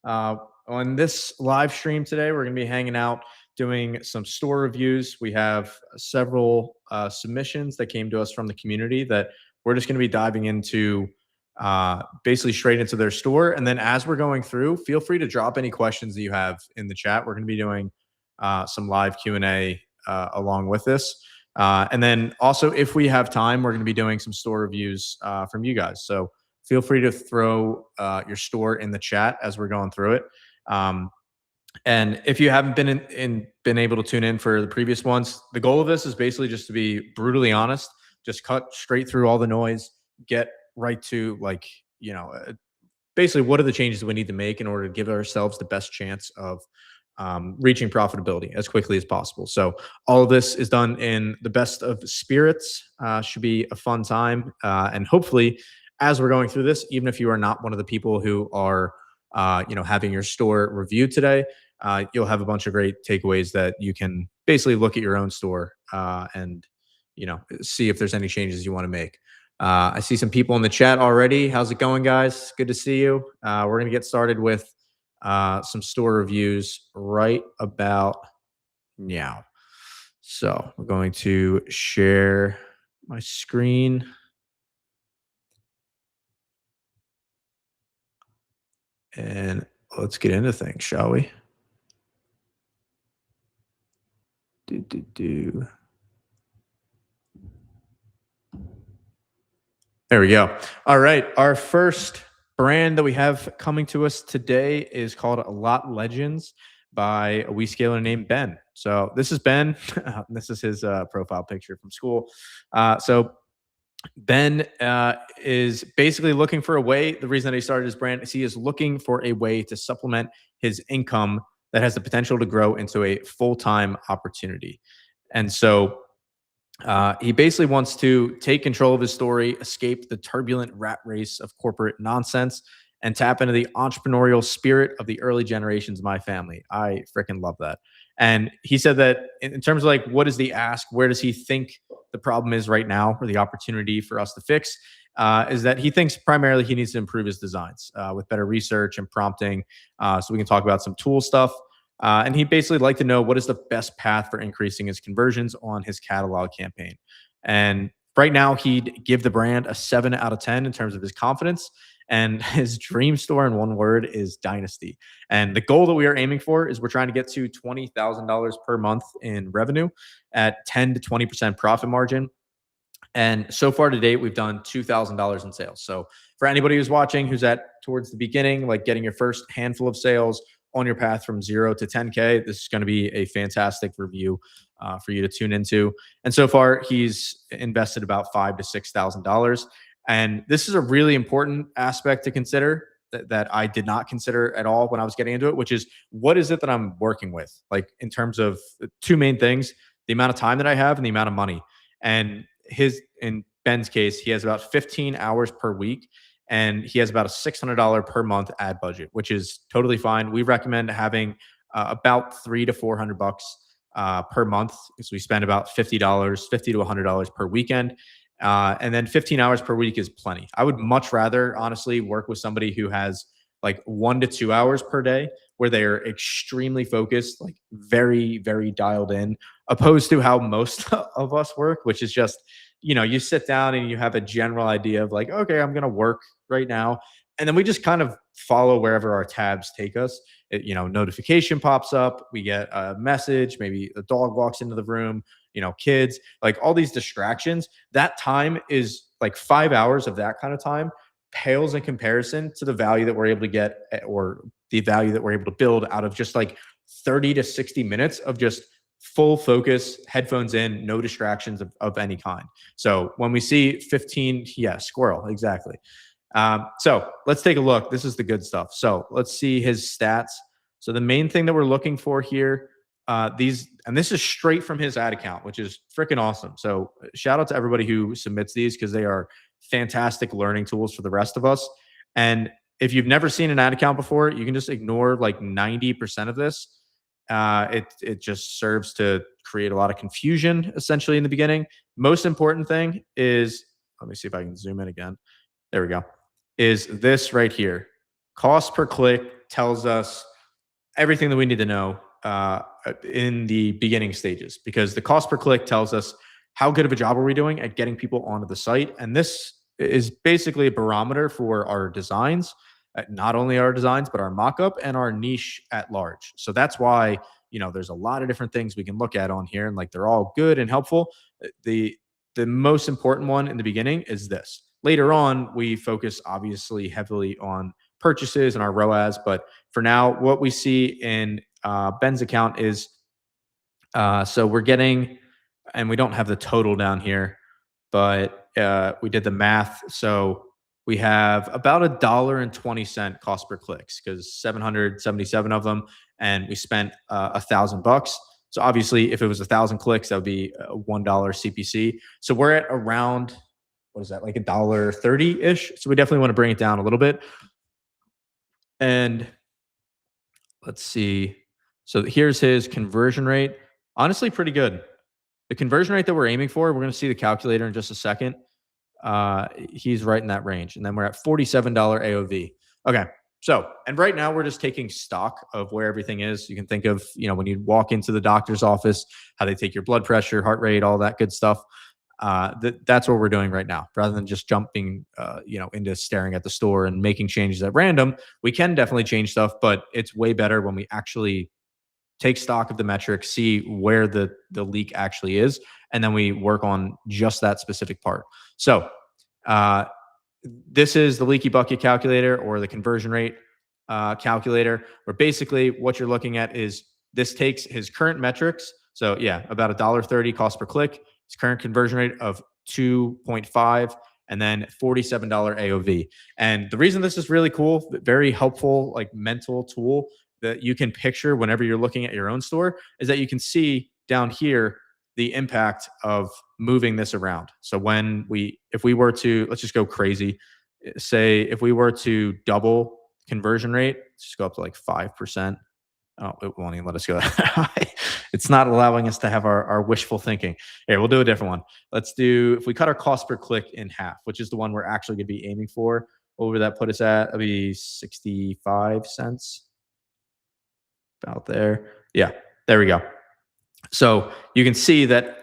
Uh, on this live stream today, we're going to be hanging out doing some store reviews. We have several submissions that came to us from the community that we're just going to be diving into basically straight into their store. And then as we're going through, feel free to drop any questions that you have in the chat. We're going to be doing some live Q&A along with this. And then also, if we have time, we're going to be doing some store reviews from you guys. So feel free to throw your store in the chat as we're going through it. And if you haven't been able to tune in for the previous ones, the goal of this is basically just to be brutally honest, just cut straight through all the noise, get right to basically what are the changes that we need to make in order to give ourselves the best chance of reaching profitability as quickly as possible. So all of this is done in the best of spirits. Should be a fun time. And hopefully, as we're going through this, even if you are not one of the people who are having your store reviewed today, you'll have a bunch of great takeaways that you can basically look at your own store and see if there's any changes you want to make. I see some people in the chat already. How's it going, guys? Good to see you. We're going to get started with some store reviews right about now. So we're going to share my screen. And let's get into things, shall we? There we go. All right. Our first brand that we have coming to us today is called Lot Legends by a Wescaler named Ben. So this is Ben. This is his profile picture from school. So Ben is basically looking for a way. The reason that he started his brand is he is looking for a way to supplement his income that has the potential to grow into a full-time opportunity. And so he basically wants to take control of his story, escape the turbulent rat race of corporate nonsense, and tap into the entrepreneurial spirit of the early generations of my family. I freaking love that. And he said that in terms of like, what is the ask? Where does he think the problem is right now, or the opportunity for us to fix? Is that he thinks primarily he needs to improve his designs with better research and prompting. So we can talk about some tool stuff. And he basically like to know what is the best path for increasing his conversions on his catalog campaign. And right now, he'd give the brand a 7 out of 10 in terms of his confidence. And his dream store in one word is dynasty. And the goal that we are aiming for is we're trying to get to $20,000 per month in revenue at 10 to 20% profit margin. And so far to date, we've done $2,000 in sales. So for anybody who's watching, who's towards the beginning, like getting your first handful of sales on your path from 0 to 10K, this is going to be a fantastic review for you to tune into. And so far, he's invested about $5,000 to $6,000. And this is a really important aspect to consider that I did not consider at all when I was getting into it, which is what is it that I'm working with? Like in terms of the two main things, the amount of time that I have and the amount of money. And in Ben's case, he has about 15 hours per week, and he has about a $600 per month ad budget, which is totally fine. We recommend having about $300 to $400 per month, because we spend about $50 to $100 per weekend. And then 15 hours per week is plenty. I would much rather, honestly, work with somebody who has like 1 to 2 hours per day where they're extremely focused, like very, very dialed in, opposed to how most of us work, which is just, you sit down and you have a general idea of like, okay, I'm going to work right now. And then we just kind of follow wherever our tabs take us. Notification pops up. We get a message. Maybe a dog walks into the room, kids, like all these distractions. That time is like 5 hours of that kind of time pales in comparison to the value that we're able to get, or the value that we're able to build out of just like 30 to 60 minutes of just full focus, headphones in, no distractions of any kind. So when we see 15, yeah, squirrel, exactly. So let's take a look. This is the good stuff. So let's see his stats. So the main thing that we're looking for here, and this is straight from his ad account, which is freaking awesome. So shout out to everybody who submits these, because they are fantastic learning tools for the rest of us. And if you've never seen an ad account before, you can just ignore like 90% of this. It just serves to create a lot of confusion essentially in the beginning. Most important thing is, let me see if I can zoom in again. There we go. Is this right here. Cost per click tells us everything that we need to know in the beginning stages, because the cost per click tells us how good of a job are we doing at getting people onto the site. And this is basically a barometer for our designs, not only our designs, but our mockup and our niche at large. So that's why, there's a lot of different things we can look at on here, and like they're all good and helpful. The the most important one in the beginning is this. Later on, we focus obviously heavily on purchases and our ROAS, but for now, what we see in Ben's account is so we're getting, and we don't have the total down here, but we did the math. So we have about $1.20 cost per clicks because 777 of them, and we spent $1,000. So obviously, if it was 1,000 clicks, that would be $1 CPC. So we're at around, what is that, like $1.30 ish. So we definitely want to bring it down a little bit. And let's see. So here's his conversion rate. Honestly, pretty good. The conversion rate that we're aiming for, we're going to see the calculator in just a second. He's right in that range. And then we're at $47 AOV. Okay. So, and right now we're just taking stock of where everything is. You can think of, when you walk into the doctor's office, how they take your blood pressure, heart rate, all that good stuff. That's what we're doing right now, rather than just jumping, into staring at the store and making changes at random. We can definitely change stuff, but it's way better when we actually take stock of the metrics, see where the leak actually is, and then we work on just that specific part. So this is the leaky bucket calculator, or the conversion rate calculator, where basically what you're looking at is this takes his current metrics. So yeah, about $1.30 cost per click, his current conversion rate of 2.5, and then $47 AOV. And the reason this is really cool, very helpful, like mental tool that you can picture whenever you're looking at your own store, is that you can see down here the impact of moving this around. So if we were to, let's just go crazy, say if we were to double conversion rate, let's just go up to like 5%. Oh, it won't even let us go that high. It's not allowing us to have our wishful thinking. Here, we'll do a different one. Let's do, if we cut our cost per click in half, which is the one we're actually going to be aiming for, what would that put us at? That'd be 65 cents. About there. Yeah, there we go. So you can see that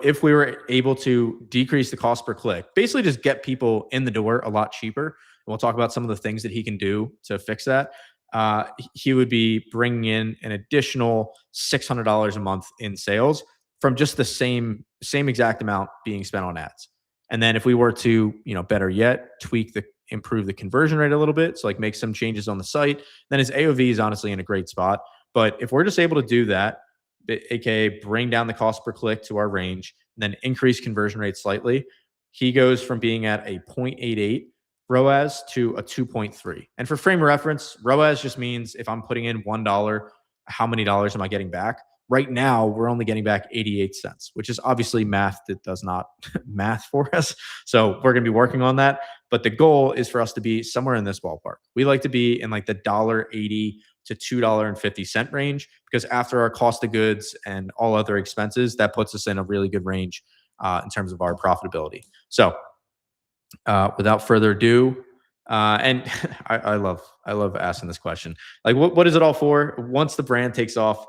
if we were able to decrease the cost per click, basically just get people in the door a lot cheaper. And we'll talk about some of the things that he can do to fix that. He would be bringing in an additional $600 a month in sales from just the same exact amount being spent on ads. And then if we were to, better yet, improve the conversion rate a little bit, so like make some changes on the site, then his AOV is honestly in a great spot. But if we're just able to do that, aka bring down the cost per click to our range, and then increase conversion rate slightly, he goes from being at a 0.88 ROAS to a 2.3. And for frame of reference, ROAS just means if I'm putting in $1, how many dollars am I getting back? Right now, we're only getting back 88 cents, which is obviously math that does not math for us. So we're going to be working on that. But the goal is for us to be somewhere in this ballpark. We like to be in like the $1.80 to $2.50 range, because after our cost of goods and all other expenses, that puts us in a really good range in terms of our profitability. So without further ado, and I love asking this question. Like, what is it all for? Once the brand takes off,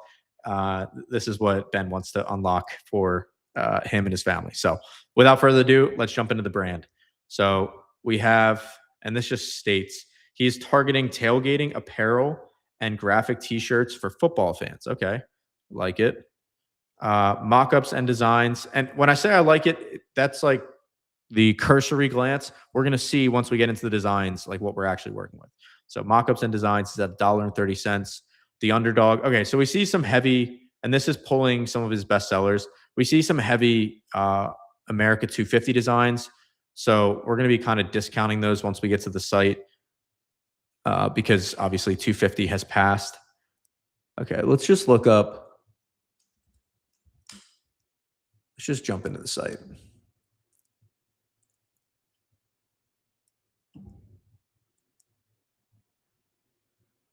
this is what Ben wants to unlock for him and his family. So without further ado, let's jump into the brand. So we have, and this just states, he's targeting tailgating apparel and graphic t-shirts for football fans. Okay, like it. Mockups and designs. And when I say I like it, that's like the cursory glance. We're going to see once we get into the designs, like what we're actually working with. So mockups and designs is at $1.30. The underdog. Okay, so we see some heavy, and this is pulling some of his best sellers. We see some heavy America 250 designs. So we're going to be kind of discounting those once we get to the site because obviously 250 has passed. Okay, let's just look up. Let's just jump into the site.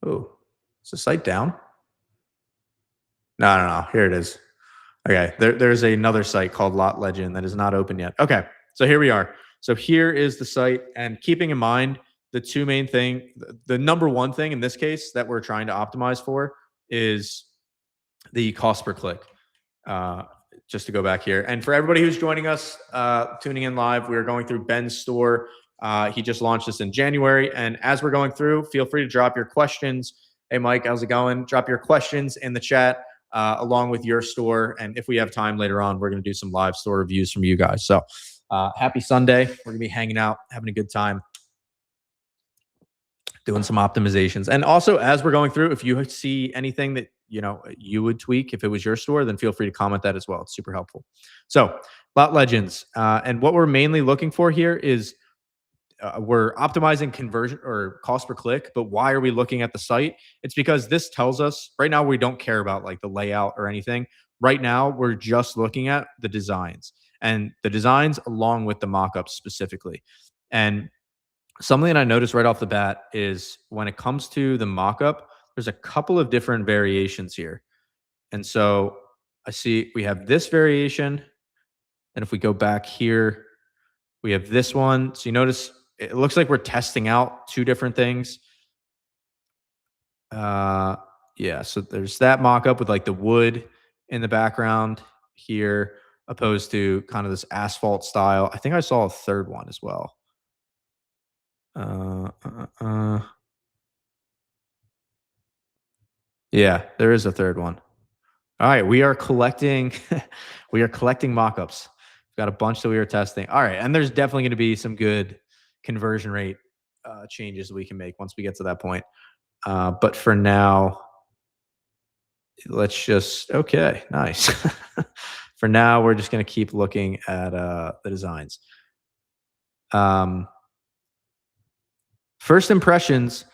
Oh, is the site down? No. Here it is. Okay, there's another site called Lot Legend that is not open yet. Okay, so here we are. So here is the site, and keeping in mind, the two main thing, the number one thing in this case that we're trying to optimize for is the cost per click. Uh, just to go back here. And for everybody who's joining us, tuning in live, we are going through Ben's store. He just launched this in January. And as we're going through, feel free to drop your questions. Hey, Mike, how's it going? Drop your questions in the chat along with your store. And if we have time later on, we're going to do some live store reviews from you guys. So happy Sunday. We're going to be hanging out, having a good time, doing some optimizations. And also, as we're going through, if you see anything that you would tweak if it was your store, then feel free to comment that as well. It's super helpful. So Lot Legends, and what we're mainly looking for here is we're optimizing conversion or cost per click. But why are we looking at the site? It's because this tells us right now we don't care about like the layout or anything. Right now, we're just looking at the designs along with the mockups specifically. And something that I noticed right off the bat is when it comes to the mockup, there's a couple of different variations here. And so I see we have this variation. And if we go back here, we have this one. So you notice it looks like we're testing out two different things. Yeah, so there's that mockup with like the wood in the background here, opposed to kind of this asphalt style. I think I saw a third one as well. Yeah, there is a third one. All right, we are collecting we are collecting mockups. We've got a bunch that we are testing. All right, and there's definitely going to be some good conversion rate changes we can make once we get to that point. But for now, let's just okay, nice. For now, we're just going to keep looking at the designs. First impressions.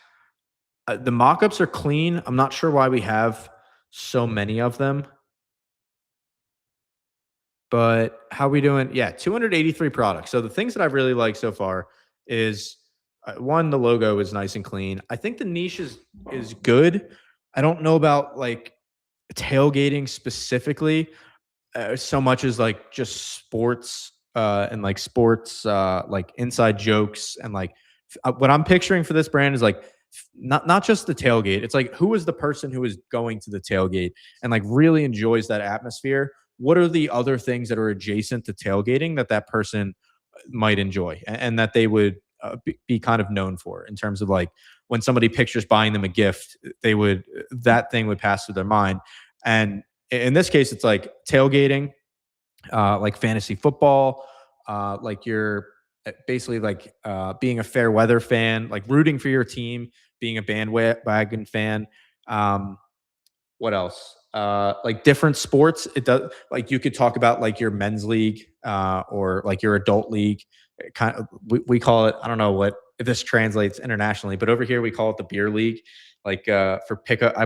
The mockups are clean. I'm not sure why we have so many of them. But how are we doing? Yeah, 283 products. So the things that I've really liked so far is one, the logo is nice and clean. I think the niche is good. I don't know about like tailgating specifically so much as like just sports and like sports like inside jokes and like what I'm picturing for this brand is like not just the tailgate. It's like who is the person who is going to the tailgate and like really enjoys that atmosphere. What are the other things that are adjacent to tailgating that person might enjoy and that they would be kind of known for in terms of like when somebody pictures buying them a gift, that thing would pass through their mind. And in this case, it's like tailgating, like fantasy football, like you're basically like being a fair weather fan, like rooting for your team, being a bandwagon fan. What else? Like different sports. It does like you could talk about like your men's league or like your adult league. Kind of we call it. I don't know what if this translates internationally, but over here we call it the beer league. Like for pickup,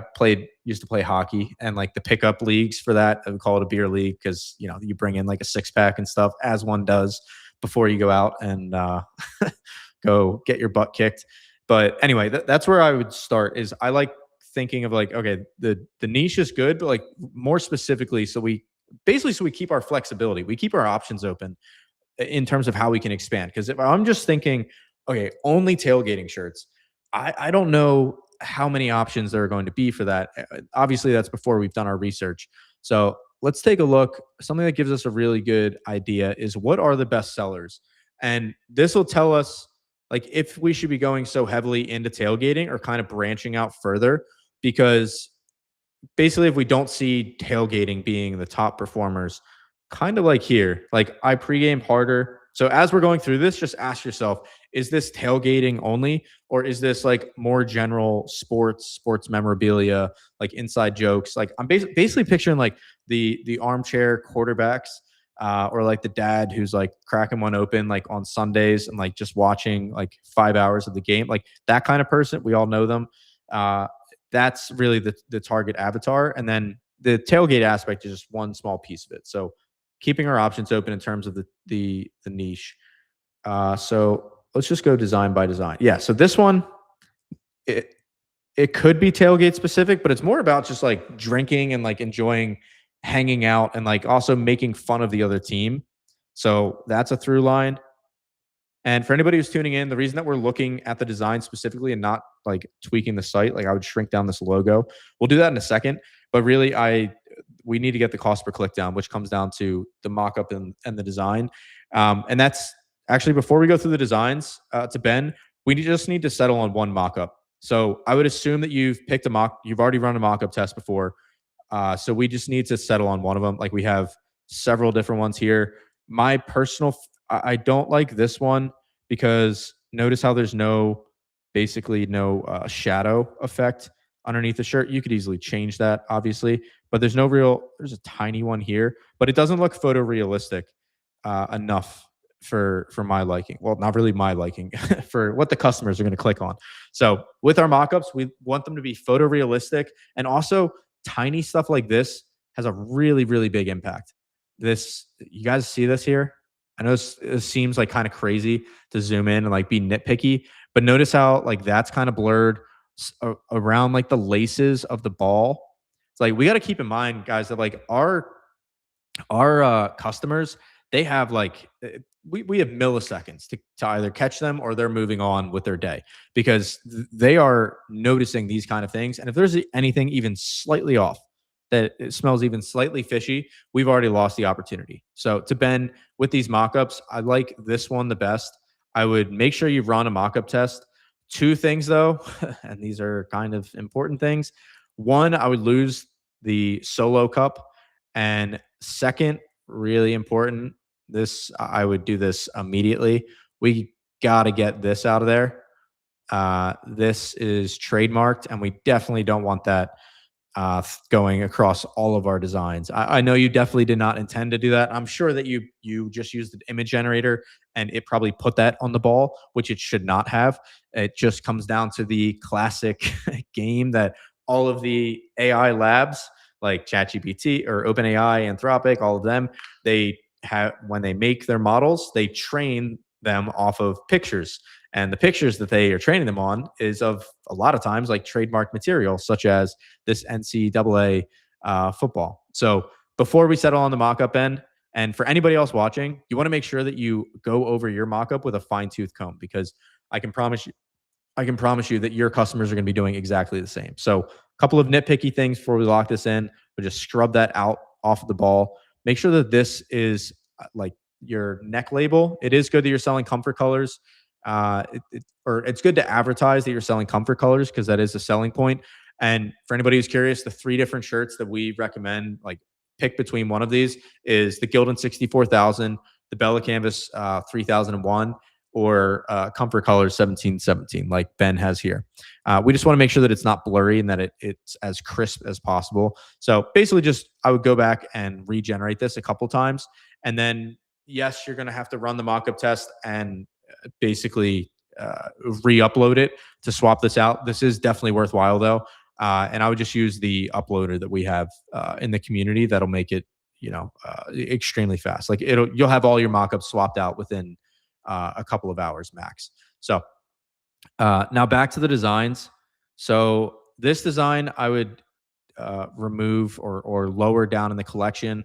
used to play hockey, and like the pickup leagues for that, I would call it a beer league because you bring in like a 6-pack and stuff as one does before you go out and go get your butt kicked. But anyway, that's where I would start. Is I like thinking of like, okay, the niche is good, but like more specifically, so we keep our flexibility, we keep our options open in terms of how we can expand. Because if I'm just thinking, okay, only tailgating shirts, I don't know how many options there are going to be for that. Obviously, that's before we've done our research. So let's take a look. Something that gives us a really good idea is what are the best sellers, and this will tell us like if we should be going so heavily into tailgating or kind of branching out further. Because basically, if we don't see tailgating being the top performers, kind of like here, like I pregame harder. So as we're going through this, just ask yourself, is this tailgating only, or is this like more general sports memorabilia, like inside jokes? Like I'm basically picturing like the armchair quarterbacks or like the dad who's like cracking one open like on Sundays and like just watching like 5 hours of the game, like that kind of person. We all know them. That's really the target avatar. And then the tailgate aspect is just one small piece of it. So keeping our options open in terms of the niche. So let's just go design by design. Yeah. So this one, it could be tailgate specific, but it's more about just like drinking and like enjoying hanging out and like also making fun of the other team. So that's a through line. And for anybody who's tuning in, the reason that we're looking at the design specifically and not like tweaking the site, like I would shrink down this logo. We'll do that in a second. But really, we need to get the cost per click down, which comes down to the mockup and the design. And that's actually before we go through the designs to Ben, just need to settle on one mockup. So I would assume that you've already run a mockup test before. So we just need to settle on one of them. Like we have several different ones here. My personal, I don't like this one because notice how there's basically no shadow effect underneath the shirt. You could easily change that, obviously, but there's a tiny one here, but it doesn't look photorealistic enough for my liking. Well, not really my liking, for what the customers are going to click on. So with our mockups, we want them to be photorealistic, and also tiny stuff like this has a really, really big impact. You guys see this here? I know it seems like kind of crazy to zoom in and like be nitpicky, but notice how like that's kind of blurred around like the laces of the ball. It's like we got to keep in mind, guys, that like our customers, they have like we have milliseconds to either catch them or they're moving on with their day because they are noticing these kind of things. And if there's anything even slightly off, that it smells even slightly fishy, we've already lost the opportunity. So to Ben, with these mockups, I like this one the best. I would make sure you run a mockup test. Two things though, and these are kind of important things. One, I would lose the solo cup, and second, really important, I would do this immediately. We got to get this out of there. This is trademarked, and we definitely don't want that going across all of our designs. I know you definitely did not intend to do that. I'm sure that you just used an image generator and it probably put that on the ball, which it should not have. It just comes down to the classic game that all of the AI labs like ChatGPT or OpenAI, Anthropic, all of them, they have when they make their models, they train them off of pictures. And the pictures that they are training them on is of a lot of times like trademark material, such as this NCAA football. So before we settle on the mockup end, and for anybody else watching, you want to make sure that you go over your mockup with a fine tooth comb because I can promise you, that your customers are going to be doing exactly the same. So a couple of nitpicky things before we lock this in, but just scrub that out off of the ball. Make sure that this is like your neck label. It is good that you're selling comfort colors. Or it's good to advertise that you're selling comfort colors because that is a selling point. And for anybody who's curious, the 3 different shirts that we recommend, like pick between one of these, is the Gildan 64,000, the Bella Canvas 3001, or Comfort Colors 1717, like Ben has here. We just want to make sure that it's not blurry and that it's as crisp as possible. So basically, I would go back and regenerate this a couple times, and then yes, you're going to have to run the mockup test and basically re-upload it to swap this out. This is definitely worthwhile though, and I would just use the uploader that we have in the community. That'll make it extremely fast. Like you'll have all your mockups swapped out within a couple of hours max. So now back to the designs. So this design I would remove or lower down in the collection.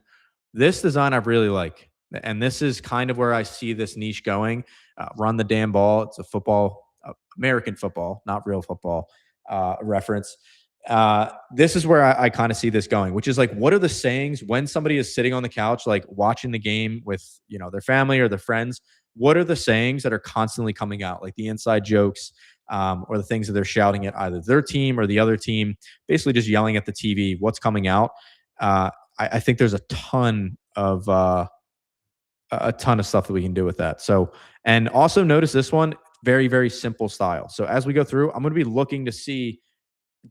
This design I really like. And this is kind of where I see this niche going. Run the damn ball. It's a football, American football, not real football reference. This is where I kind of see this going, which is like, what are the sayings when somebody is sitting on the couch, like watching the game with, their family or their friends? What are the sayings that are constantly coming out, like the inside jokes or the things that they're shouting at either their team or the other team, basically just yelling at the TV, what's coming out? I think there's a ton of stuff that we can do with that. So, and also notice this one, very, very simple style. So as we go through, I'm going to be looking to see,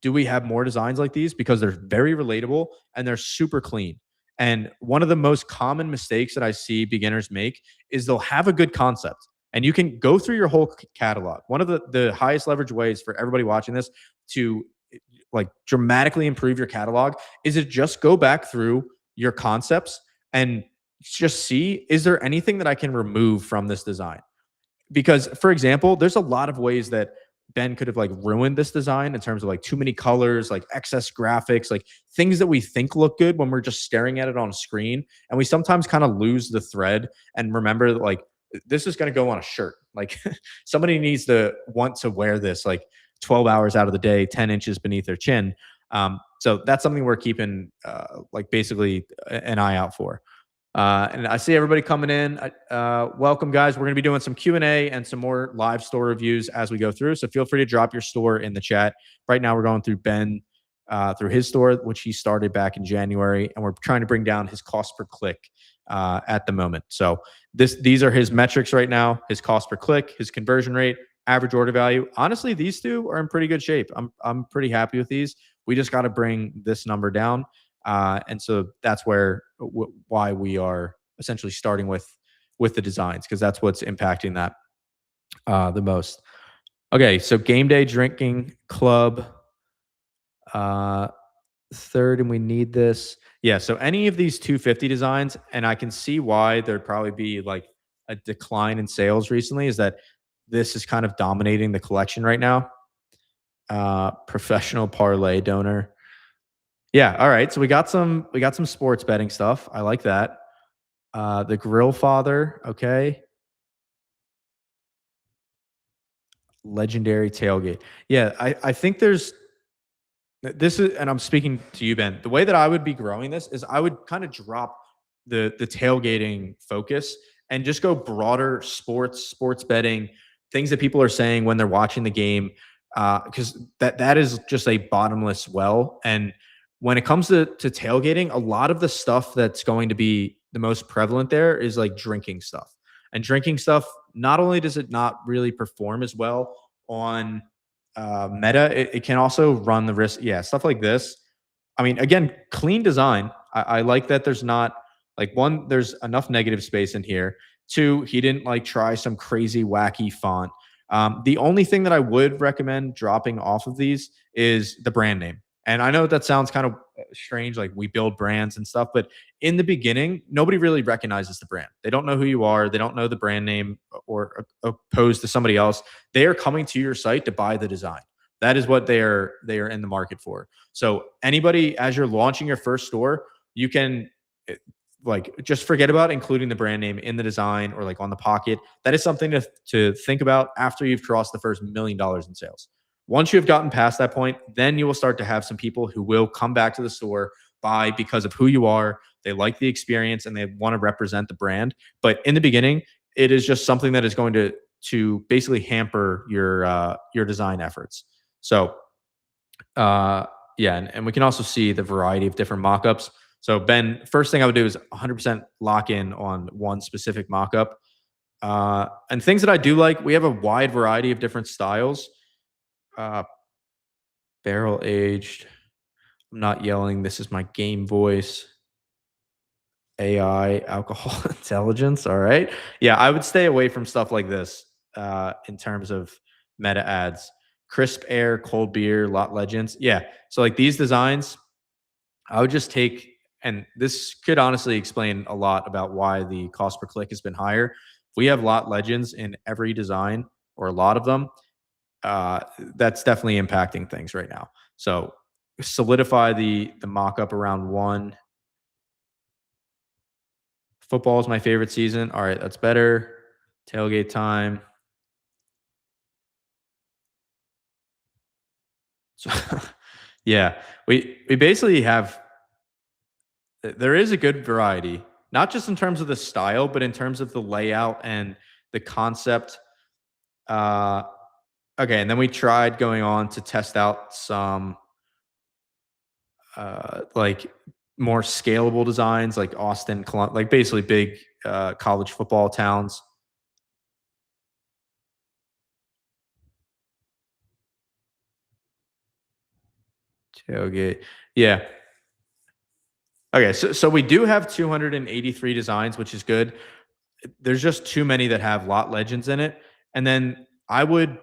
do we have more designs like these? Because they're very relatable and they're super clean. And one of the most common mistakes that I see beginners make is they'll have a good concept and you can go through your whole catalog. One of the highest leverage ways for everybody watching this to like dramatically improve your catalog is to just go back through your concepts and just see, is there anything that I can remove from this design? Because, for example, there's a lot of ways that Ben could have like ruined this design in terms of like too many colors, like excess graphics, like things that we think look good when we're just staring at it on a screen. And we sometimes kind of lose the thread and remember that like this is going to go on a shirt. Like somebody needs to want to wear this like 12 hours out of the day, 10 inches beneath their chin. So that's something we're keeping like basically an eye out for. And I see everybody coming in. Welcome, guys. We're going to be doing some Q&A and some more live store reviews as we go through. So feel free to drop your store in the chat. Right now, we're going through Ben through his store, which he started back in January, and we're trying to bring down his cost per click at the moment. So these are his metrics right now: his cost per click, his conversion rate, average order value. Honestly, these two are in pretty good shape. I'm pretty happy with these. We just got to bring this number down. And so that's why we are essentially starting with the designs, because that's what's impacting that the most. Okay, so game day drinking club, third, and we need this. Yeah, so any of these 250 designs, and I can see why there'd probably be like a decline in sales recently, is that this is kind of dominating the collection right now. Professional parlay donor. Yeah, all right. So we got some sports betting stuff. I like that. The Grill Father, okay. Legendary tailgate. Yeah, I think there's this is, and I'm speaking to you, Ben. The way that I would be growing this is I would kind of drop the tailgating focus and just go broader sports betting, things that people are saying when they're watching the game, because that is just a bottomless well. And when it comes to tailgating, a lot of the stuff that's going to be the most prevalent there is like drinking stuff. And drinking stuff, not only does it not really perform as well on meta, it can also run the risk. Yeah, stuff like this. I mean, again, clean design. I like that there's not like one, there's enough negative space in here. Two, he didn't like try some crazy wacky font. The only thing that I would recommend dropping off of these is the brand name. And I know that sounds kind of strange, like we build brands and stuff, but in the beginning, nobody really recognizes the brand. They don't know who you are. They don't know the brand name or opposed to somebody else. They are coming to your site to buy the design. That is what they are in the market for. So anybody, as you're launching your first store, you can like just forget about including the brand name in the design or like on the pocket. That is something to think about after you've crossed the first $1 million in sales. Once you have gotten past that point, then you will start to have some people who will come back to the store, buy because of who you are. They like the experience and they want to represent the brand. But in the beginning, it is just something that is going to basically hamper your design efforts. So yeah, and we can also see the variety of different mockups. So Ben, first thing I would do is 100% lock in on one specific mockup. And things that I do like, we have a wide variety of different styles. Uh, barrel aged. I'm not yelling. This is my game voice. AI, alcohol intelligence. All right. Yeah, I would stay away from stuff like this in terms of meta ads. Crisp air, cold beer, lot legends. Yeah. So like these designs, I would just take, and this could honestly explain a lot about why the cost per click has been higher. If we have lot legends in every design or a lot of them, that's definitely impacting things right now. So solidify the mock-up around one. Football is my favorite season. All right, that's better. Tailgate time. So yeah, we basically have, there is a good variety, not just in terms of the style, but in terms of the layout and the concept. Uh okay, and then we tried going on to test out some like more scalable designs like Austin, like basically big college football towns. Tailgate. Yeah. Okay, so we do have 283 designs, which is good. There's just too many that have lot legends in it. And then I would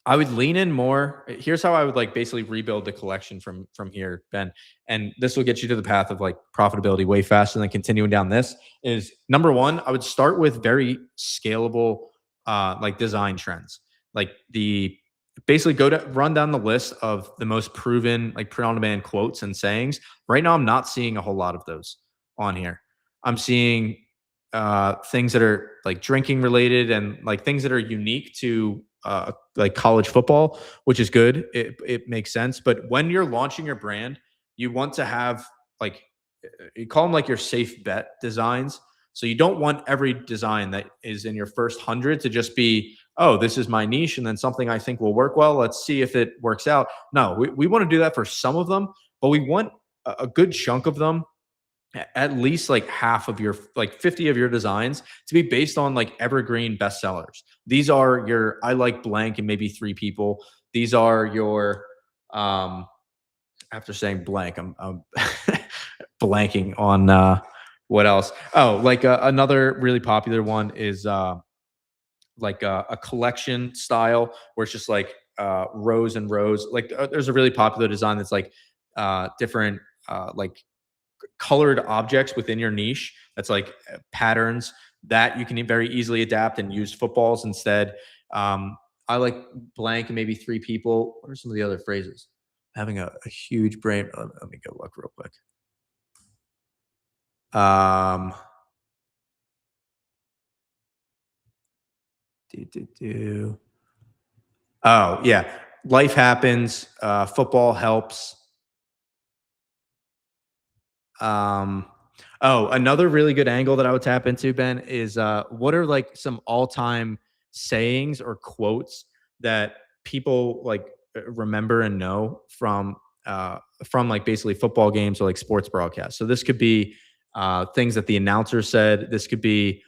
lean in more. Here's how I would like basically rebuild the collection from here, Ben. And this will get you to the path of like profitability way faster than continuing down this. Is number one, I would start with very scalable like design trends. Like the basically go to run down the list of the most proven like print on demand quotes and sayings. Right now, I'm not seeing a whole lot of those on here. I'm seeing things that are like drinking related and like things that are unique to like college football, which is good. It makes sense. But when you're launching your brand, you want to have like you call them like your safe bet designs. So you don't want every design that is in your first 100 to just be, oh, this is my niche and then something I think will work well. Let's see if it works out. No, we want to do that for some of them, but we want a good chunk of them, at least like half of your like 50 of your designs to be based on like evergreen bestsellers. These are your I like blank and maybe three people. These are your after saying blank, I'm blanking on what else. Oh, like another really popular one is like a collection style where it's just like rows and rows. Like there's a really popular design that's like different like colored objects within your niche. That's like patterns that you can very easily adapt and use footballs instead. I like blank and maybe three people. What are some of the other phrases? Having a huge brain. Let me go look real quick. Um, do, do, do. Oh, yeah. Life happens. Football helps. Um, oh, another really good angle that I would tap into, Ben, is what are like some all-time sayings or quotes that people like remember and know from like basically football games or like sports broadcasts. So this could be things that the announcer said. This could be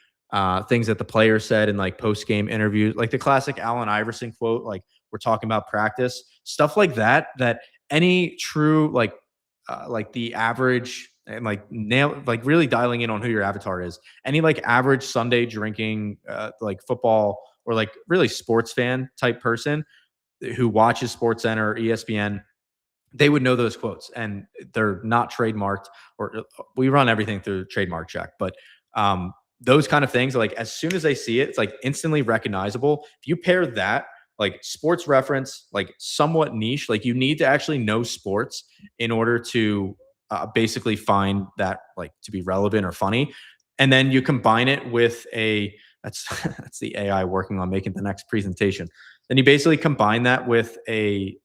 things that the player said in like post-game interviews, like the classic Allen Iverson quote, like we're talking about practice, stuff like that. That any true like the average and like nail like really dialing in on who your avatar is. Any like average Sunday drinking like football or like really sports fan type person who watches Sports Center or ESPN, they would know those quotes and they're not trademarked or we run everything through trademark check. But those kind of things, like as soon as they see it, it's like instantly recognizable. If you pair that like sports reference, like somewhat niche, like you need to actually know sports in order to basically find that like to be relevant or funny. And then you combine it with a that's that's the AI working on making the next presentation. Then you basically combine that with a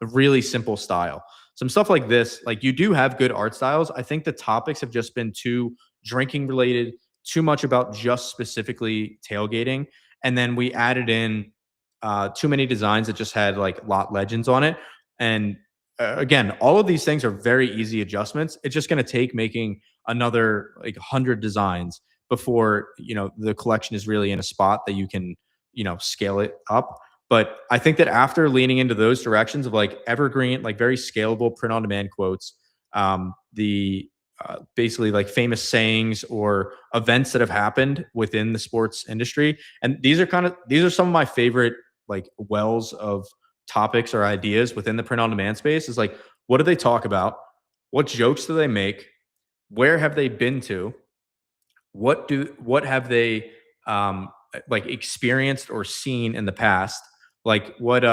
really simple style. Some stuff like this, like you do have good art styles. I think the topics have just been too drinking related, too much about just specifically tailgating. And then we added in too many designs that just had like lot legends on it. And again, all of these things are very easy adjustments. It's just going to take making another like 100 designs before, the collection is really in a spot that you can, scale it up. But I think that after leaning into those directions of like evergreen, like very scalable print on demand quotes, the basically like famous sayings or events that have happened within the sports industry. And these are some of my favorite like wells of topics or ideas within the print on demand space is like, what do they talk about? What jokes do they make? Where have they been to? What have they like experienced or seen in the past? Like what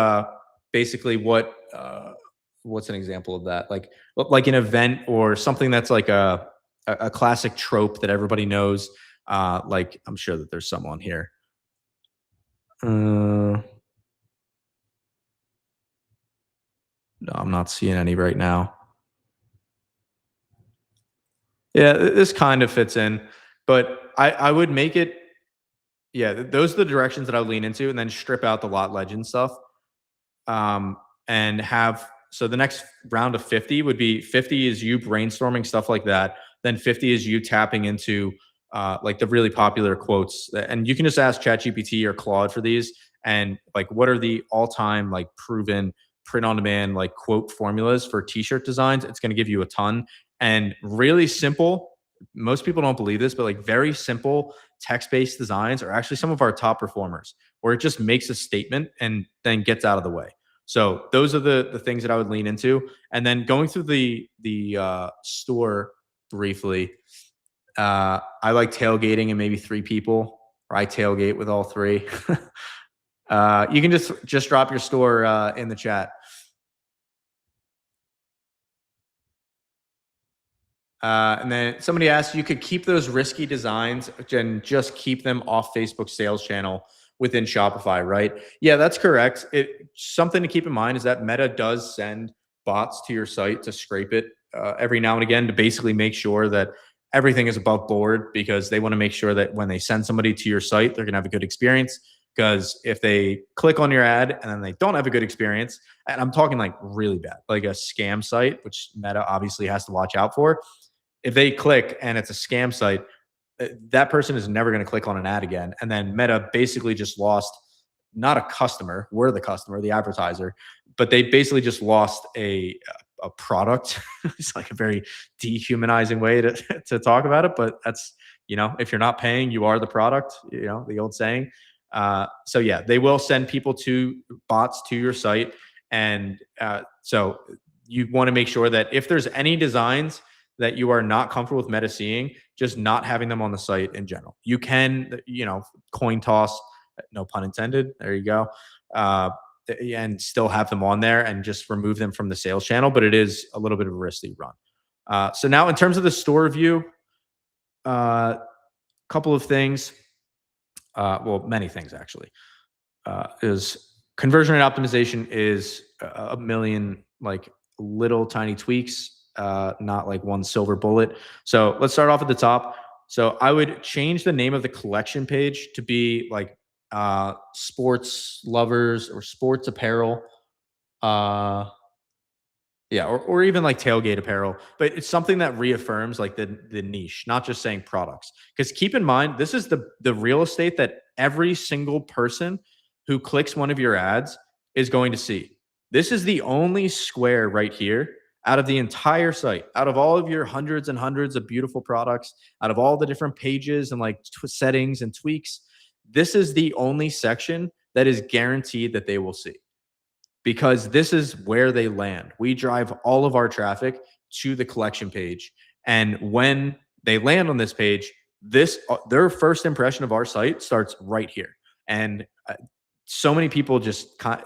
basically what's an example of that? Like an event or something that's like a classic trope that everybody knows. Like I'm sure that there's someone here. No, I'm not seeing any right now. Yeah, this kind of fits in, but I would make it. Yeah, those are the directions that I would lean into, and then strip out the lot legend stuff. And have so the next round of 50 would be 50 is you brainstorming stuff like that. Then 50 is you tapping into like the really popular quotes. And you can just ask ChatGPT or Claude for these. And like, what are the all-time like proven print on demand like quote formulas for t-shirt designs? It's going to give you a ton and really simple. Most people don't believe this, but like very simple text-based designs are actually some of our top performers, where it just makes a statement and then gets out of the way. So those are the things that I would lean into, and then going through the store briefly. I like tailgating and maybe three people, or I tailgate with all three. You can just drop your store in the chat. And then somebody asked, you could keep those risky designs and just keep them off Facebook sales channel within Shopify, right? Yeah, that's correct. Something to keep in mind is that Meta does send bots to your site to scrape it every now and again to basically make sure that everything is above board, because they want to make sure that when they send somebody to your site, they're going to have a good experience. Because if they click on your ad and then they don't have a good experience, and I'm talking like really bad, like a scam site, which Meta obviously has to watch out for, if they click and it's a scam site, that person is never going to click on an ad again. And then Meta basically just lost not a customer, we're the customer, the advertiser, but they basically just lost a product. It's like a very dehumanizing way to to talk about it, but that's, if you're not paying, you are the product. The old saying. So yeah, they will send people to bots to your site, and so you want to make sure that if there's any designs that you are not comfortable with Meta seeing, just not having them on the site in general. You can, coin toss, no pun intended. There you go. And still have them on there and just remove them from the sales channel. But it is a little bit of a risky run. So now in terms of the store view, couple of things. Well, many things actually. Is conversion rate optimization is a million like little tiny tweaks, not like one silver bullet. So let's start off at the top. So I would change the name of the collection page to be like sports lovers or sports apparel. Uh, yeah, or even like tailgate apparel, but it's something that reaffirms like the niche, not just saying products. Because keep in mind, this is the real estate that every single person who clicks one of your ads is going to see. This is the only square right here out of the entire site, out of all of your hundreds and hundreds of beautiful products, out of all the different pages and like settings and tweaks. This is the only section that is guaranteed that they will see, because this is where they land. We drive all of our traffic to the collection page. And when they land on this page, their first impression of our site starts right here. And so many people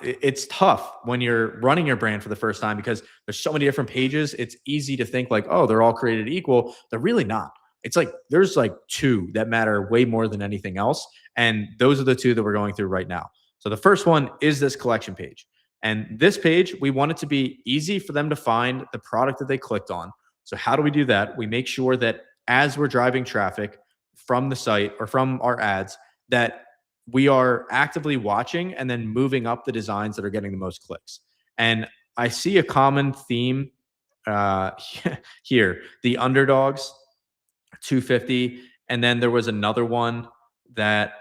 it's tough when you're running your brand for the first time, because there's so many different pages. It's easy to think like, oh, they're all created equal. They're really not. It's like there's like two that matter way more than anything else. And those are the two that we're going through right now. So the first one is this collection page. And this page, we want it to be easy for them to find the product that they clicked on. So how do we do that? We make sure that as we're driving traffic from the site or from our ads, that we are actively watching and then moving up the designs that are getting the most clicks. And I see a common theme here, the underdogs, 250. And then there was another one that,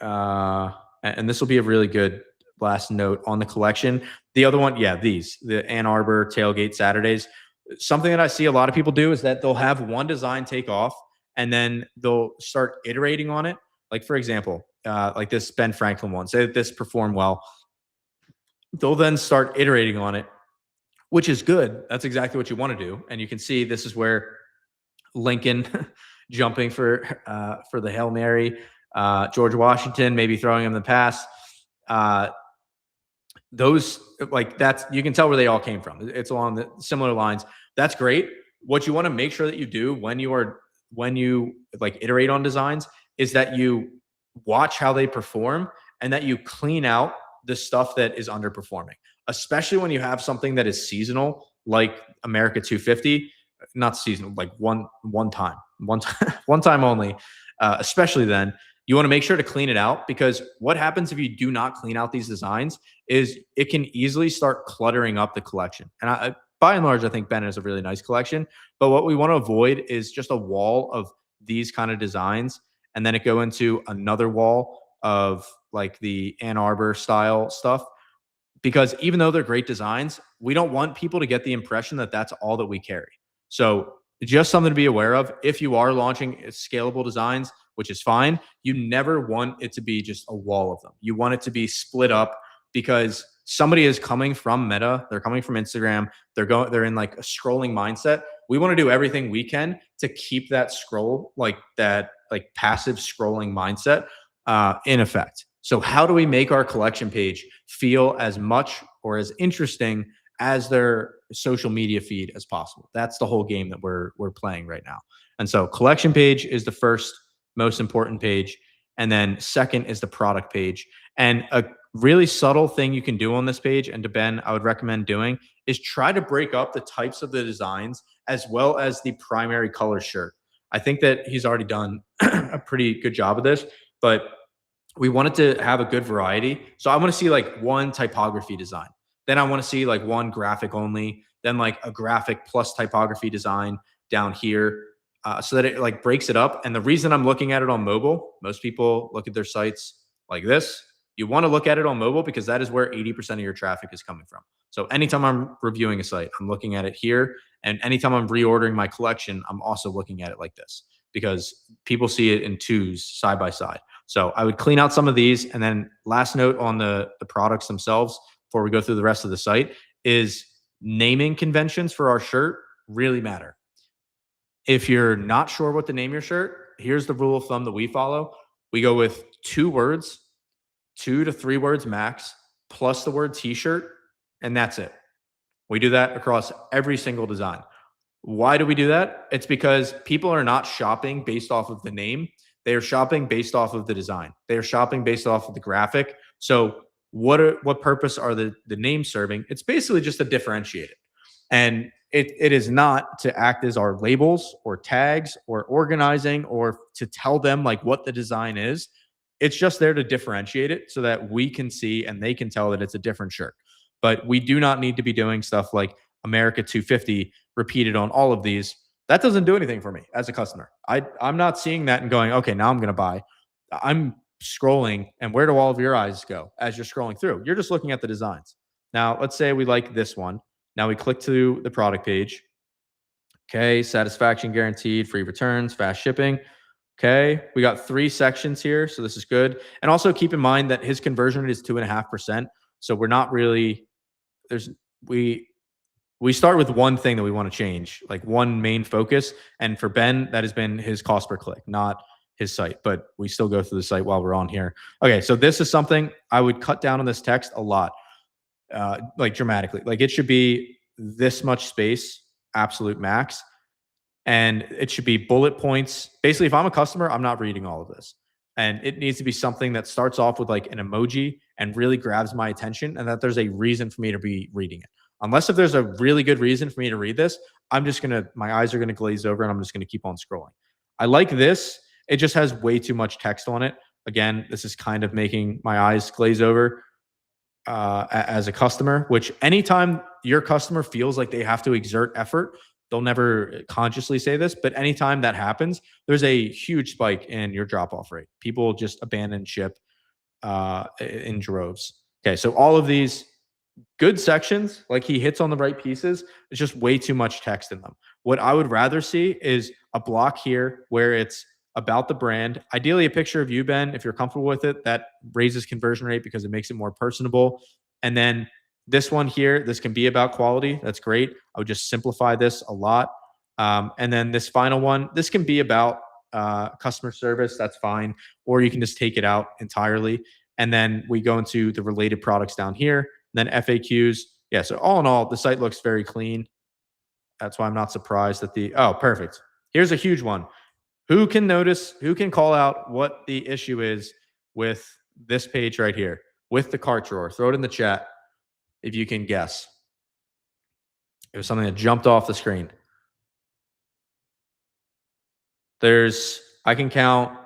and this will be a really good last note on the collection. The other one, yeah, the Ann Arbor tailgate Saturdays. Something that I see a lot of people do is that they'll have one design take off and then they'll start iterating on it. Like, for example, like this Ben Franklin one, say that this performed well. They'll then start iterating on it, which is good. That's exactly what you want to do. And you can see this is where Lincoln jumping for the Hail Mary, George Washington maybe throwing him the pass. Those, like, that's, you can tell where they all came from. It's along the similar lines. That's great. What you want to make sure that you do when you like iterate on designs is that you watch how they perform and that you clean out the stuff that is underperforming, especially when you have something that is seasonal, like America 250, not seasonal, like one time one time only. Especially then, you want to make sure to clean it out, because what happens if you do not clean out these designs is it can easily start cluttering up the collection. And by and large, I think Ben is a really nice collection. But what we want to avoid is just a wall of these kind of designs, and then it go into another wall of like the Ann Arbor style stuff. Because even though they're great designs, we don't want people to get the impression that that's all that we carry. So just something to be aware of. If you are launching scalable designs, which is fine, you never want it to be just a wall of them. You want it to be split up, because somebody is coming from Meta, they're coming from Instagram, they're in like a scrolling mindset. We want to do everything we can to keep that passive scrolling mindset in effect. So how do we make our collection page feel as much or as interesting as their social media feed as possible. That's the whole game that we're playing right now. And so collection page is the first most important page. And then second is the product page. And a really subtle thing you can do on this page, and to Ben, I would recommend doing, is try to break up the types of the designs as well as the primary color shirt. I think that he's already done a pretty good job of this, but we wanted to have a good variety. So I want to see like one typography design. Then I want to see like one graphic only, then like a graphic plus typography design down here, so that it like breaks it up. And the reason I'm looking at it on mobile, most people look at their sites like this. You want to look at it on mobile because that is where 80% of your traffic is coming from. So anytime I'm reviewing a site, I'm looking at it here. And anytime I'm reordering my collection, I'm also looking at it like this because people see it in twos side by side. So I would clean out some of these. And then last note on the products themselves before we go through the rest of the site is naming conventions for our shirt really matter. If you're not sure what to name your shirt, here's the rule of thumb that we follow. We go with 2 words, 2 to 3 words max, plus the word t-shirt, and that's it. We do that across every single design. Why do we do that? It's because people are not shopping based off of the name. They are shopping based off of the design. They are shopping based off of the graphic. So what purpose are the names serving? It's basically just to differentiate it. And it is not to act as our labels or tags or organizing or to tell them like what the design is. It's just there to differentiate it so that we can see and they can tell that it's a different shirt. But we do not need to be doing stuff like America 250 repeated on all of these. That doesn't do anything for me as a customer. I'm not seeing that and going, okay, now I'm going to buy. I'm scrolling, and where do all of your eyes go as you're scrolling through? You're just looking at the designs. Now, let's say we like this one. Now we click to the product page. Okay, satisfaction guaranteed, free returns, fast shipping. Okay, we got 3 sections here, so this is good. And also keep in mind that his conversion rate is 2.5%. So we're not really we start with one thing that we want to change, like one main focus. And for Ben, that has been his cost per click, not his site. But we still go through the site while we're on here. Okay, so this is something I would cut down on this text a lot, like dramatically. Like it should be this much space, absolute max. And it should be bullet points. Basically, if I'm a customer, I'm not reading all of this. And it needs to be something that starts off with like an emoji and really grabs my attention and that there's a reason for me to be reading it. Unless if there's a really good reason for me to read this, my eyes are going to glaze over and I'm just going to keep on scrolling. I like this. It just has way too much text on it. Again, this is kind of making my eyes glaze over as a customer, which anytime your customer feels like they have to exert effort, they'll never consciously say this, but anytime that happens, there's a huge spike in your drop-off rate. People just abandon ship in droves. Okay, so all of these good sections, like he hits on the right pieces, it's just way too much text in them. What I would rather see is a block here where it's about the brand, ideally a picture of you, Ben, if you're comfortable with it. That raises conversion rate because it makes it more personable. And then this one here, this can be about quality. That's great. I would just simplify this a lot. And then this final one, this can be about customer service. That's fine. Or you can just take it out entirely. And then we go into the related products down here. Then FAQs. Yeah, so all in all, the site looks very clean. That's why I'm not surprised that oh, perfect. Here's a huge one. Who can call out what the issue is with this page right here, with the cart drawer? Throw it in the chat if you can guess. It was something that jumped off the screen. I can count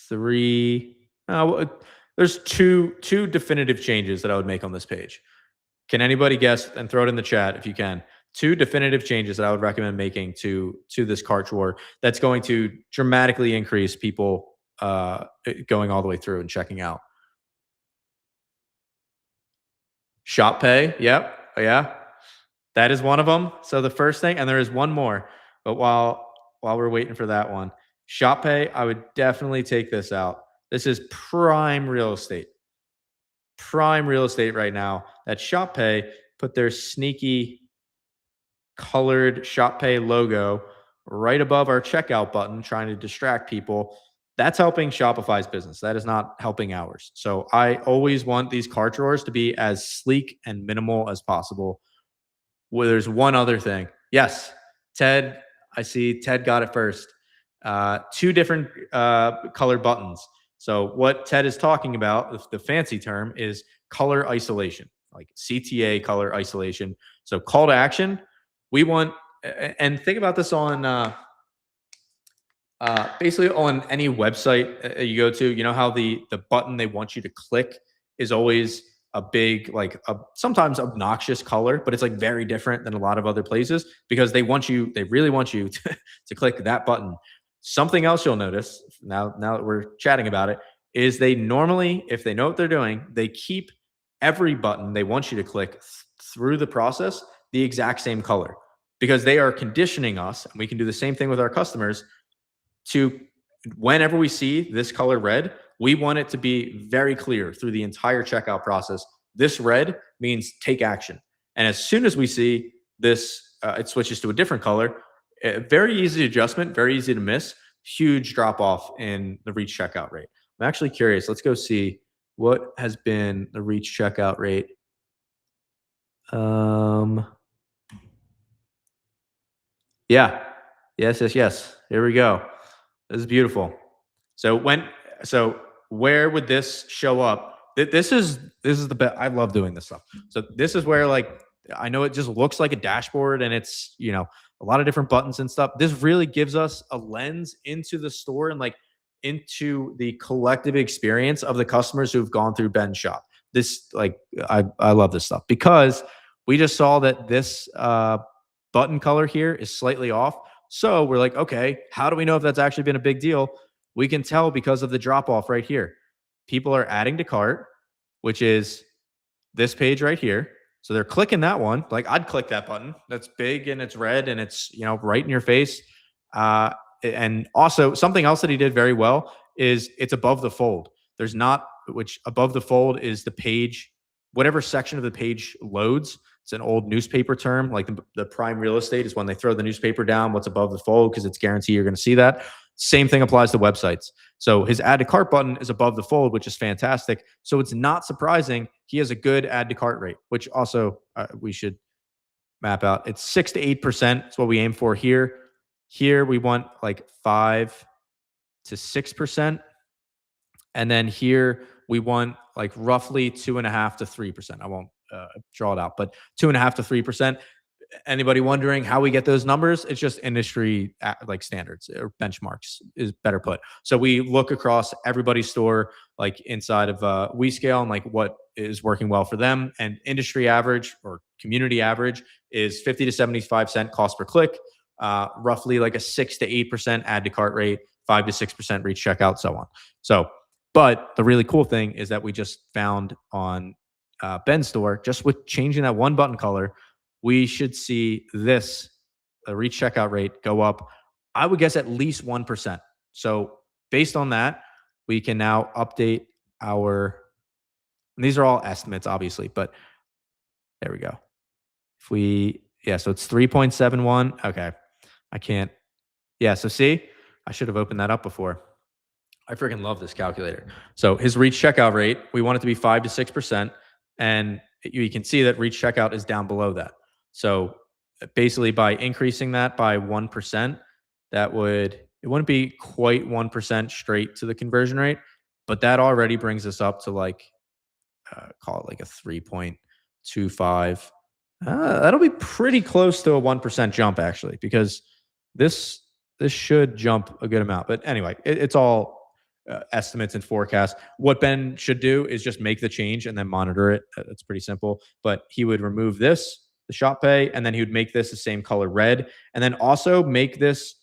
3. There's two definitive changes that I would make on this page. Can anybody guess and throw it in the chat if you can? 2 definitive changes that I would recommend making to this cart drawer that's going to dramatically increase people going all the way through and checking out. Shop pay. Yep. Yeah. That is one of them. So the first thing, and there is one more, but while we're waiting for that one, shop pay, I would definitely take this out. This is prime real estate. Prime real estate right now. That shop pay put their sneaky colored shop pay logo right above our checkout button, trying to distract people. That's helping Shopify's business. That is not helping ours. So I always want these cart drawers to be as sleek and minimal as possible. Well, there's one other thing. Yes, Ted, I see Ted got it first. Two different color buttons. So what Ted is talking about, the fancy term, is color isolation, like CTA color isolation. So call to action, we want, and think about this on basically on any website you go to. You know how the button they want you to click is always a big, like a sometimes obnoxious color, but it's like very different than a lot of other places because they really want you to click that button. Something else you'll notice now that we're chatting about it is they normally, if they know what they're doing, they keep every button they want you to click through the process the exact same color because they are conditioning us, and we can do the same thing with our customers, to whenever we see this color red, we want it to be very clear through the entire checkout process. This red means take action. And as soon as we see this, it switches to a different color. Very easy adjustment, very easy to miss. Huge drop off in the reach checkout rate. I'm actually curious. Let's go see what has been the reach checkout rate. Um, yeah, yes. Here we go. This is beautiful. So so where would this show up? This is the best. I love doing this stuff. So this is where, like, I know it just looks like a dashboard and it's, a lot of different buttons and stuff. This really gives us a lens into the store and, like, into the collective experience of the customers who've gone through Ben's shop. This, like, I love this stuff because we just saw that this button color here is slightly off. So we're like, okay, how do we know if that's actually been a big deal? We can tell because of the drop off right here. People are adding to cart, which is this page right here. So they're clicking that one. Like, I'd click that button. That's big and it's red and it's, right in your face. And also something else that he did very well is it's above the fold. There's not, which above the fold is the page, whatever section of the page loads. It's an old newspaper term. Like the prime real estate is when they throw the newspaper down, what's above the fold, because it's guaranteed you're going to see that. Same thing applies to websites. So his add to cart button is above the fold, which is fantastic. So it's not surprising he has a good add to cart rate, which also we should map out. It's 6 to 8%. That's what we aim for here. Here we want like 5 to 6%. And then here we want like roughly 2.5 to 3%. I won't draw it out, but 2.5 to 3%. Anybody wondering how we get those numbers? It's just industry like standards or benchmarks is better put. So we look across everybody's store, like inside of WeScale, and like what is working well for them. And industry average or community average is 50 to 75 cent cost per click, roughly like a 6 to 8% add to cart rate, 5 to 6% reach checkout, so on. So, but the really cool thing is that we just found on Ben's store, just with changing that one button color, we should see this reach checkout rate go up, I would guess at least 1%. So based on that, we can now update and these are all estimates, obviously, but there we go. So it's 3.71. Okay. I can't. Yeah. So see, I should have opened that up before. I freaking love this calculator. So his reach checkout rate, we want it to be 5 to 6%. And you can see that reach checkout is down below that. So basically by increasing that by 1%, it wouldn't be quite 1% straight to the conversion rate, but that already brings us up to like, call it like a 3.25. That'll be pretty close to a 1% jump actually, because this should jump a good amount. But anyway, it's all estimates and forecasts. What Ben should do is just make the change and then monitor it. It's pretty simple. But he would remove the shop pay, and then he would make this the same color red, and then also make this.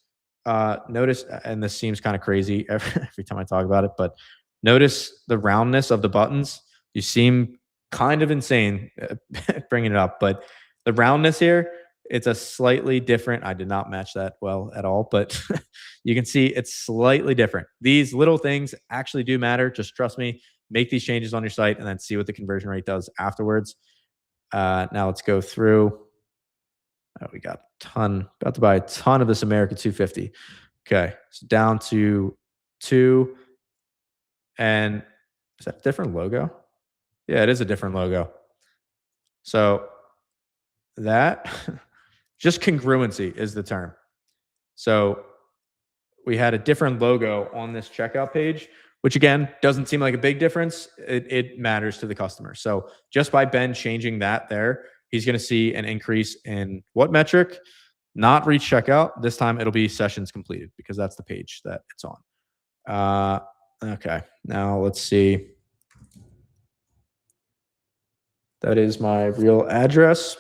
Notice, and this seems kind of crazy every time I talk about it, but notice the roundness of the buttons. You seem kind of insane bringing it up, but the roundness here, it's a slightly different. I did not match that well at all, but you can see it's slightly different. These little things actually do matter. Just trust me. Make these changes on your site and then see what the conversion rate does afterwards. Now let's go through. We got about to buy a ton of this America 250. Okay, so down to 2, and is that a different logo? Yeah, it is a different logo. So that just congruency is the term. So we had a different logo on this checkout page, which again doesn't seem like a big difference. It matters to the customer. So just by Ben changing that there, he's going to see an increase in what metric? Not reach checkout. This time it'll be sessions completed because that's the page that it's on. Okay, now let's see. That is my real address.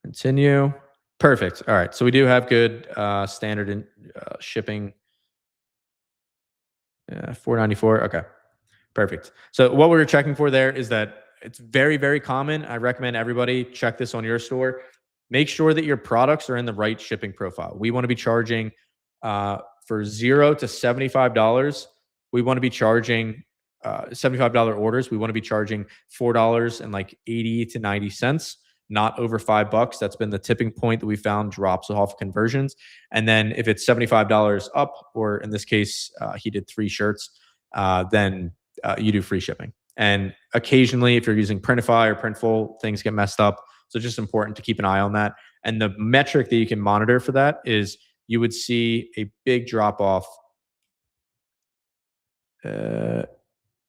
Continue. Perfect. All right. So we do have good standard in, shipping. $4.94. Okay. Perfect. So what we were checking for there is that it's very, very common. I recommend everybody check this on your store. Make sure that your products are in the right shipping profile. We want to be charging for $0 to $75. We want to be charging $75 orders. We want to be charging $4 and like 80 to 90 cents, not over $5. That's been the tipping point that we found drops off conversions. And then if it's $75 up, or in this case, he did 3 shirts, then you do free shipping. And occasionally, if you're using Printify or Printful, things get messed up. So just important to keep an eye on that. And the metric that you can monitor for that is you would see a big drop off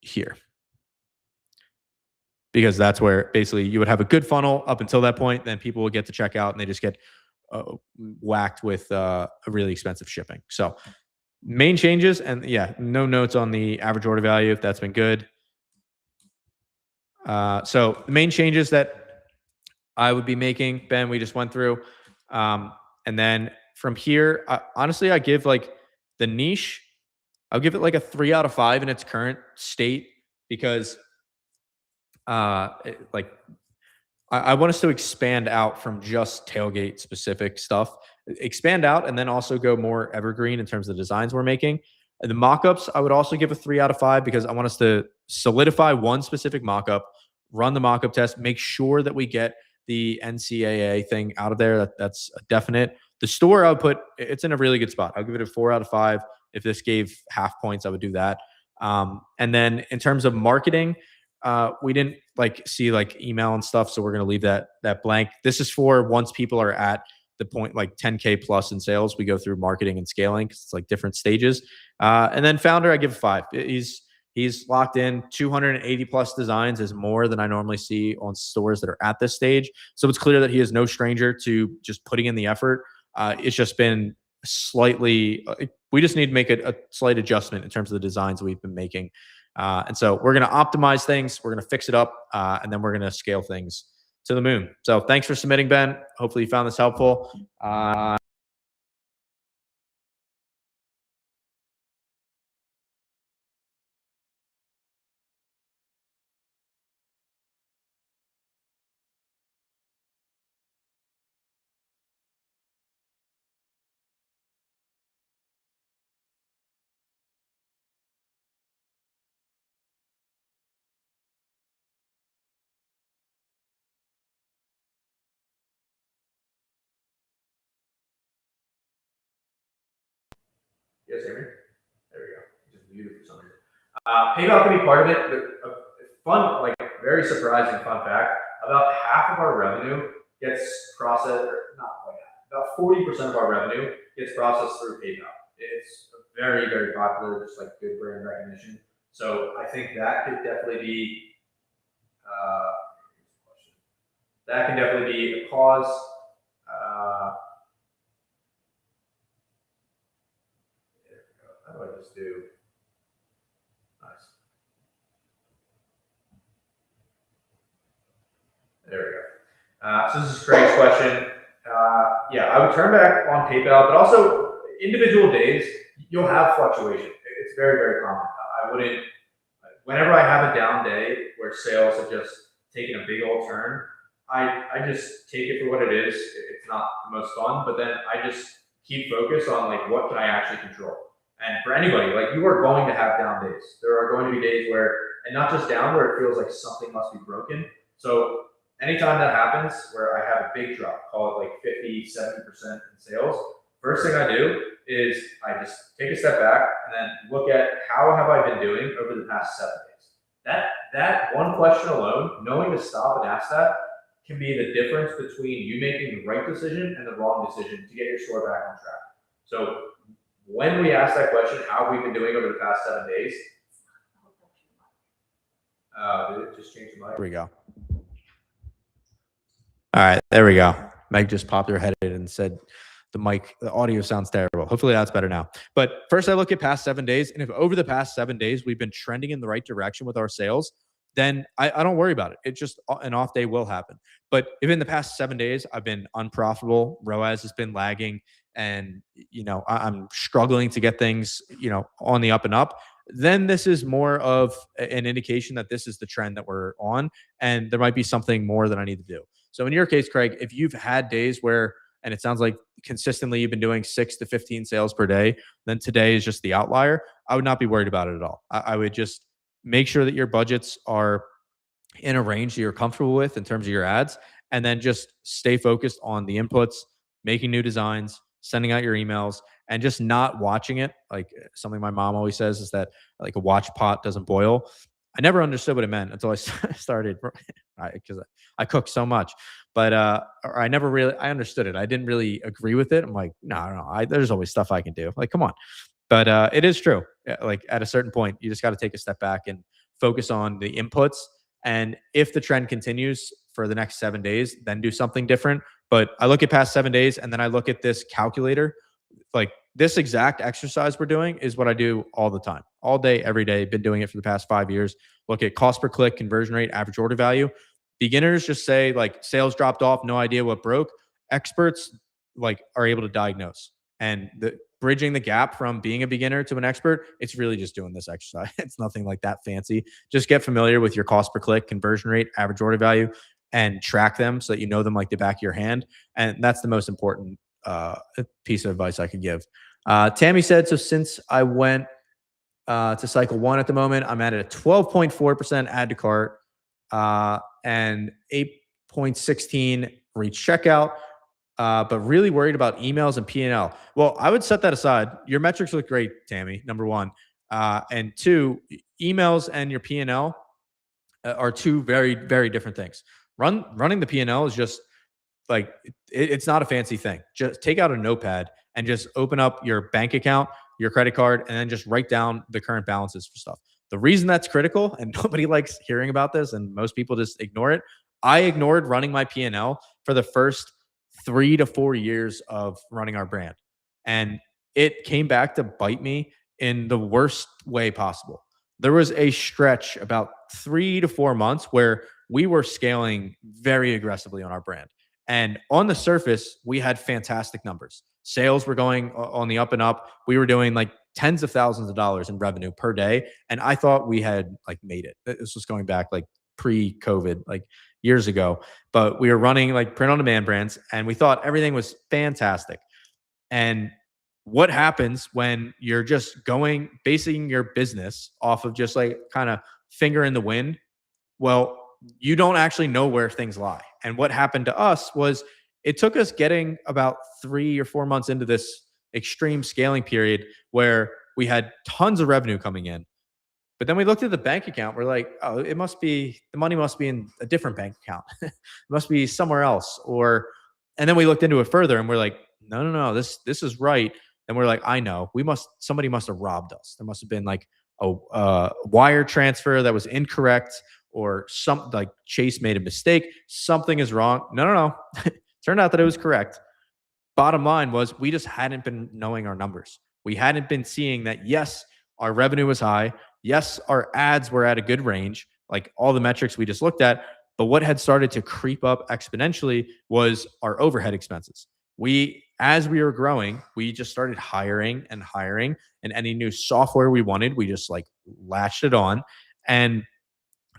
here. Because that's where basically you would have a good funnel up until that point. Then people will get to checkout and they just get whacked with a really expensive shipping. So main changes, and yeah, no notes on the average order value. That's been good. So the main changes that I would be making, Ben, we just went through. And then from here, honestly, I give like the niche, I'll give it like a 3 out of 5 in its current state because like I want us to expand out from just tailgate specific stuff, expand out, and then also go more evergreen in terms of the designs we're making. And the mockups, I would also give a 3 out of 5 because I want us to solidify one specific mockup, run the mockup test, make sure that we get the NCAA thing out of there. That's a definite. The store, I would put, it's in a really good spot. I'll give it a 4 out of 5. If this gave half points, I would do that. And then in terms of marketing, we didn't like see like email and stuff, so we're going to leave that blank. This is for once people are at the point like 10K plus in sales, we go through marketing and scaling because it's like different stages. And then founder, I give a 5. He's locked in. 280 plus designs is more than I normally see on stores that are at this stage. So it's clear that he is no stranger to just putting in the effort. It's just been slightly, we just need to make a slight adjustment in terms of the designs we've been making. And so we're going to optimize things. We're going to fix it up. And then we're going to scale things to the moon. So thanks for submitting, Ben. Hopefully you found this helpful. Yes, hear me? There we go. Just muted for some reason. PayPal can be part of it, but a fun, like very surprising fun fact, about half of our revenue gets processed, or not quite half, about 40% of our revenue gets processed through PayPal. It's very, very popular, just like good brand recognition. So I think that could definitely be, that can definitely be a cause. How do I just do? Nice. There we go. So this is Craig's question. Yeah, I would turn back on PayPal, but also individual days, you'll have fluctuation. It's very, very common. I wouldn't, whenever I have a down day where sales have just taken a big old turn, I just take it for what it is. It's not the most fun, but then I just keep focused on like, what can I actually control? And for anybody, like you are going to have down days. There are going to be days where, and not just down where it feels like something must be broken. So anytime that happens where I have a big drop, call it like 50, 70% in sales, first thing I do is I just take a step back and then look at how have I been doing over the past 7 days. That one question alone, knowing to stop and ask that, can be the difference between you making the right decision and the wrong decision to get your store back on track. So when we ask that question, how have we been doing over the past 7 days? Did it just change the mic? There we go. All right, there we go. Meg just popped her head in and said the audio sounds terrible. Hopefully that's better now. But first I look at past 7 days, and if over the past 7 days we've been trending in the right direction with our sales, then I don't worry about it. It just an off day will happen. But if in the past 7 days I've been unprofitable, ROAS has been lagging, and I'm struggling to get things on the up and up, then this is more of an indication that this is the trend that we're on, and there might be something more that I need to do. So in your case, Craig, if you've had days where, and it sounds like consistently you've been doing 6 to 15 sales per day, then today is just the outlier, I would not be worried about it at all. I would just make sure that your budgets are in a range that you're comfortable with in terms of your ads, and then just stay focused on the inputs, making new designs, sending out your emails, and just not watching it. Like something my mom always says is that like a watch pot doesn't boil. I never understood what it meant until I started because I cook so much, but or I understood it. I didn't really agree with it. I'm like, no, there's always stuff I can do. Like, come on. But it is true. Like at a certain point, you just got to take a step back and focus on the inputs. And if the trend continues for the next 7 days, then do something different. But I look at past 7 days and then I look at this calculator. Like this exact exercise we're doing is what I do all the time, all day, every day. Been doing it for the past 5 years. Look at cost per click, conversion rate, average order value. Beginners just say like sales dropped off, no idea what broke. Experts like are able to diagnose, and bridging the gap from being a beginner to an expert, it's really just doing this exercise. It's nothing like that fancy. Just get familiar with your cost per click, conversion rate, average order value, and track them so that you know them like the back of your hand. And that's the most important piece of advice I could give. Tammy said, so since I went to cycle 1 at the moment, I'm at a 12.4% add to cart and 8.16 reach checkout. But really worried about emails and P&L. Well, I would set that aside. Your metrics look great, Tammy, number one. And two, emails and your P&L are two very, very different things. Running the P&L is just like, it's not a fancy thing. Just take out a notepad and just open up your bank account, your credit card, and then just write down the current balances for stuff. The reason that's critical, and nobody likes hearing about this, and most people just ignore it. I ignored running my P&L for the first 3 to 4 years of running our brand. And it came back to bite me in the worst way possible. There was a stretch about 3 to 4 months where we were scaling very aggressively on our brand. And on the surface, we had fantastic numbers. Sales were going on the up and up. We were doing like tens of thousands of dollars in revenue per day. And I thought we had like made it. This was going back like pre-COVID, like years ago. But we were running like print on demand brands and we thought everything was fantastic. And what happens when you're just basing your business off of just like kind of finger in the wind? Well, you don't actually know where things lie. And what happened to us was it took us getting about 3 or 4 months into this extreme scaling period where we had tons of revenue coming in. But then we looked at the bank account. We're like, oh, the money must be in a different bank account. It must be somewhere else. And then we looked into it further and we're like, no, this is right. And we're like, I know, somebody must have robbed us. There must have been like a wire transfer that was incorrect, or something like Chase made a mistake. Something is wrong. No. Turned out that it was correct. Bottom line was we just hadn't been knowing our numbers. We hadn't been seeing that, yes, our revenue was high. Yes, our ads were at a good range, like all the metrics we just looked at. But what had started to creep up exponentially was our overhead expenses. As we were growing, we just started hiring, and any new software we wanted, we just like latched it on. And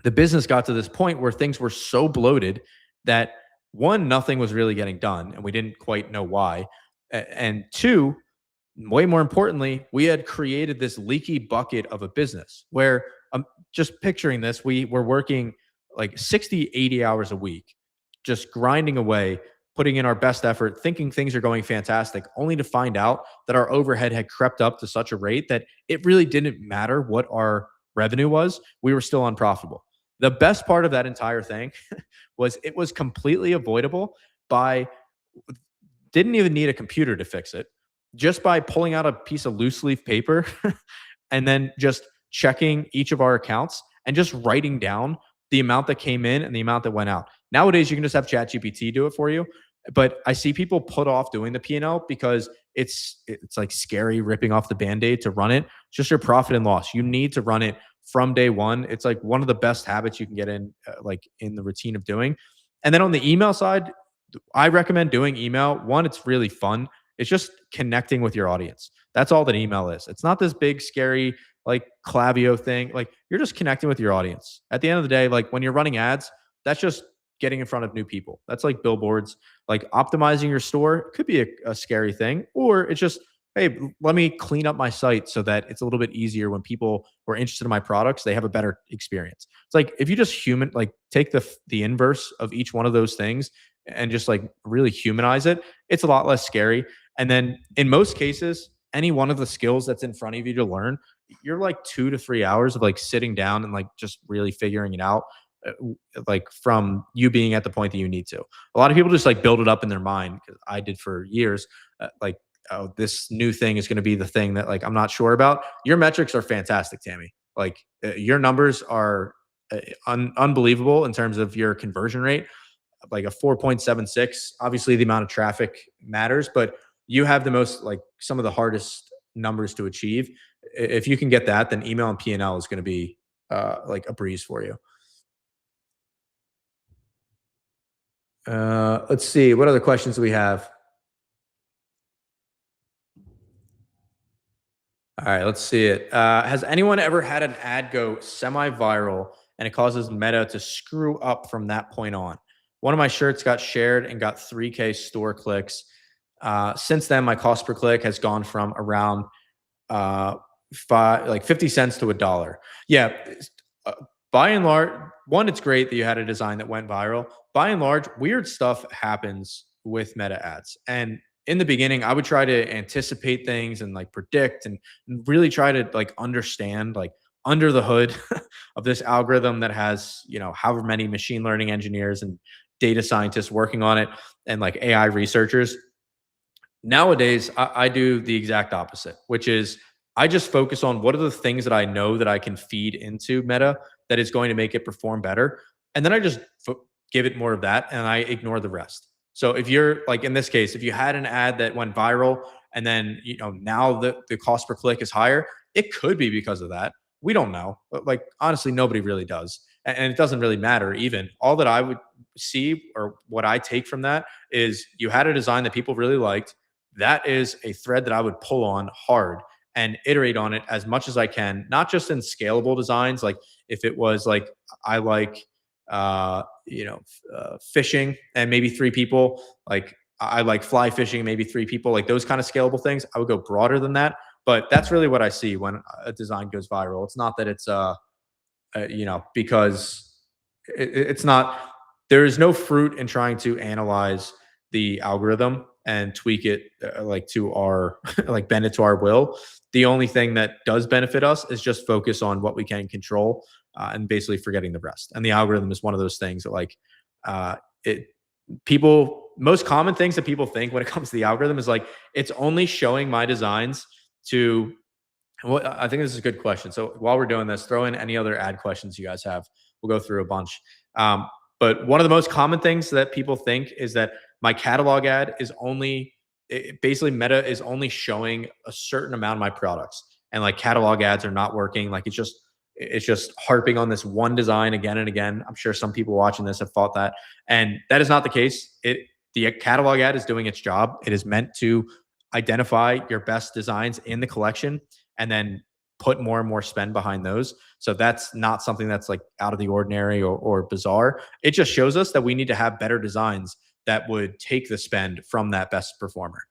the business got to this point where things were so bloated that one, nothing was really getting done and we didn't quite know why. And two, way more importantly, we had created this leaky bucket of a business where just picturing this, we were working like 60, 80 hours a week just grinding away, putting in our best effort, thinking things are going fantastic, only to find out that our overhead had crept up to such a rate that it really didn't matter what our revenue was. We were still unprofitable. The best part of that entire thing was it was completely avoidable by didn't even need a computer to fix it. Just by pulling out a piece of loose leaf paper and then just checking each of our accounts and just writing down the amount that came in and the amount that went out. Nowadays, you can just have ChatGPT do it for you. But I see people put off doing the P&L because it's like scary ripping off the band-aid to run it. It's just your profit and loss. You need to run it from day one. It's like one of the best habits you can get in, like in the routine of doing. And then on the email side, I recommend doing email. One, it's really fun. It's just connecting with your audience. That's all that email is. It's not this big, scary, like Clavio thing. Like you're just connecting with your audience. At the end of the day, like when you're running ads, that's just getting in front of new people. That's like billboards. Like optimizing your store could be a scary thing, or it's just, hey, let me clean up my site so that it's a little bit easier when people who are interested in my products, they have a better experience. It's like if you just like take the inverse of each one of those things and just like really humanize it, it's a lot less scary. And then in most cases, any one of the skills that's in front of you to learn, you're like 2 to 3 hours of like sitting down and like just really figuring it out. Like from you being at the point that you need to. A lot of people just like build it up in their mind because I did for years. Like, oh, this new thing is going to be the thing that like I'm not sure about. Your metrics are fantastic, Tammy. Like your numbers are unbelievable in terms of your conversion rate, like a 4.76. Obviously, the amount of traffic matters, but you have the most like some of the hardest numbers to achieve. If you can get that, then email and P&L is going to be like a breeze for you. Let's see. What other questions do we have? All right, let's see it. Has anyone ever had an ad go semi-viral and it causes Meta to screw up from that point on? One of my shirts got shared and got 3K store clicks. Since then, my cost per click has gone from around uh, like 50 cents to $1. Yeah, uh, by and large, one, it's great that you had a design that went viral. By and large, weird stuff happens with meta ads. And in the beginning, I would try to anticipate things and like predict and really try to like understand like under the hood of this algorithm that has, however many machine learning engineers and data scientists working on it and like AI researchers. Nowadays, I do the exact opposite, which is I just focus on what are the things that I know that I can feed into Meta that is going to make it perform better. And then I just give it more of that and I ignore the rest. So if you're like in this case, if you had an ad that went viral and then, now the cost per click is higher, it could be because of that. We don't know. But like honestly, nobody really does. And it doesn't really matter even. All that I would see or what I take from that is you had a design that people really liked. That is a thread that I would pull on hard and iterate on it as much as I can, not just in scalable designs. Like if it was like, I like, fishing and maybe three people, like I like fly fishing, maybe three people, like those kind of scalable things. I would go broader than that. But that's really what I see when a design goes viral. It's not that it's, because it's not, there is no fruit in trying to analyze the algorithm and tweak it like to our like bend it to our will. The only thing that does benefit us is just focus on what we can control and basically forgetting the rest. And the algorithm is one of those things that like it people most common things that people think when it comes to the algorithm is like it's only showing my designs to well, I think this is a good question. So while we're doing this, throw in any other ad questions you guys have. We'll go through a bunch. But one of the most common things that people think is that my catalog ad is only basically Meta is only showing a certain amount of my products, and like catalog ads are not working. Like it's just harping on this one design again and again. I'm sure some people watching this have thought that, and that is not the case. The catalog ad is doing its job. It is meant to identify your best designs in the collection and then put more and more spend behind those. So that's not something that's like out of the ordinary or bizarre. It just shows us that we need to have better designs that would take the spend from that best performer.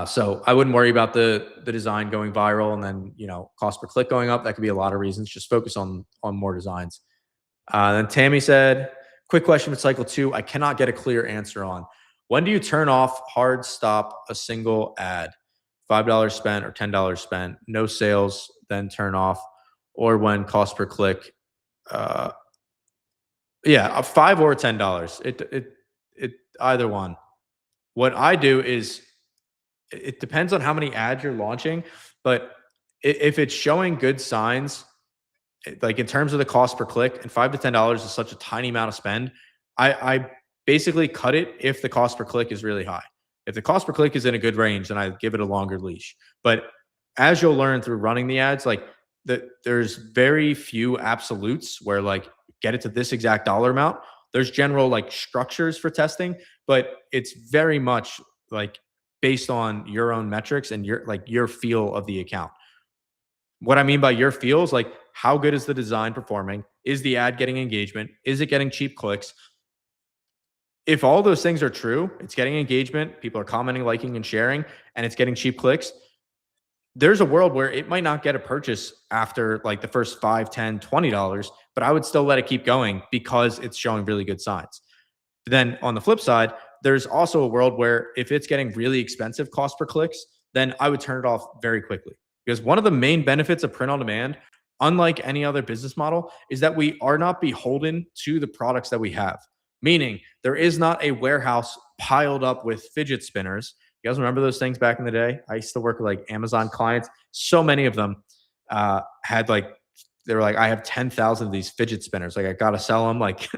So I wouldn't worry about the design going viral and then cost per click going up. That could be a lot of reasons. Just focus on more designs. Then Tammy said, Quick question with cycle two, I cannot get a clear answer on. When do you turn off hard stop a single ad? $5 spent or $10 spent, no sales, then turn off, or when cost per click, uh, yeah, 5 or $10. It either one. What I do is it depends on how many ads you're launching, but if it's showing good signs, like in terms of the cost per click, and $5 to $10 is such a tiny amount of spend, I basically cut it if the cost per click is really high. If the cost per click is in a good range, then I give it a longer leash. But as you'll learn through running the ads, like there's very few absolutes where like get it to this exact dollar amount. There's general like structures for testing, but it's very much like based on your own metrics and your feel of the account. What I mean by your feel is like how good is the design performing? Is the ad getting engagement? Is it getting cheap clicks? If all those things are true, it's getting engagement, people are commenting, liking, and sharing, and it's getting cheap clicks. There's a world where it might not get a purchase after like the first 5, 10, $20, but I would still let it keep going because it's showing really good signs. Then on the flip side, there's also a world where if it's getting really expensive cost per clicks, then I would turn it off very quickly. Because one of the main benefits of print on demand, unlike any other business model, is that we are not beholden to the products that we have. Meaning there is not a warehouse piled up with fidget spinners. You guys remember those things back in the day? I used to work with like Amazon clients. So many of them had like they were like, I have 10,000 of these fidget spinners. Like, I got to sell them. Like,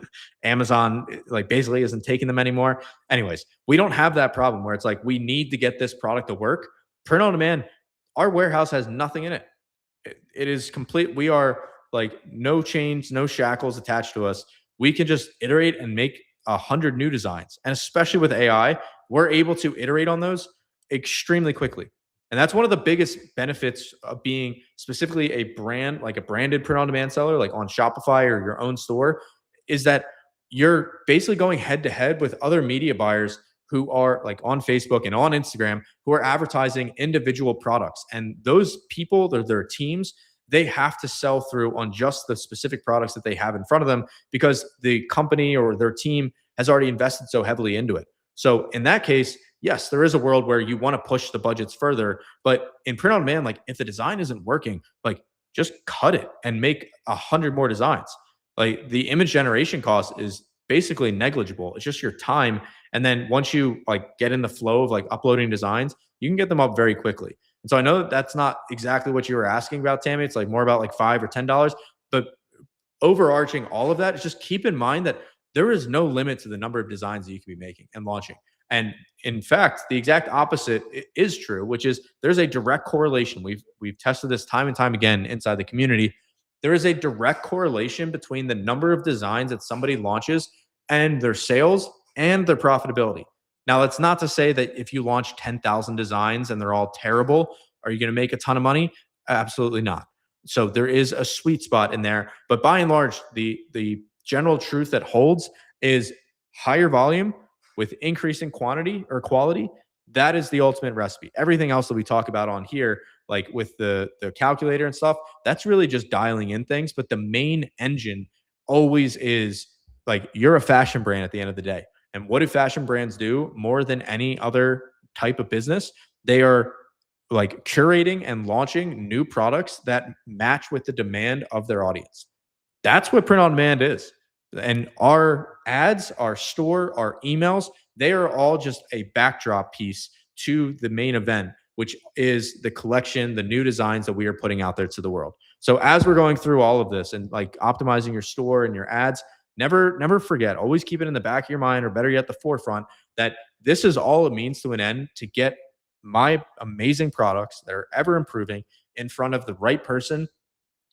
Amazon, like, basically isn't taking them anymore. Anyways, we don't have that problem where it's like, we need to get this product to work. Print on demand, our warehouse has nothing in it. It is complete. We are like no chains, no shackles attached to us. We can just iterate and make 100 new designs. And especially with AI, we're able to iterate on those extremely quickly. And that's one of the biggest benefits of being specifically a brand, like a branded print on demand seller, like on Shopify or your own store, is that you're basically going head to head with other media buyers who are like on Facebook and on Instagram who are advertising individual products. And those people, their teams, they have to sell through on just the specific products that they have in front of them because the company or their team has already invested so heavily into it. So in that case, yes, there is a world where you want to push the budgets further, but in print on demand, like if the design isn't working, like just cut it and make 100 more designs. Like the image generation cost is basically negligible. It's just your time. And then once you like get in the flow of like uploading designs, you can get them up very quickly. And so I know that that's not exactly what you were asking about, Tammy. It's like more about like $5 or $10, but overarching all of that is just keep in mind that there is no limit to the number of designs that you can be making and launching. And in fact, the exact opposite is true, which is there's a direct correlation. We've tested this time and time again inside the community. There is a direct correlation between the number of designs that somebody launches and their sales and their profitability. Now, that's not to say that if you launch 10,000 designs and they're all terrible, are you going to make a ton of money? Absolutely not. So there is a sweet spot in there, but by and large, the general truth that holds is higher volume with increasing quantity or quality. That is the ultimate recipe. Everything else that we talk about on here, like with the calculator and stuff, that's really just dialing in things. But the main engine always is like you're a fashion brand at the end of the day. And what do fashion brands do more than any other type of business? They are like curating and launching new products that match with the demand of their audience. That's what print on demand is. And our ads, our store, our emails, they are all just a backdrop piece to the main event, which is the collection, the new designs that we are putting out there to the world. So as we're going through all of this and like optimizing your store and your ads, never forget, always keep it in the back of your mind, or better yet, the forefront, that this is all a means to an end to get my amazing products that are ever improving in front of the right person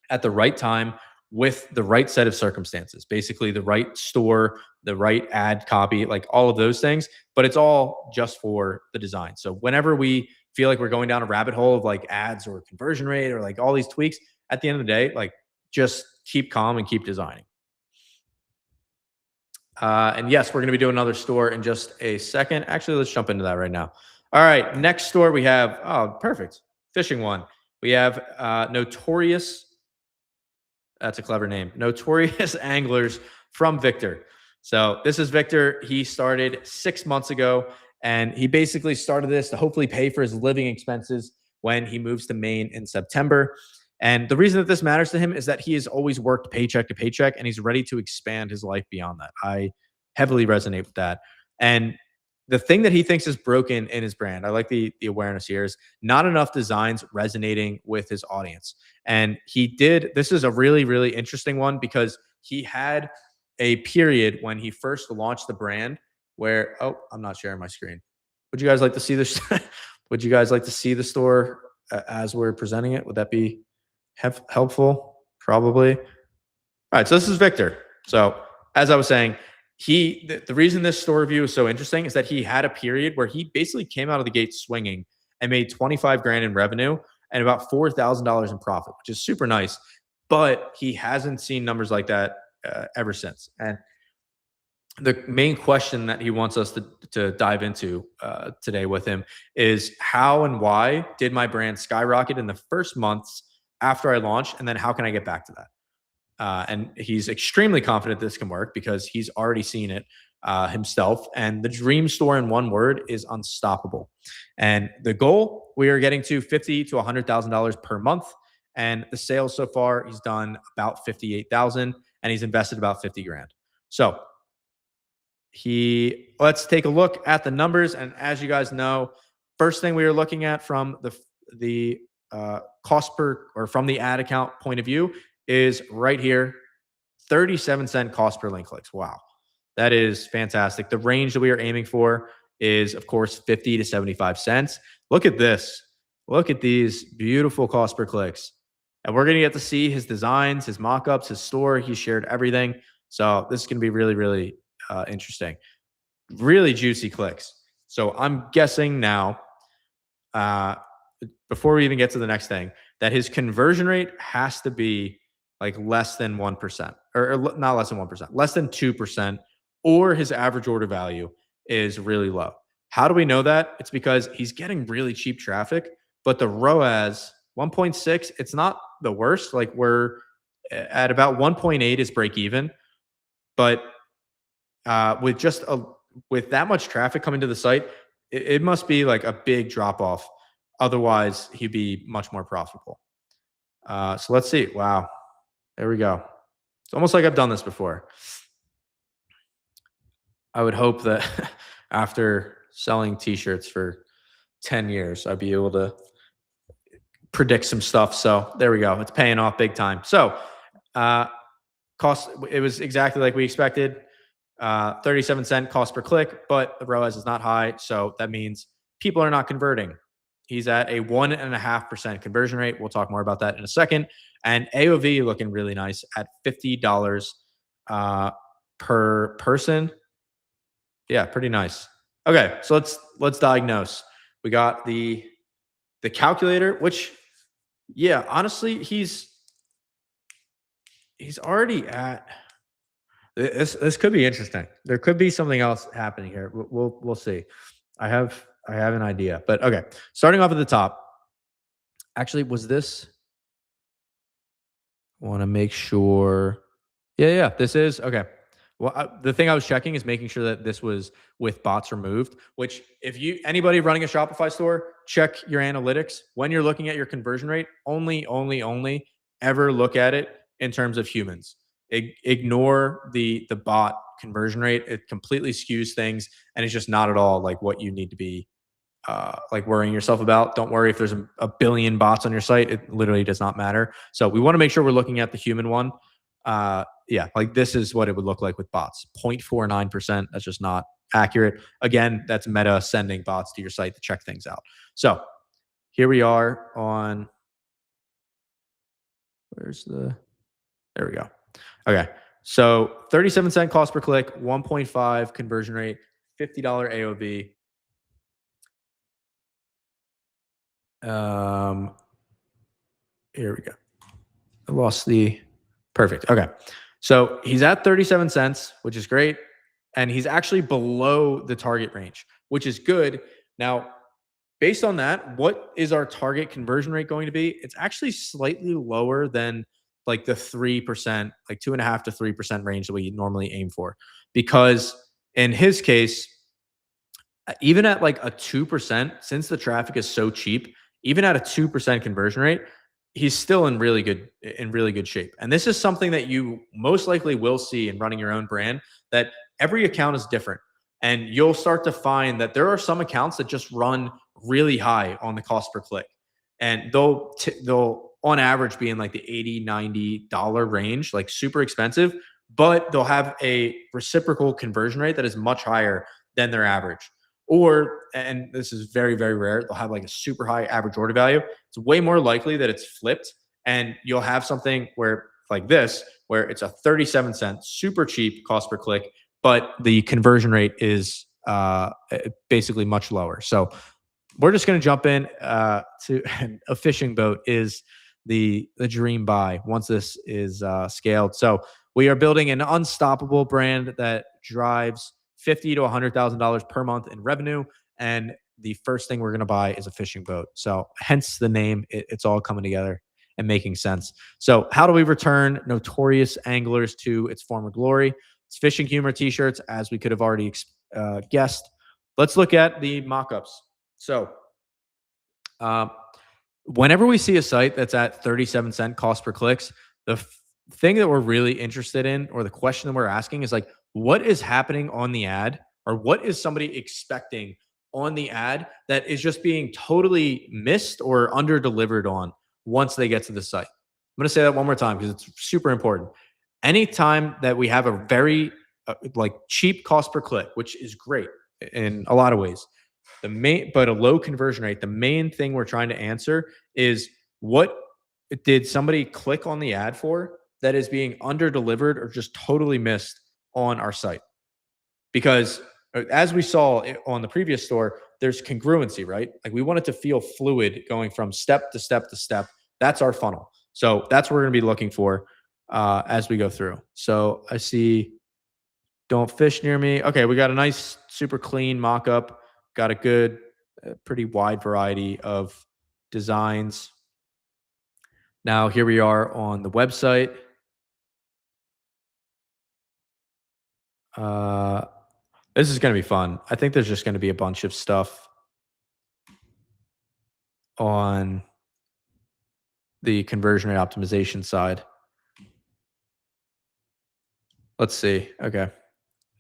at the right time with the right set of circumstances, basically the right store, the right ad copy, like all of those things, but it's all just for the design. So whenever we feel like we're going down a rabbit hole of like ads or conversion rate or like all these tweaks, at the end of the day, like just keep calm and keep designing. And yes, we're going to be doing another store in just a second. Actually, let's jump into that right now. All right, next store we have, oh, perfect, fishing one. We have Notorious, that's a clever name, Notorious Anglers from Victor. So this is Victor. He started 6 months ago, and he basically started this to hopefully pay for his living expenses when he moves to Maine in September. And the reason that this matters to him is that he has always worked paycheck to paycheck, and he's ready to expand his life beyond that. I heavily resonate with that. And the thing that he thinks is broken in his brand, I like the awareness here, is not enough designs resonating with his audience. And he did, this is a really, really interesting one because he had a period when he first launched the brand where, oh, I'm not sharing my screen. Would you guys like to see this? Would you guys like to see the store as we're presenting it? Would that be helpful? Probably. All right, so this is Victor. So as I was saying, the reason this store review is so interesting is that he had a period where he basically came out of the gate swinging and made 25 grand in revenue and about $4,000 in profit, which is super nice. But he hasn't seen numbers like that ever since. And the main question that he wants us to dive into today with him is how and why did my brand skyrocket in the first months after I launched, and then how can I get back to that? And he's extremely confident this can work because he's already seen it himself. And the dream store, in one word, is unstoppable. And the goal, we are getting to $50,000 to $100,000 per month. And the sales so far, he's done about 58,000, and he's invested about 50 grand. So let's take a look at the numbers. And as you guys know, first thing we were looking at from the cost per, or from the ad account point of view, is right here, 37-cent cost per link clicks. Wow, that is fantastic. The range that we are aiming for is, of course, 50 to 75 cents. Look at this. Look at these beautiful cost per clicks. And we're going to get to see his designs, his mockups, his store. He shared everything. So this is going to be really, really interesting. Really juicy clicks. So I'm guessing now, before we even get to the next thing, that his conversion rate has to be like less than 1%, or not less than 1%, less than 2%, or his average order value is really low. How do we know that? It's because he's getting really cheap traffic, but the ROAS 1.6, it's not the worst. Like, we're at about 1.8 is break even, but with that much traffic coming to the site, it must be like a big drop off. Otherwise, he'd be much more profitable. So let's see. Wow. There we go. It's almost like I've done this before. I would hope that after selling t-shirts for 10 years, I'd be able to predict some stuff. So there we go. It's paying off big time. So cost, it was exactly like we expected. 37-cent cost per click, but the ROAS is not high. So that means people are not converting. He's at a 1.5% conversion rate. We'll talk more about that in a second. And AOV looking really nice at $50 per person. Yeah, pretty nice. Okay, so let's diagnose. We got the calculator, which, yeah, honestly, he's already at this could be interesting. There could be something else happening here. We'll see. I have an idea, but okay. Starting off at the top. Actually, was this? Want to make sure. Yeah, this is okay. Well, the thing I was checking is making sure that this was with bots removed. Which, if anybody running a Shopify store, check your analytics when you're looking at your conversion rate. Only ever look at it in terms of humans. Ignore the bot conversion rate. It completely skews things, and it's just not at all like what you need to be like worrying yourself about. Don't worry if there's a billion bots on your site. It literally does not matter. So we want to make sure we're looking at the human one. Yeah, like this is what it would look like with bots. 0.49%. That's just not accurate. Again, that's Meta sending bots to your site to check things out. So here we are on, there we go. Okay. So 37-cent cost per click, 1.5 conversion rate, $50 AOV. Here we go. I lost perfect. Okay. So he's at 37 cents, which is great. And he's actually below the target range, which is good. Now, based on that, what is our target conversion rate going to be? It's actually slightly lower than like the 3%, like 2.5 to 3% range that we normally aim for. Because in his case, even at like a 2%, since the traffic is so cheap, even at a 2% conversion rate, he's still in really good shape. And this is something that you most likely will see in running your own brand, that every account is different. And you'll start to find that there are some accounts that just run really high on the cost per click. And they'll on average be in like the 80, $90 range, like super expensive, but they'll have a reciprocal conversion rate that is much higher than their average. Or, and this is very, very rare, they'll have like a super high average order value. It's way more likely that it's flipped, and you'll have something where, like this, where it's a 37 cent, super cheap cost per click, but the conversion rate is basically much lower. So we're just going to jump in to a fishing boat is the dream buy once this is scaled. So we are building an unstoppable brand that drives 50 to $100,000 per month in revenue, and the first thing we're going to buy is a fishing boat. So hence the name. It's all coming together and making sense. So how do we return notorious anglers to its former glory? It's fishing humor t-shirts, as we could have already guessed. Let's look at the mockups. So, um, whenever we see a site that's at 37 cent cost per clicks, the thing that we're really interested in, or the question that we're asking, is like, what is happening on the ad, or what is somebody expecting on the ad that is just being totally missed or under delivered on once they get to the site? I'm going to say that one more time because it's super important. Anytime that we have a very like cheap cost per click, which is great in a lot of ways, but a low conversion rate, the main thing we're trying to answer is, what did somebody click on the ad for that is being under delivered or just totally missed on our site? Because as we saw on the previous store, there's congruency, right? Like, we want it to feel fluid going from step to step to step. That's our funnel. So that's what we're going to be looking for as we go through. So I see don't fish near me. Okay, we got a nice, super clean mock-up. Got a good, pretty wide variety of designs. Now, here we are on the website. Uh, this is going to be fun. I think there's just going to be a bunch of stuff on the conversion rate optimization side. Let's see. Okay.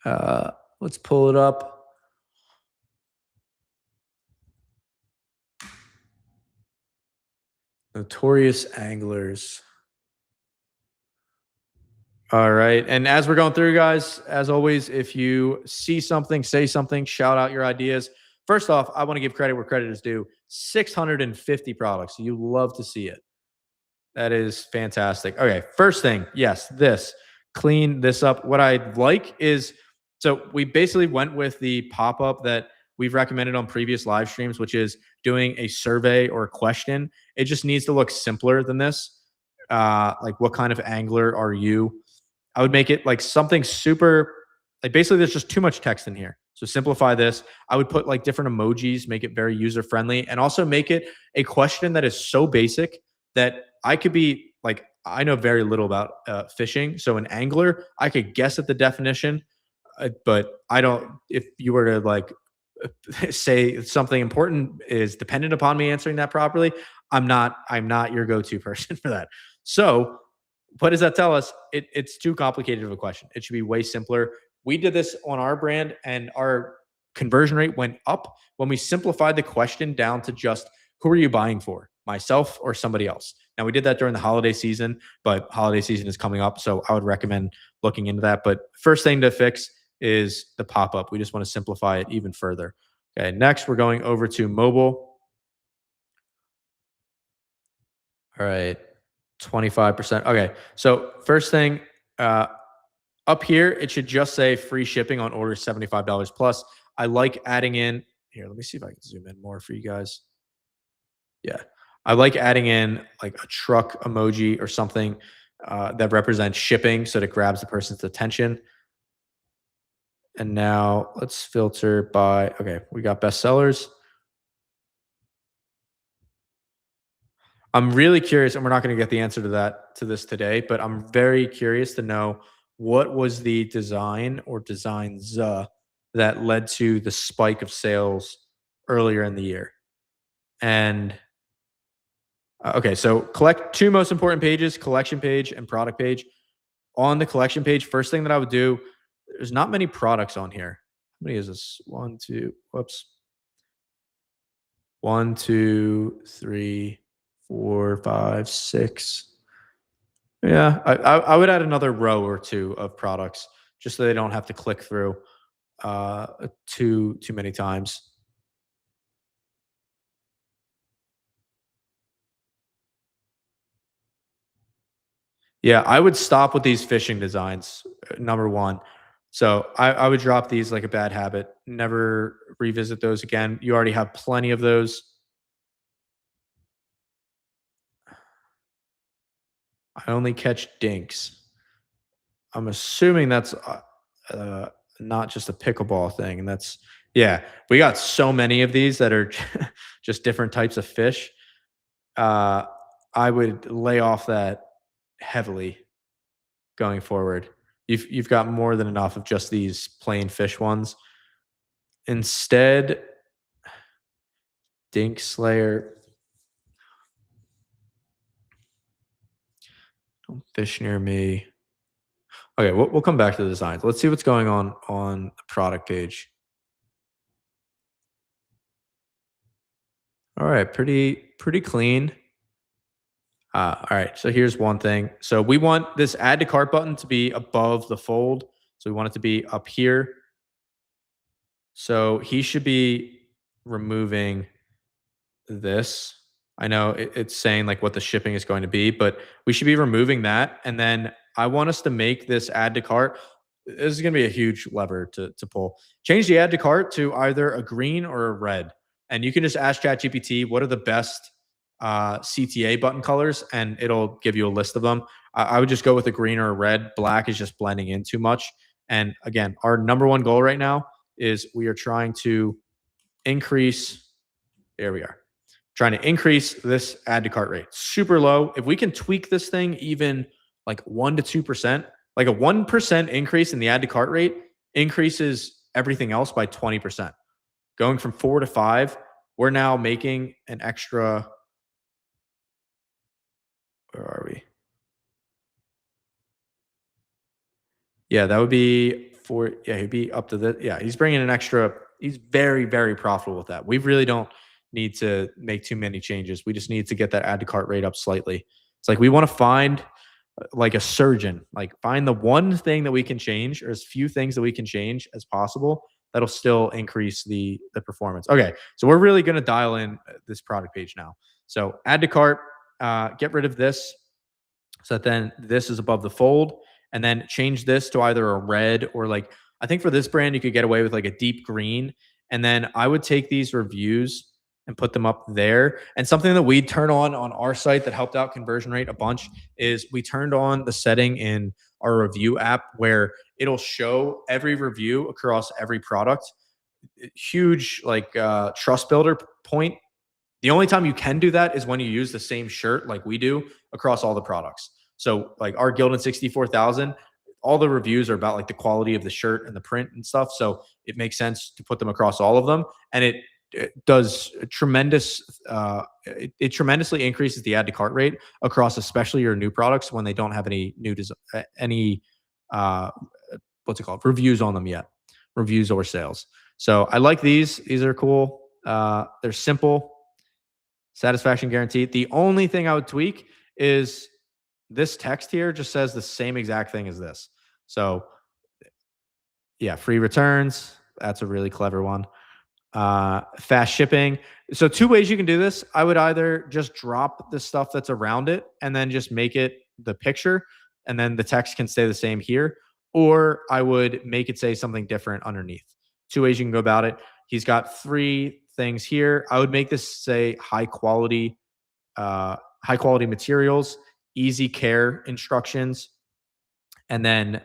Let's pull it up. Notorious anglers. All right. And as we're going through, guys, as always, if you see something, say something, shout out your ideas. First off, I want to give credit where credit is due. 650 products. You love to see it. That is fantastic. Okay. First thing, yes, this, clean this up. What I like is, so we basically went with the pop up that we've recommended on previous live streams, which is doing a survey or a question. It just needs to look simpler than this. Like, what kind of angler are you? I would make it like something super, like, basically there's just too much text in here. So simplify this. I would put like different emojis, make it very user friendly, and also make it a question that is so basic that I could be like, I know very little about fishing. So an angler, I could guess at the definition, but I don't, if you were to like say something important is dependent upon me answering that properly, I'm not your go-to person for that. So what does that tell us? It's too complicated of a question. It should be way simpler. We did this on our brand, and our conversion rate went up when we simplified the question down to just, who are you buying for, myself or somebody else? Now, we did that during the holiday season, but holiday season is coming up, so I would recommend looking into that. But first thing to fix is the pop-up. We just want to simplify it even further. Okay, next we're going over to mobile. All right, 25%. Okay, so first thing, up here, it should just say free shipping on orders $75 plus. I like adding in, here, let me see if I can zoom in more for you guys. Yeah, I like adding in like a truck emoji or something that represents shipping, so that it grabs the person's attention. And now let's filter by, okay, we got bestsellers. I'm really curious, and we're not going to get the answer to that to this today, but I'm very curious to know what was the design or designs that led to the spike of sales earlier in the year. And okay, so collect two most important pages: collection page and product page. On the collection page, first thing that I would do, there's not many products on here. How many is this? One, two, whoops. One, two, three, four, five, six. Yeah, I would add another row or two of products just so they don't have to click through too many times. Yeah, I would stop with these fishing designs, number one. So I would drop these like a bad habit. Never revisit those again. You already have plenty of those. I only catch dinks. I'm assuming that's uh, not just a pickleball thing. And that's, yeah, we got so many of these that are just different types of fish. Uh, I would lay off that heavily going forward. You've got more than enough of just these plain fish ones. Instead, Dink Slayer, don't fish near me. Okay, we'll come back to the designs. Let's see what's going on the product page. All right, pretty clean. All right, so here's one thing. So we want this add to cart button to be above the fold. So we want it to be up here. So he should be removing this. I know it's saying like what the shipping is going to be, but we should be removing that. And then I want us to make this add to cart. This is going to be a huge lever to pull. Change the add to cart to either a green or a red. And you can just ask ChatGPT what are the best CTA button colors, and it'll give you a list of them. I would just go with a green or a red. Black is just blending in too much. And again, our number one goal right now is we are trying to increase. There we are. Trying to increase this add to cart rate super low. If we can tweak this thing even like 1 to 2%, like a 1% increase in the add to cart rate increases everything else by 20%. Going from 4 to 5, we're now making an extra. Where are we? Yeah, that would be for, yeah, he'd be up to the, yeah, he's bringing an extra, he's very profitable with that. We really don't need to make too many changes. We just need to get that add to cart rate up slightly. It's like we want to find like a surgeon, like find the one thing that we can change or as few things that we can change as possible that'll still increase the performance. Okay, so we're really going to dial in this product page now. So add to cart, get rid of this so that then this is above the fold, and then change this to either a red or like, I think for this brand, you could get away with like a deep green. And then I would take these reviews and put them up there. And something that we turn on our site that helped out conversion rate a bunch is we turned on the setting in our review app where it'll show every review across every product. Huge like trust builder point. The only time you can do that is when you use the same shirt like we do across all the products. So like our Gildan 64,000, all the reviews are about like the quality of the shirt and the print and stuff. So it makes sense to put them across all of them. And it does a tremendous, it tremendously increases the add to cart rate across, especially your new products when they don't have any new, any, uh, what's it called? Reviews on them yet, reviews or sales. So I like these. These are cool. They're simple. Satisfaction guaranteed. The only thing I would tweak is this text here just says the same exact thing as this. So yeah, free returns. That's a really clever one. Fast shipping. So two ways you can do this. I would either just drop the stuff that's around it and then just make it the picture, and then the text can stay the same here, or I would make it say something different underneath. Two ways you can go about it. He's got three things here. I would make this say high quality materials, easy care instructions, and then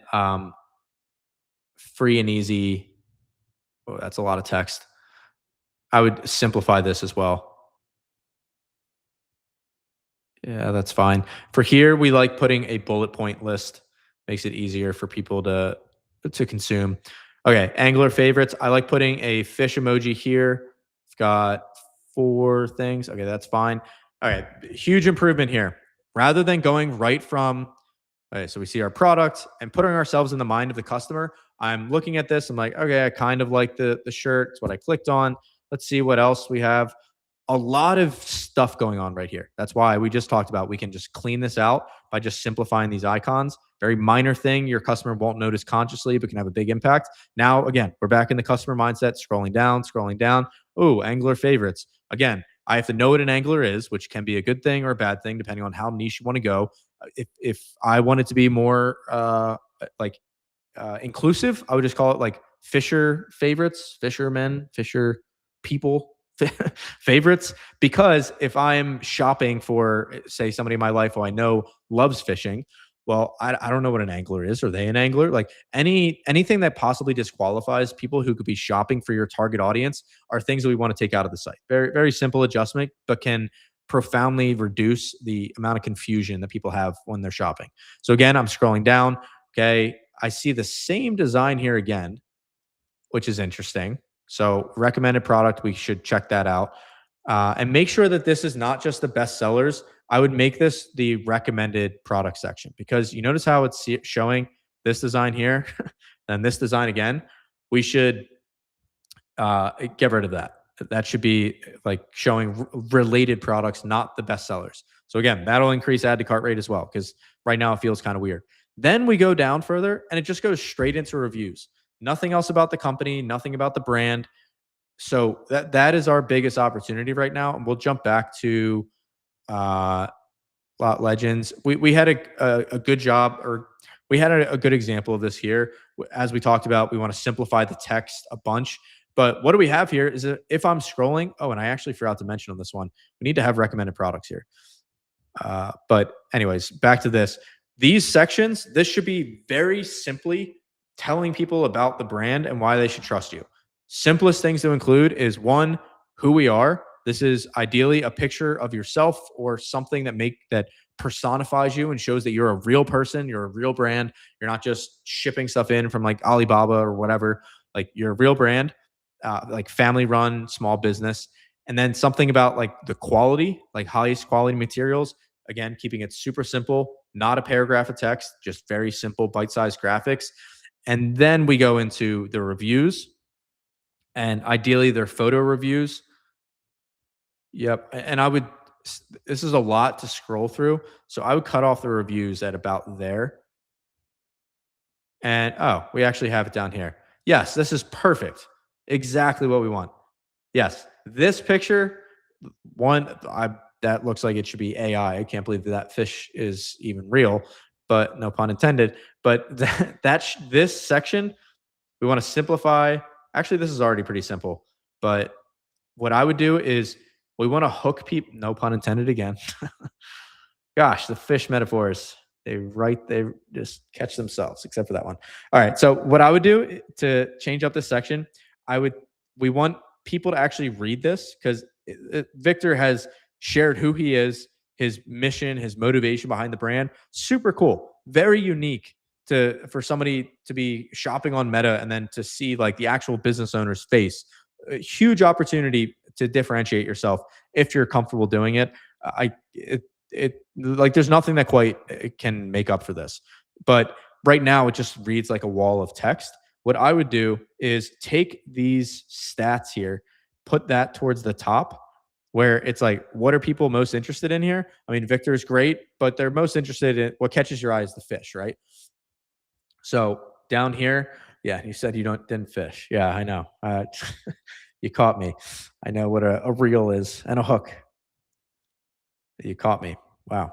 free and easy. Oh, that's a lot of text. I would simplify this as well. Yeah, that's fine. For here, we like putting a bullet point list. Makes it easier for people to consume. Okay, angler favorites. I like putting a fish emoji here. It's got four things. Okay, that's fine. All right, huge improvement here. Rather than going right from, okay, so we see our product and putting ourselves in the mind of the customer. I'm looking at this. I'm like, okay, I kind of like the shirt. It's what I clicked on. Let's see what else we have. A lot of stuff going on right here. That's why we just talked about we can just clean this out by just simplifying these icons. Very minor thing your customer won't notice consciously, but can have a big impact. Now, again, we're back in the customer mindset, scrolling down, scrolling down. Oh, angler favorites. Again, I have to know what an angler is, which can be a good thing or a bad thing, depending on how niche you want to go. If I want it to be more like inclusive, I would just call it like Fisher favorites, fishermen, Fisher people favorites. Because if I'm shopping for, say, somebody in my life who I know loves fishing, well, I don't know what an angler is. Are they an angler? Like anything that possibly disqualifies people who could be shopping for your target audience are things that we want to take out of the site. Very, very simple adjustment, but can profoundly reduce the amount of confusion that people have when they're shopping. So again, I'm scrolling down. Okay. I see the same design here again, which is interesting. So, recommended product, we should check that out. And make sure that this is not just the best sellers. I would make this the recommended product section because you notice how it's showing this design here and this design again. We should get rid of that. That should be like showing related products, not the best sellers. So again, that'll increase add to cart rate as well because right now it feels kind of weird. Then we go down further and it just goes straight into reviews. Nothing else about the company, nothing about the brand. So that is our biggest opportunity right now. And we'll jump back to uh, Lot Legends. We had a good job, or we had a good example of this here. As we talked about, we want to simplify the text a bunch. But what do we have here is that if I'm scrolling, oh, and I actually forgot to mention on this one, we need to have recommended products here. But anyways, back to this. These sections, this should be very simply telling people about the brand and why they should trust you. Simplest things to include is one, who we are. This is ideally a picture of yourself or something that personifies you and shows that you're a real person, you're a real brand. You're not just shipping stuff in from like Alibaba or whatever. Like you're a real brand, like family run, small business. And then something about like the quality, like highest quality materials. Again, keeping it super simple, not a paragraph of text, just very simple bite-sized graphics. And then we go into the reviews, and ideally they're photo reviews. Yep. And I would, this is a lot to scroll through. So I would cut off the reviews at about there. And oh, we actually have it down here. Yes, this is perfect. Exactly what we want. Yes, this picture, one, that looks like it should be AI. I can't believe that fish is even real, but no pun intended. But this section, we want to simplify. Actually, this is already pretty simple. But what I would do is we want to hook people. No pun intended again. Gosh, the fish metaphors, they just catch themselves, except for that one. All right. So what I would do to change up this section, I would we want people to actually read this because Victor has shared who he is, his mission, his motivation behind the brand. Super cool, very unique to for somebody to be shopping on Meta and then to see like the actual business owner's face. A huge opportunity to differentiate yourself if you're comfortable doing it. I it like there's nothing that quite can make up for this. But right now it just reads like a wall of text. What I would do is take these stats here, put that towards the top where it's like, what are people most interested in here? I mean, Victor is great, but they're most interested in what catches your eye is the fish, right? So down here, yeah, you said you didn't fish. Yeah, I know. You caught me. I know what a reel is and a hook. You caught me. Wow.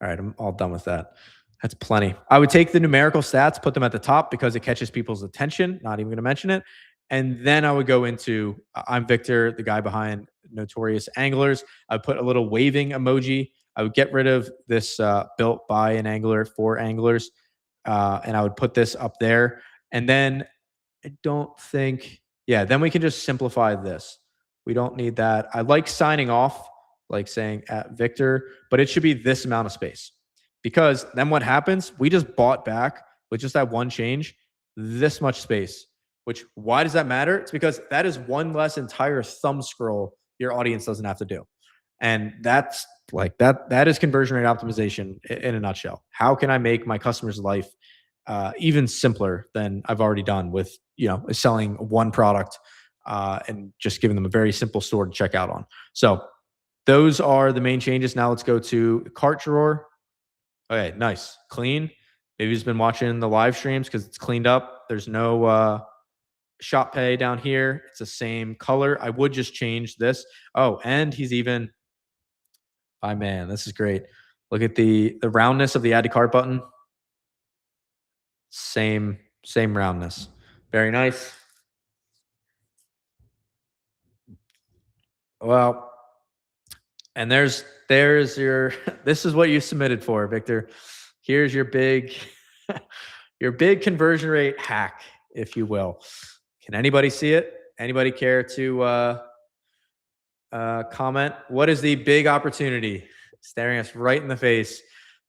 All right, I'm all done with that. That's plenty. I would take the numerical stats, put them at the top because it catches people's attention. Not even going to mention it. And then I would go into I'm Victor, the guy behind Notorious Anglers. I would put a little waving emoji. I would get rid of this built by an angler for anglers. And I would put this up there. And then I don't think, yeah, then we can just simplify this. We don't need that. I like signing off like saying at Victor, but it should be this amount of space. Because then what happens? We just bought back with just that one change, this much space. Which, why does that matter? It's because that is one less entire thumb scroll your audience doesn't have to do. And that's like that is conversion rate optimization in a nutshell. How can I make my customer's life even simpler than I've already done with selling one product and just giving them a very simple store to check out on. So those are the main changes. Now let's go to cart drawer. Okay, nice, clean. Maybe he's been watching the live streams because it's cleaned up. There's no shop pay down here. It's the same color. I would just change this. Oh, and he's even. My man, this is great. Look at the roundness of the add to cart button. Same roundness. Very nice. Well, and there's your this is what you submitted for, Victor. Here's your big your big conversion rate hack, if you will. Can anybody see it? Anybody care to comment? What is the big opportunity staring us right in the face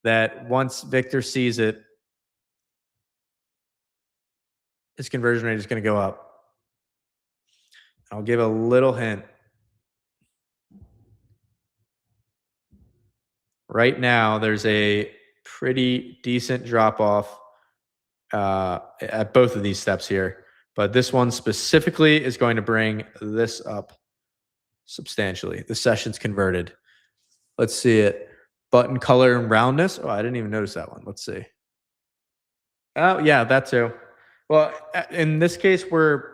that once Victor sees it, his conversion rate is going to go up? I'll give a little hint. Right now, there's a pretty decent drop off at both of these steps here. But this one specifically is going to bring this up substantially. The session's converted. Let's see it. Button color and roundness. Oh, I didn't even notice that one. Let's see. Oh, yeah, that too. Well, in this case, we're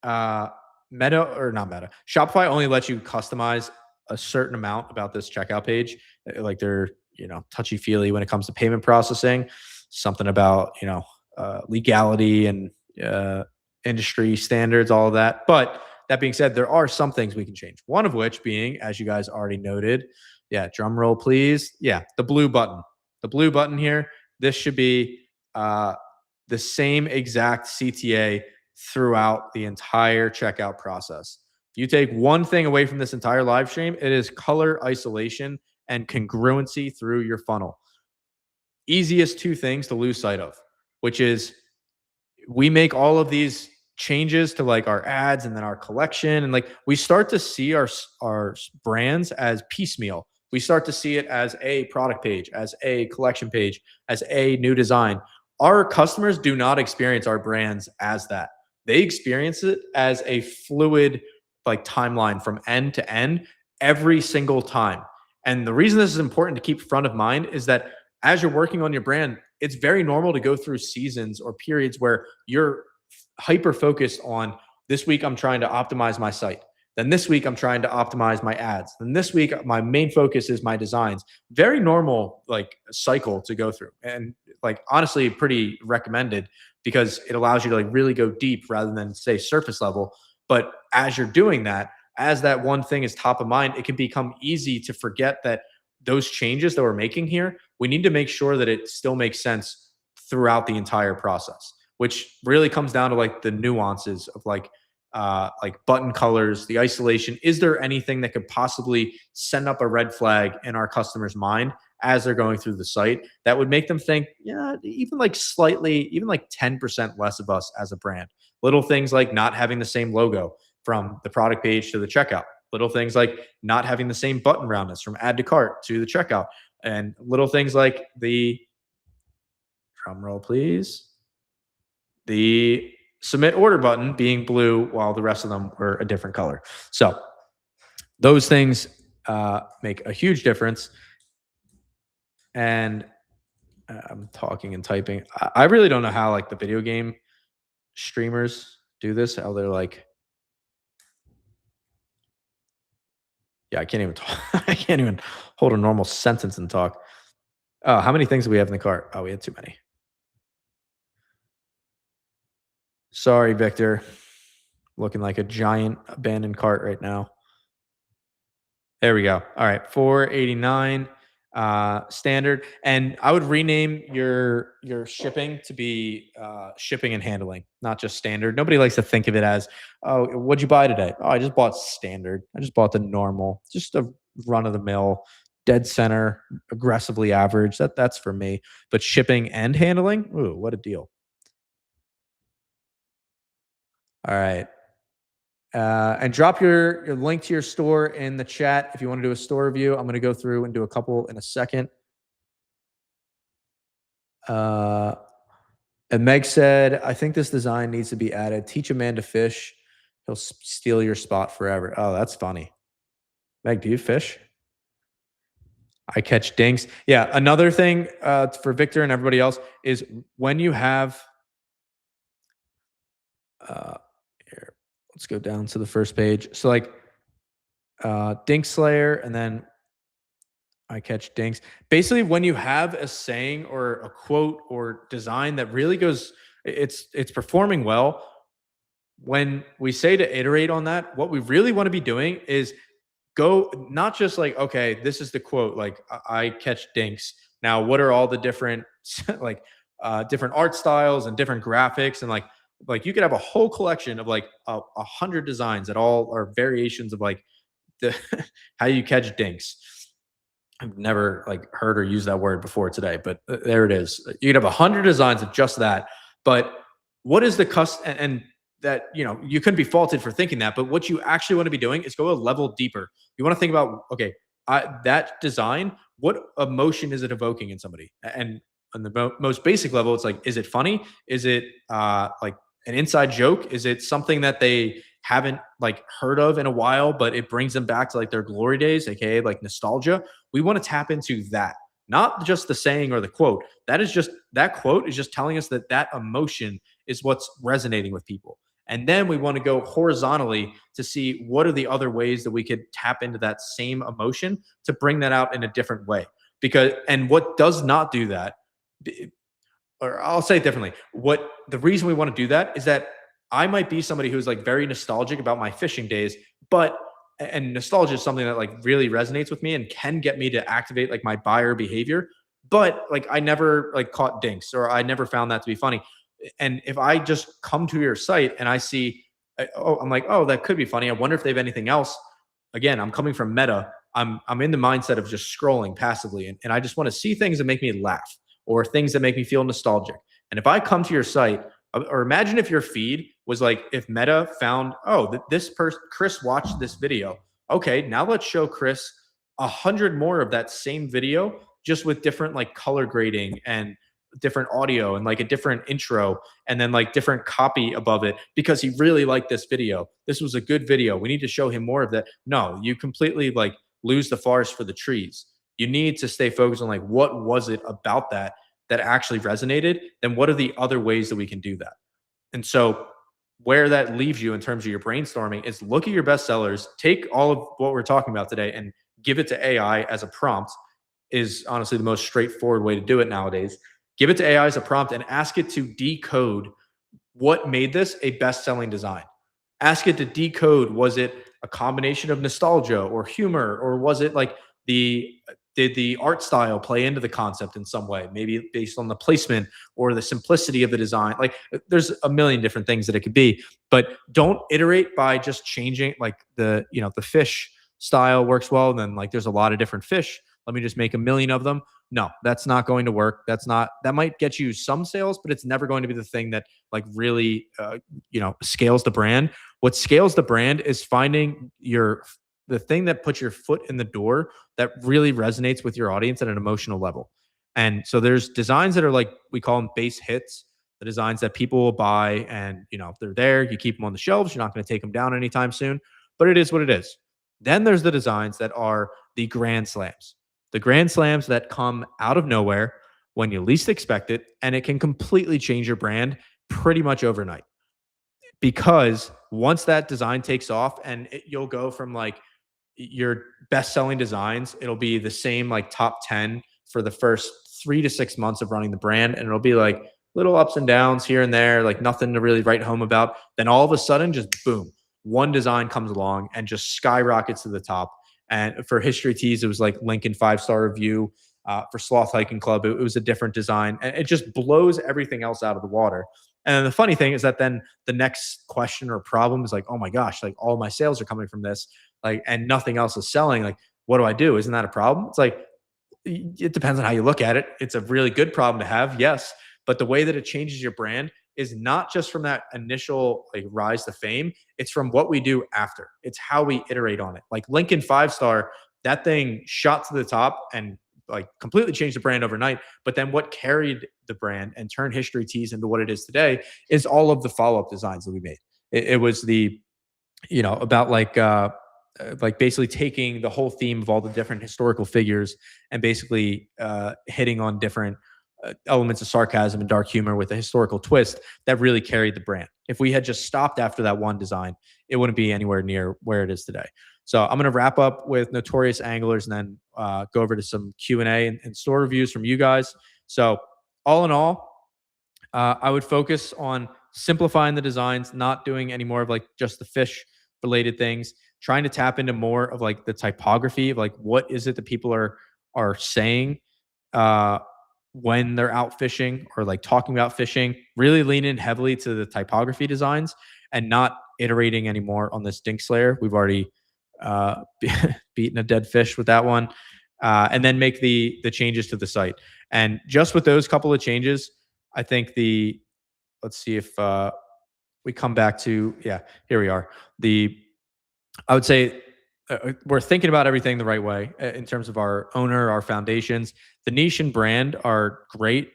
Meta or not Meta. Shopify only lets you customize a certain amount about this checkout page. Like they're, touchy feely when it comes to payment processing. Something about, legality and industry standards, all of that. But that being said, there are some things we can change. One of which being, as you guys already noted, drum roll, please. Yeah, the blue button. The blue button here. This should be the same exact CTA throughout the entire checkout process. If you take one thing away from this entire live stream, it is color isolation and congruency through your funnel. Easiest two things to lose sight of, which is we make all of these changes to like our ads and then our collection. And like we start to see our brands as piecemeal. We start to see it as a product page, as a collection page, as a new design. Our customers do not experience our brands as that. They experience it as a fluid like timeline from end to end every single time. And the reason this is important to keep front of mind is that as you're working on your brand, it's very normal to go through seasons or periods where you're hyper focused on this week, I'm trying to optimize my site. Then this week, I'm trying to optimize my ads. Then this week, my main focus is my designs. Very normal like cycle to go through. And like honestly, pretty recommended because it allows you to like really go deep rather than say surface level. But as you're doing that, as that one thing is top of mind, it can become easy to forget that those changes that we're making here, we need to make sure that it still makes sense throughout the entire process, which really comes down to like the nuances of like button colors, the isolation. Is there anything that could possibly send up a red flag in our customer's mind as they're going through the site that would make them think, yeah, even like slightly, even like 10% less of us as a brand? Little things like not having the same logo from the product page to the checkout. Little things like not having the same button roundness from add to cart to the checkout. And little things like the drum roll, please. The submit order button being blue while the rest of them were a different color. So those things make a huge difference. And I'm talking and typing. I really don't know how like the video game streamers do this. How they're like, I can't even talk. I can't even hold a normal sentence and talk. Oh, how many things do we have in the cart? Oh, we had too many. Sorry, Victor. Looking like a giant abandoned cart right now. There we go. All right, 489 standard. And I would rename your shipping to be shipping and handling, not just standard. Nobody likes to think of it as, oh, what'd you buy today? Oh, I just bought standard. I just bought the normal. Just a run of the mill, dead center, aggressively average. That's for me. But shipping and handling, ooh, what a deal. All right. And drop your link to your store in the chat if you want to do a store review. I'm going to go through and do a couple in a second. Uh, and Meg said, I think this design needs to be added. Teach a man to fish. He'll steal your spot forever. Oh, that's funny. Meg, do you fish? I catch dinks. Yeah. Another thing for Victor and everybody else is when you have, uh, here, let's go down to the first page. So like Dink Slayer and then I catch dinks. Basically, when you have a saying or a quote or design that really goes, it's performing well. When we say to iterate on that, what we really want to be doing is go not just like, okay, this is the quote, like I catch dinks. Now, what are all the different like different art styles and different graphics and like you could have a whole collection of like 100 designs that all are variations of like the how you catch dinks. I've never like heard or used that word before today, but there it is. You could have 100 designs of just that. But what is the and that you couldn't be faulted for thinking that. But what you actually want to be doing is go a level deeper. You want to think about okay, that design. What emotion is it evoking in somebody? And on the most basic level, it's like, is it funny? Is it like an inside joke? Is it something that they haven't like heard of in a while, but it brings them back to like their glory days, aka like nostalgia? We want to tap into that, not just the saying or the quote. That quote is just telling us that that emotion is what's resonating with people. And then we want to go horizontally to see what are the other ways that we could tap into that same emotion to bring that out in a different way. Because, and what does not do that, or I'll say it differently. What the reason we want to do that is that I might be somebody who's like very nostalgic about my fishing days, but and nostalgia is something that like really resonates with me and can get me to activate like my buyer behavior. But like I never like caught dinks or I never found that to be funny. And if I just come to your site and I see, oh, I'm like, oh, that could be funny. I wonder if they have anything else. Again, I'm coming from meta. I'm in the mindset of just scrolling passively, and I just want to see things that make me laugh or things that make me feel nostalgic. And if I come to your site, or imagine if your feed was like if Meta found, oh, this person Chris watched this video. Okay, now let's show Chris 100 more of that same video, just with different like color grading and different audio and like a different intro and then like different copy above it because he really liked this video. This was a good video. We need to show him more of that. No, you completely like lose the forest for the trees. You need to stay focused on like what was it about that actually resonated, then what are the other ways that we can do that? And so where that leaves you in terms of your brainstorming is look at your best sellers, take all of what we're talking about today and give it to AI as a prompt is honestly the most straightforward way to do it nowadays. Give it to AI as a prompt and ask it to decode what made this a best-selling design. Ask it to decode, was it a combination of nostalgia or humor, or was it like did the art style play into the concept in some way, maybe based on the placement or the simplicity of the design? Like there's a million different things that it could be, but don't iterate by just changing like the fish style works well. And then like there's a lot of different fish. Let me just make a million of them. No, that's not going to work. That might get you some sales, but it's never going to be the thing that like really, scales the brand. What scales the brand is finding the thing that puts your foot in the door that really resonates with your audience at an emotional level. And so there's designs that are like, we call them base hits, the designs that people will buy and, they're there, you keep them on the shelves, you're not going to take them down anytime soon, but it is what it is. Then there's the designs that are the grand slams that come out of nowhere when you least expect it, and it can completely change your brand pretty much overnight. Because once that design takes off and you'll go from like your best selling designs, it'll be the same like top 10 for the first 3 to 6 months of running the brand. And it'll be like little ups and downs here and there, like nothing to really write home about. Then all of a sudden, just boom, one design comes along and just skyrockets to the top. And for History Tees, it was like Lincoln 5-star review. For Sloth Hiking Club, it was a different design. And it just blows everything else out of the water. And the funny thing is that then the next question or problem is like, oh my gosh, like all my sales are coming from this, like, and nothing else is selling. Like, what do I do? Isn't that a problem? It's like, it depends on how you look at it. It's a really good problem to have, yes, but the way that it changes your brand is not just from that initial like rise to fame. It's from what we do after. It's how we iterate on it. Like Lincoln 5 Star, that thing shot to the top and like completely changed the brand overnight. But then what carried the brand and turned History Tees into what it is today is all of the follow up designs that we made. It was the about like basically taking the whole theme of all the different historical figures and basically hitting on different elements of sarcasm and dark humor with a historical twist that really carried the brand. If we had just stopped after that one design, it wouldn't be anywhere near where it is today. So I'm going to wrap up with notorious anglers and then go over to some Q&A and store reviews from you guys. So all in all, I would focus on simplifying the designs, not doing any more of like just the fish related things, trying to tap into more of like the typography of like what is it that people are saying uh when they're out fishing or like talking about fishing, really lean in heavily to the typography designs and not iterating anymore on this dink slayer. We've already uh beaten a dead fish with that one. And then make the changes to the site. And just with those couple of changes, I think the let's see if we come back to, yeah, here we are. The I would say we're thinking about everything the right way in terms of our owner, our foundations. The niche and brand are great.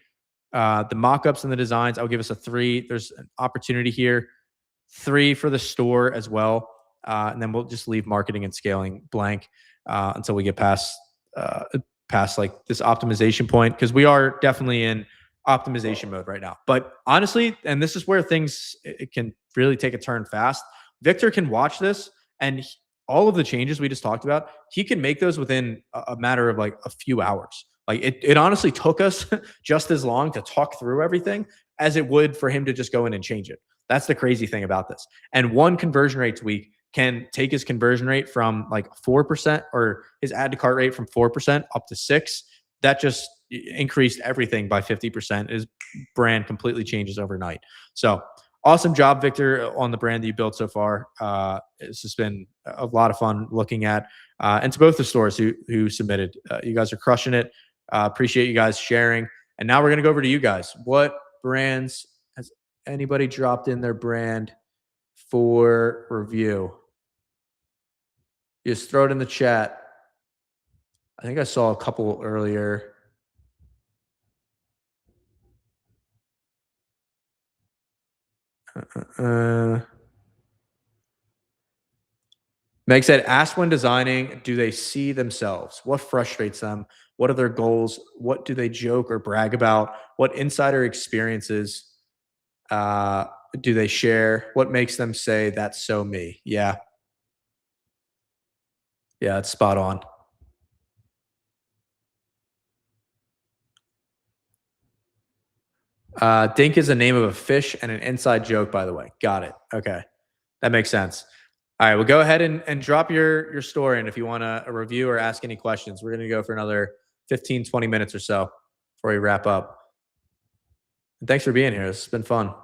The mock-ups and the designs, I'll give us a 3. There's an opportunity here. 3 for the store as well. And then we'll just leave marketing and scaling blank until we get uh, past like this optimization point, because we are definitely in optimization mode right now. But honestly, and this is where things it can really take a turn fast. Victor can watch this and all of the changes we just talked about, he can make those within a matter of like a few hours. Like it honestly took us just as long to talk through everything as it would for him to just go in and change it. That's the crazy thing about this. And one conversion rate tweak can take his conversion rate from like 4% or his add to cart rate from 4% up to 6. That just increased everything by 50%. His brand completely changes overnight. So awesome job, Victor, on the brand that you built so far. It's just been a lot of fun looking at. And to both the stores who submitted, you guys are crushing it. Appreciate you guys sharing. And now we're going to go over to you guys. What brands has anybody dropped in their brand for review? Just throw it in the chat. I think I saw a couple earlier. Meg said, ask when designing, do they see themselves? What frustrates them? What are their goals? What do they joke or brag about? What insider experiences uh, do they share? What makes them say, that's so me? Yeah. Yeah, it's spot on. Dink is the name of a fish and an inside joke, by the way. Got it. Okay. That makes sense. All right, well, go ahead and drop your story. And if you want a review or ask any questions, we're going to go for another 15, 20 minutes or so before we wrap up. And thanks for being here. It's been fun.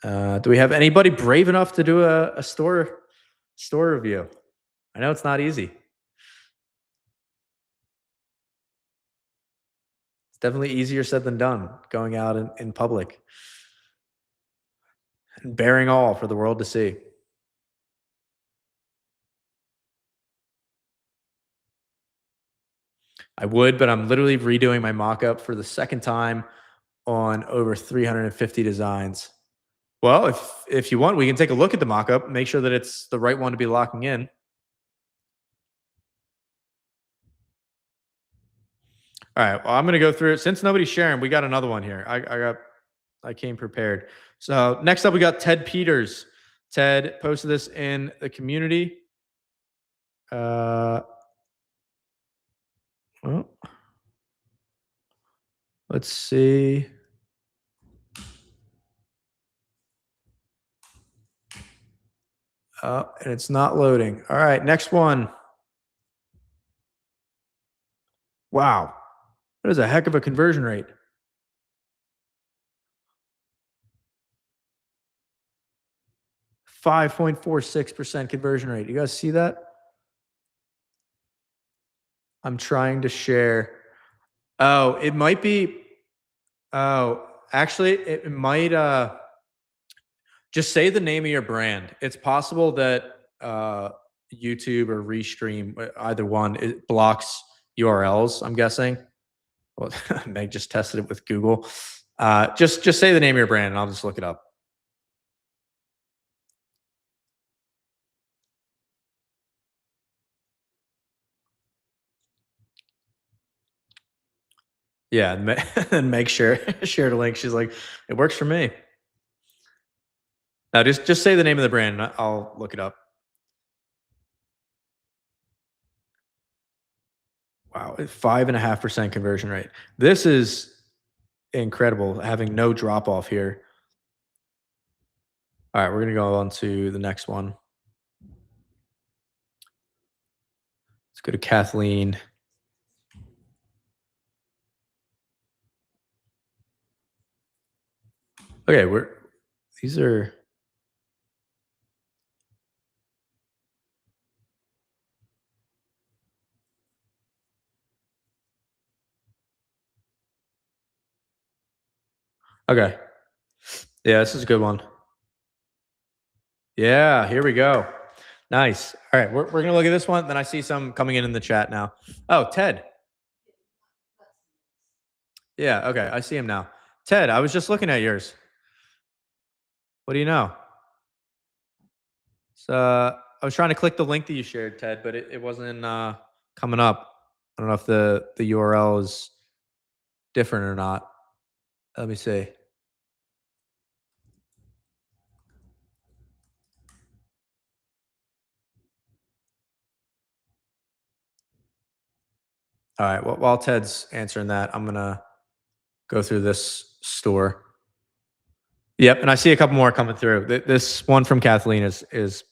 Do we have anybody brave enough to do a store review? I know it's not easy. It's definitely easier said than done going out in public and bearing all for the world to see. I would, but I'm literally redoing my mock-up for the second time on over 350 designs. Well, if you want, we can take a look at the mock-up, make sure that it's the right one to be locking in. All right. Well, I'm going to go through it. Since nobody's sharing, we got another one here. I came prepared. So next up, we got Ted Peters. Ted posted this in the community. Well, let's see. And it's not loading. All right, next one. Wow. That is a heck of a conversion rate. 5.46% conversion rate. You guys see that? I'm trying to share. Oh, it might be. Oh, actually, it might. Just say the name of your brand. It's possible that YouTube or Restream, either one, it blocks URLs. I'm guessing. Well, Meg just tested it with Google. Just say the name of your brand, and I'll just look it up. Yeah, and, and Meg shared a link. She's like, "It works for me." Now, just say the name of the brand, and I'll look it up. Wow, 5.5% conversion rate. This is incredible, having no drop off here. All right, we're gonna go on to the next one. Let's go to Kathleen. Okay, we're these are okay. Yeah, this is a good one. Yeah, here we go. Nice. All right, we're gonna look at this one. Then I see some coming in the chat now. Oh, Ted. Yeah, okay, I see him now. Ted, I was just looking at yours. What do you know? So I was trying to click the link that you shared, Ted, but it wasn't coming up. I don't know if the URL is different or not. Let me see. All right. Well, while Ted's answering that, I'm gonna go through this store. Yep, and I see a couple more coming through. This one from Kathleen is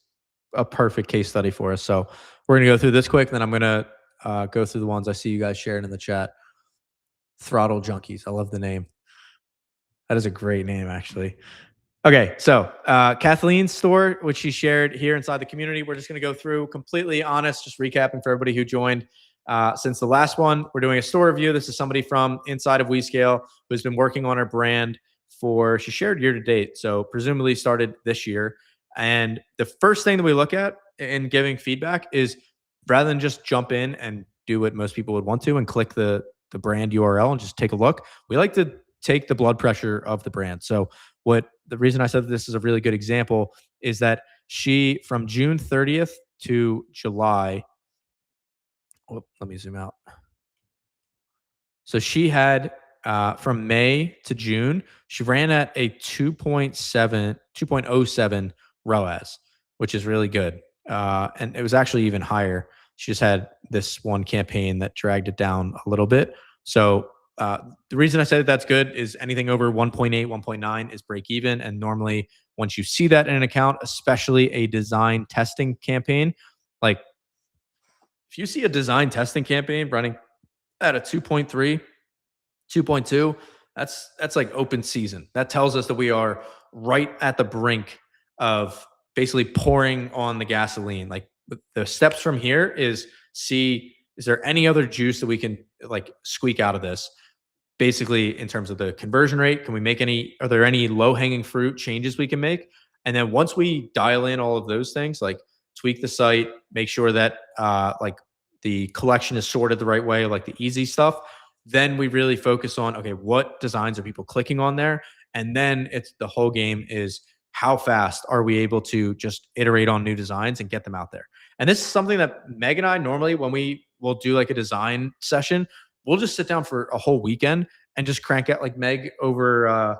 a perfect case study for us. So we're gonna go through this quick, then I'm gonna go through the ones I see you guys sharing in the chat. Throttle Junkies. I love the name. That is a great name, actually. Okay, so Kathleen's store, which she shared here inside the community, we're just going to go through completely honest, just recapping for everybody who joined. Since the last one, we're doing a store review. This is somebody from inside of WeScale who's been working on her brand for, she shared year to date, so presumably started this year. And the first thing that we look at in giving feedback is rather than just jump in and do what most people would want to and click the brand URL and just take a look, we like to take the blood pressure of the brand. So what the reason I said that this is a really good example is that she from June 30th to July. Oh, let me zoom out. So she had from May to June, she ran at a 2.07 ROAS, which is really good. And it was actually even higher. She just had this one campaign that dragged it down a little bit. So the reason I say that that's good is anything over 1.8, 1.9 is break even. And normally, once you see that in an account, especially a design testing campaign, like if you see a design testing campaign running at a 2.3, 2.2, that's like open season. That tells us that we are right at the brink of basically pouring on the gasoline. Like the steps from here is see, is there any other juice that we can like squeak out of this? Basically, in terms of the conversion rate, can we make any, are there any low hanging fruit changes we can make? And then once we dial in all of those things, like tweak the site, make sure that like the collection is sorted the right way, like the easy stuff, then we really focus on, okay, what designs are people clicking on there? And then it's the whole game is how fast are we able to just iterate on new designs and get them out there? And this is something that Meg and I normally, when we will do like a design session, we'll just sit down for a whole weekend and just crank out like Meg over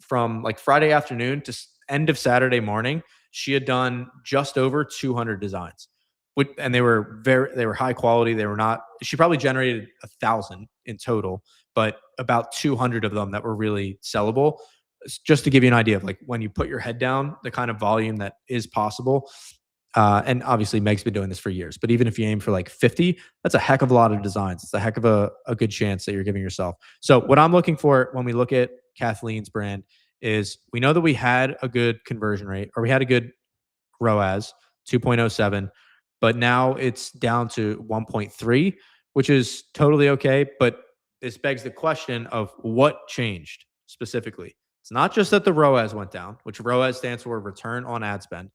from like Friday afternoon to end of Saturday morning. She had done just over 200 designs, and they were high quality. They were not. She probably generated 1,000 in total, but about 200 of them that were really sellable. Just to give you an idea of like when you put your head down, the kind of volume that is possible. And obviously, Meg's been doing this for years. But even if you aim for like 50, that's a heck of a lot of designs. It's a heck of a good chance that you're giving yourself. So, what I'm looking for when we look at Kathleen's brand is we know that we had a good conversion rate, or we had a good ROAS, 2.07, but now it's down to 1.3, which is totally okay. But this begs the question of what changed specifically. It's not just that the ROAS went down, which ROAS stands for return on ad spend.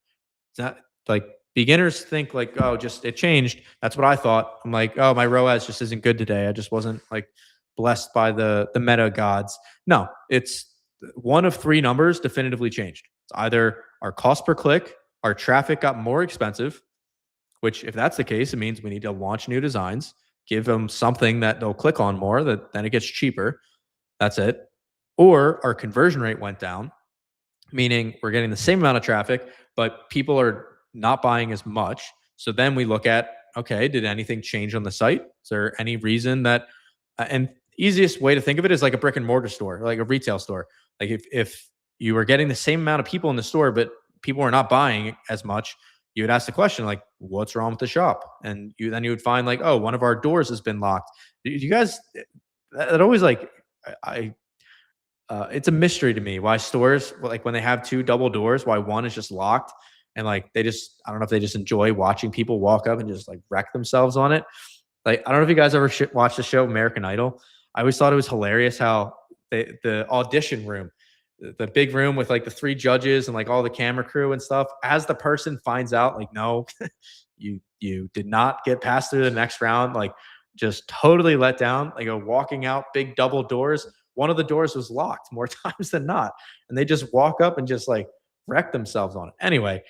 It's not like beginners think like, oh, just it changed. That's what I thought. I'm like, oh, my ROAS just isn't good today. I just wasn't like blessed by the meta gods. No, it's one of three numbers definitively changed. It's either our cost per click, our traffic got more expensive, which if that's the case, it means we need to launch new designs, give them something that they'll click on more, that then it gets cheaper. That's it. Or our conversion rate went down, meaning we're getting the same amount of traffic, but people are not buying as much. So then we look at, okay, did anything change on the site? Is there any reason that, and easiest way to think of it is like a brick and mortar store, like a retail store. Like if you were getting the same amount of people in the store, but people are not buying as much, you would ask the question like, what's wrong with the shop? And you would find like, oh, one of our doors has been locked. You guys, that always like, I it's a mystery to me why stores, like when they have two double doors, why one is just locked, and like they just, I don't know if they just enjoy watching people walk up and just like wreck themselves on it. Like I don't know if you guys ever watched the show American Idol. I always thought it was hilarious how the audition room, the big room with like the three judges and like all the camera crew and stuff, as the person finds out like, no, you did not get past through the next round, like just totally let down, like a walking out big double doors. One of the doors was locked more times than not, and they just walk up and just like wreck themselves on it. Anyway,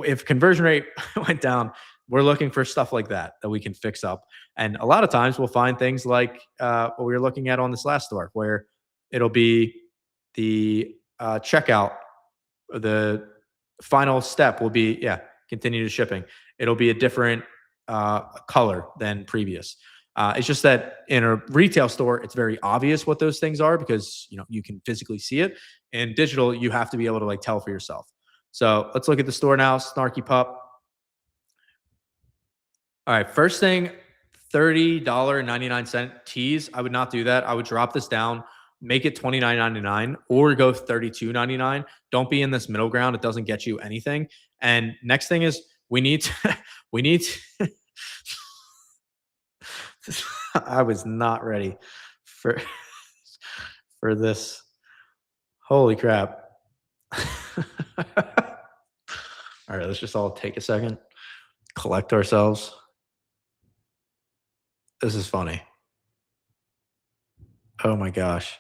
if conversion rate went down, we're looking for stuff like that we can fix up. And a lot of times we'll find things like what we were looking at on this last store, where it'll be the checkout, the final step will be, yeah, continue to shipping. It'll be a different color than previous. It's just that in a retail store, it's very obvious what those things are because you can physically see it. In digital, you have to be able to like tell for yourself. So let's look at the store now. Snarky Pup. All right, first thing, $30.99 teas. I would not do that. I would drop this down, make it $29.99, or go $32.99. Don't be in this middle ground. It doesn't get you anything. And next thing is we need to, we need to, I was not ready for for this. Holy crap. All right, let's just all take a second, collect ourselves. This is funny. Oh my gosh.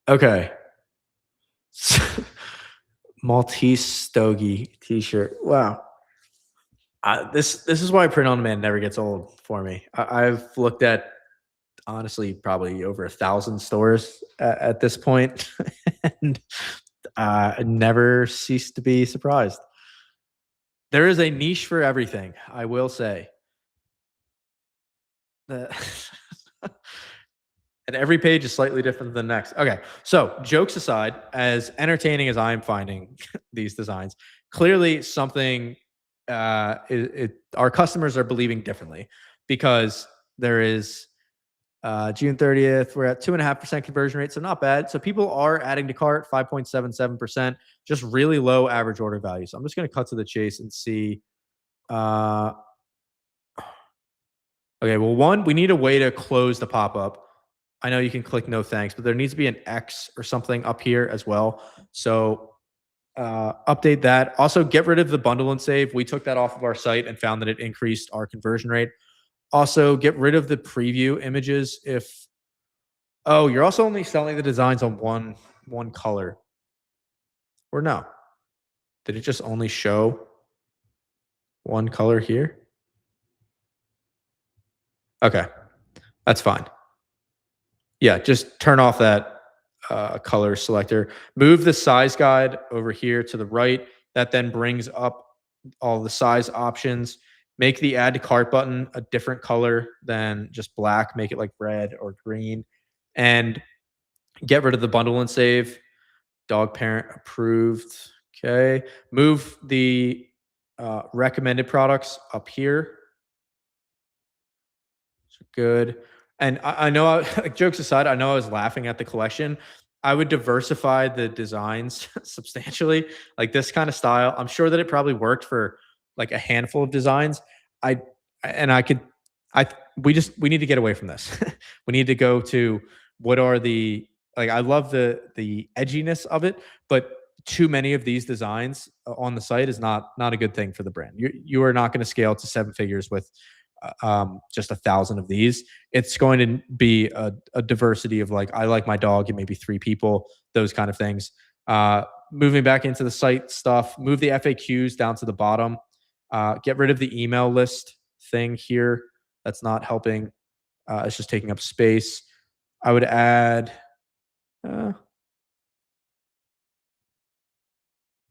Okay. Maltese Stogie t-shirt. Wow. This is why print on demand never gets old for me. I've looked at honestly probably over 1,000 stores at this point, and never cease to be surprised. There is a niche for everything, I will say. The and every page is slightly different than the next. Okay, so jokes aside, as entertaining as I'm finding these designs, clearly something our customers are believing differently, because there is June 30th, we're at 2.5% conversion rate, so not bad. So people are adding to cart, 5.77%, just really low average order value. So I'm just going to cut to the chase and see. Uh, okay, well, one, we need a way to close the pop up. I know you can click no thanks, but there needs to be an X or something up here as well. So update that. Also, get rid of the bundle and save. We took that off of our site and found that it increased our conversion rate. Also, get rid of the preview images if, oh, you're also only selling the designs on one color. Or no? Did it just only show one color here? Okay, that's fine. Yeah, just turn off that color selector. Move the size guide over here to the right. That then brings up all the size options. Make the add to cart button a different color than just black. Make it like red or green. And get rid of the bundle and save. Dog parent approved. Okay. Move the recommended products up here. Good. And I know, like, jokes aside, I know I was laughing at the collection. I would diversify the designs substantially. Like this kind of style, I'm sure that it probably worked for like a handful of designs. I and I could I we need to get away from this. We need to go to what are the like I love the edginess of it, but too many of these designs on the site is not a good thing for the brand. You are not going to scale to seven figures with just 1,000 of these. It's going to be a diversity of like I like my dog and maybe three people, those kind of things. Moving back into the site stuff, move the FAQs down to the bottom. Get rid of the email list thing here. That's not helping. It's just taking up space. I would add. Uh,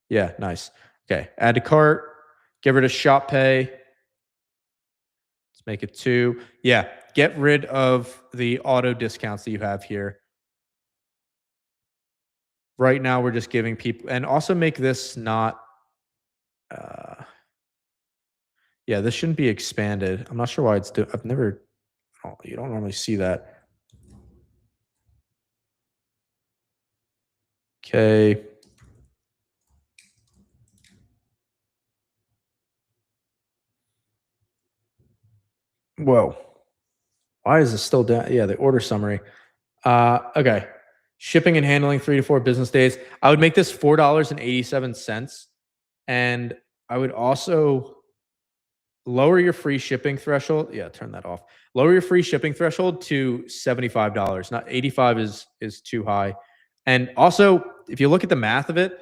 yeah, nice. Okay, add to cart. Get rid of shop pay. Let's make it two. Yeah, get rid of the auto discounts that you have here. Right now, we're just giving people, and also make this not. Uh, yeah, this shouldn't be expanded. I'm not sure why it's. I've never. Oh, you don't normally see that. Okay. Whoa. Why is this still down? Yeah, the order summary. Okay. Shipping and handling 3 to 4 business days. I would make this $4.87, and I would also lower your free shipping threshold. Yeah, turn that off. Lower your free shipping threshold to $75. Not 85 is too high. And also, if you look at the math of it,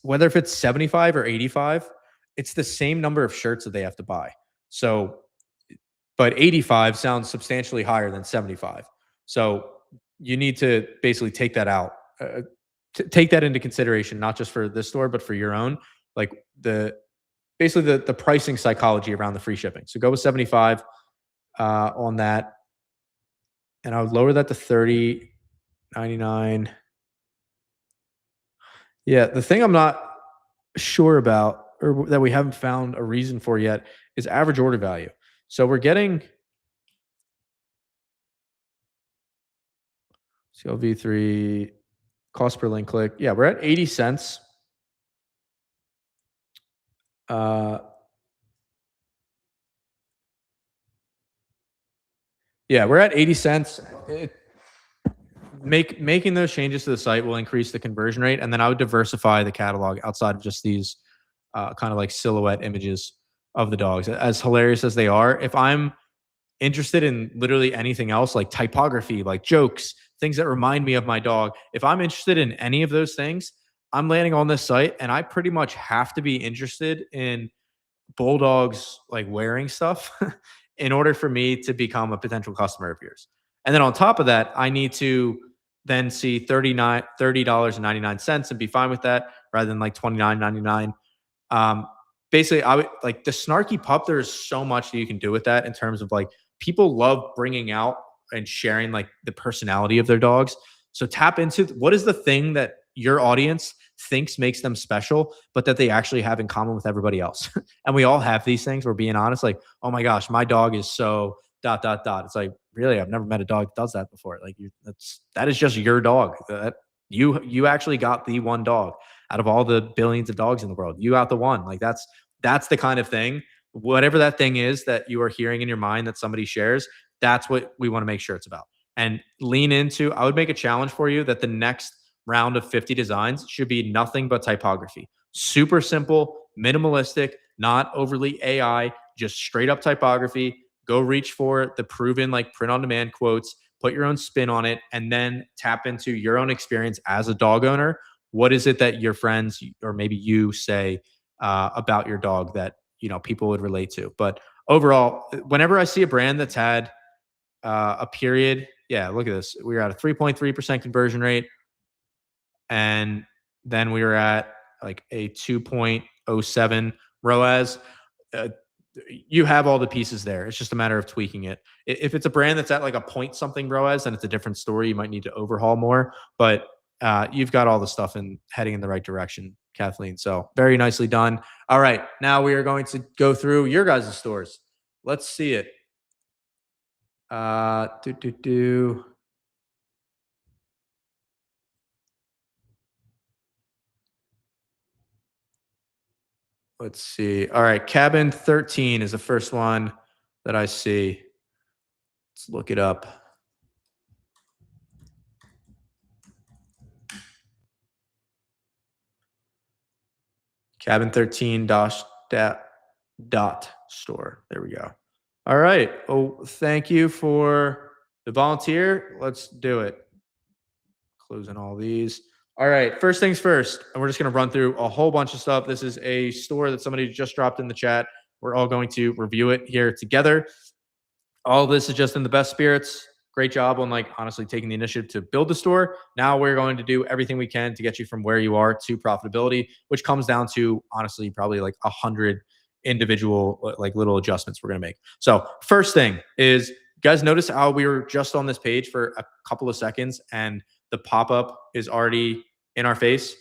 whether if it's 75 or 85, it's the same number of shirts that they have to buy. So, but 85 sounds substantially higher than 75. So, you need to basically take that out. Take that into consideration, not just for this store, but for your own. Like the basically the pricing psychology around the free shipping. So go with 75 on that, and I would lower that to 30.99. Yeah, the thing I'm not sure about or that we haven't found a reason for yet is average order value. So we're getting CLV3 cost per link click. Yeah, we're at 80 cents. Uh, yeah, we're at 80 cents. Making those changes to the site will increase the conversion rate, and then I would diversify the catalog outside of just these kind of like silhouette images of the dogs. As hilarious as they are, if I'm interested in literally anything else, like typography, like jokes, things that remind me of my dog, if I'm interested in any of those things, I'm landing on this site, and I pretty much have to be interested in bulldogs like wearing stuff in order for me to become a potential customer of yours. And then on top of that, I need to then see $30.99 and be fine with that rather than like 29.99. Um, basically, I would like the snarky pup. There's so much that you can do with that in terms of like people love bringing out and sharing like the personality of their dogs. So tap into what is the thing that your audience thinks makes them special, but that they actually have in common with everybody else. And we all have these things. We're being honest, like, oh my gosh, my dog is so dot dot dot. It's like, really, I've never met a dog that does that before. Like that is just your dog. That you actually got the one dog out of all the billions of dogs in the world. You got the one. Like that's the kind of thing. Whatever that thing is that you are hearing in your mind that somebody shares, that's what we want to make sure it's about. And lean into, I would make a challenge for you that the next round of 50 designs should be nothing but typography. Super simple, minimalistic, not overly AI, just straight up typography. Go reach for the proven like print on demand quotes, put your own spin on it, and then tap into your own experience as a dog owner. What is it that your friends or maybe you say about your dog that people would relate to? But overall, whenever I see a brand that's had a period, yeah, look at this. We're at a 3.3% conversion rate, and then we were at like a 2.07 ROAS. Uh, you have all the pieces there. It's just a matter of tweaking it. If it's a brand that's at like a point something ROAS, then it's a different story. You might need to overhaul more, but you've got all the stuff in heading in the right direction, Kathleen. So very nicely done. All right, now we are going to go through your guys' stores. Let's see it. Do do do. Let's see. All right, cabin 13 is the first one that I see. Let's look it up. Cabin 13 dot store. There we go. All right. Oh, thank you for the volunteer. Let's do it. Closing all these. All right. First things first, and we're just going to run through a whole bunch of stuff. This is a store that somebody just dropped in the chat. We're all going to review it here together. All of this is just in the best spirits. Great job on like honestly taking the initiative to build the store. Now we're going to do everything we can to get you from where you are to profitability, which comes down to honestly probably like 100 individual like little adjustments we're going to make. So first thing is, you guys notice how we were just on this page for a couple of seconds and the pop-up is already in our face?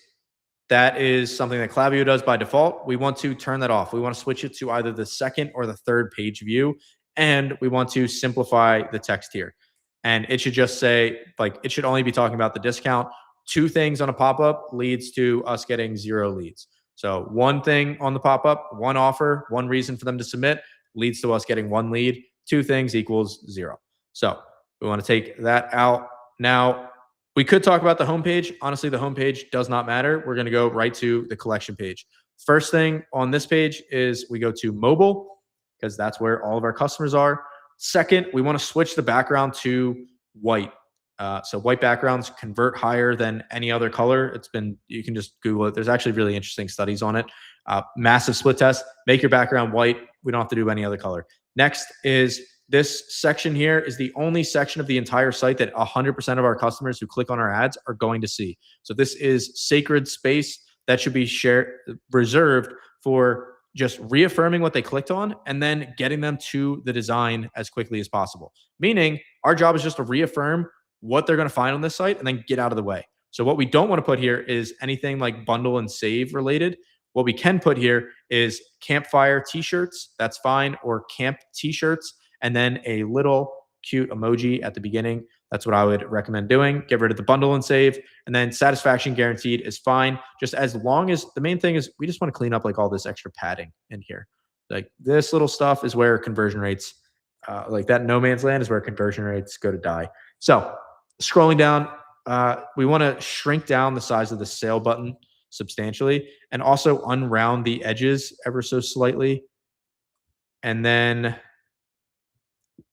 That is something that Klaviyo does by default. We want to turn that off. We want to switch it to either the second or the third page view. And we want to simplify the text here. And it should just say, like, it should only be talking about the discount. Two things on a pop-up leads to us getting 0 leads. So one thing on the pop-up, one offer, one reason for them to submit leads to us getting 1 lead. Two things equals 0. So we want to take that out. Now, we could talk about the homepage. Honestly, the homepage does not matter. We're going to go right to the collection page. First thing on this page is we go to mobile because that's where all of our customers are. Second, we want to switch the background to white. So white backgrounds convert higher than any other color. You can just Google it. There's actually really interesting studies on it. Massive split test. Make your background white. We don't have to do any other color. Next is this section here is the only section of the entire site that 100% of our customers who click on our ads are going to see. So this is sacred space that should be reserved for just reaffirming what they clicked on and then getting them to the design as quickly as possible. Meaning our job is just to reaffirm what they're going to find on this site and then get out of the way. So what we don't want to put here is anything like bundle and save related. What we can put here is campfire t-shirts. That's fine. Or camp t-shirts. And then a little cute emoji at the beginning. That's what I would recommend doing. Get rid of the bundle and save. And then satisfaction guaranteed is fine. Just as long as the main thing is we just want to clean up like all this extra padding in here. Like this little stuff is where conversion rates, like that no man's land is where conversion rates go to die. So scrolling down, we want to shrink down the size of the sale button substantially and also unround the edges ever so slightly. And then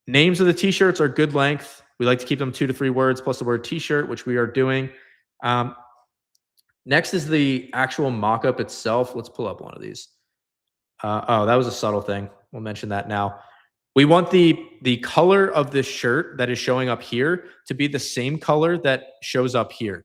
names of the t-shirts are good length. We like to keep them 2 to 3 words plus the word t-shirt, which we are doing. Next is the actual mock-up itself. Let's pull up one of these. Oh, that was a subtle thing. We'll mention that now. We want the color of this shirt that is showing up here to be the same color that shows up here.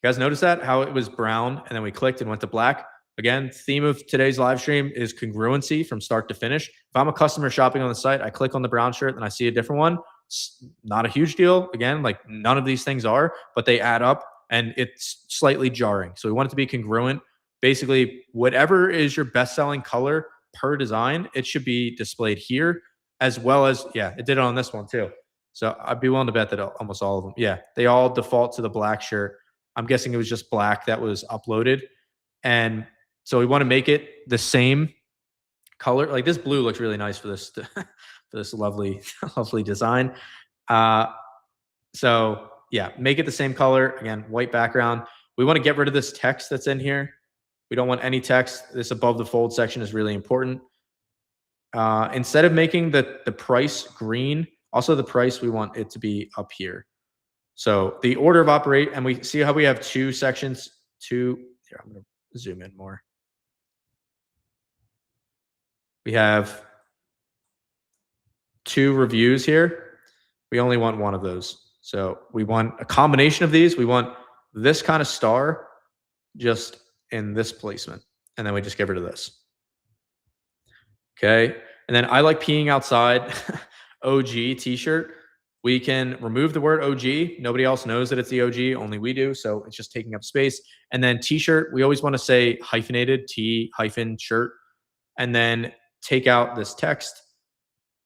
You guys notice that? How it was brown and then we clicked and went to black? Again, theme of today's live stream is congruency from start to finish. If I'm a customer shopping on the site, I click on the brown shirt and I see a different one. It's not a huge deal. Again, like none of these things are, but they add up and it's slightly jarring. So we want it to be congruent. Basically, whatever is your best-selling color per design, it should be displayed here as well as, yeah, it did it on this one too. So I'd be willing to bet that almost all of them, yeah, they all default to the black shirt. I'm guessing it was just black that was uploaded. And so we want to make it the same color. Like this blue looks really nice for this, for this lovely, lovely design. So yeah, make it the same color. Again, white background. We want to get rid of this text that's in here. We don't want any text. This above the fold section is really important. Instead of making the price green, also the price, we want it to be up here. So the order of operate, and we see how we have 2 sections, here, I'm going to zoom in more. We have 2 reviews here. We only want one of those. So we want a combination of these. We want this kind of star just in this placement. And then we just get rid of this. Okay. And then I like peeing outside OG t-shirt. We can remove the word OG. Nobody else knows that it's the OG, only we do. So it's just taking up space. And then t-shirt, we always want to say hyphenated, T-shirt. And then take out this text.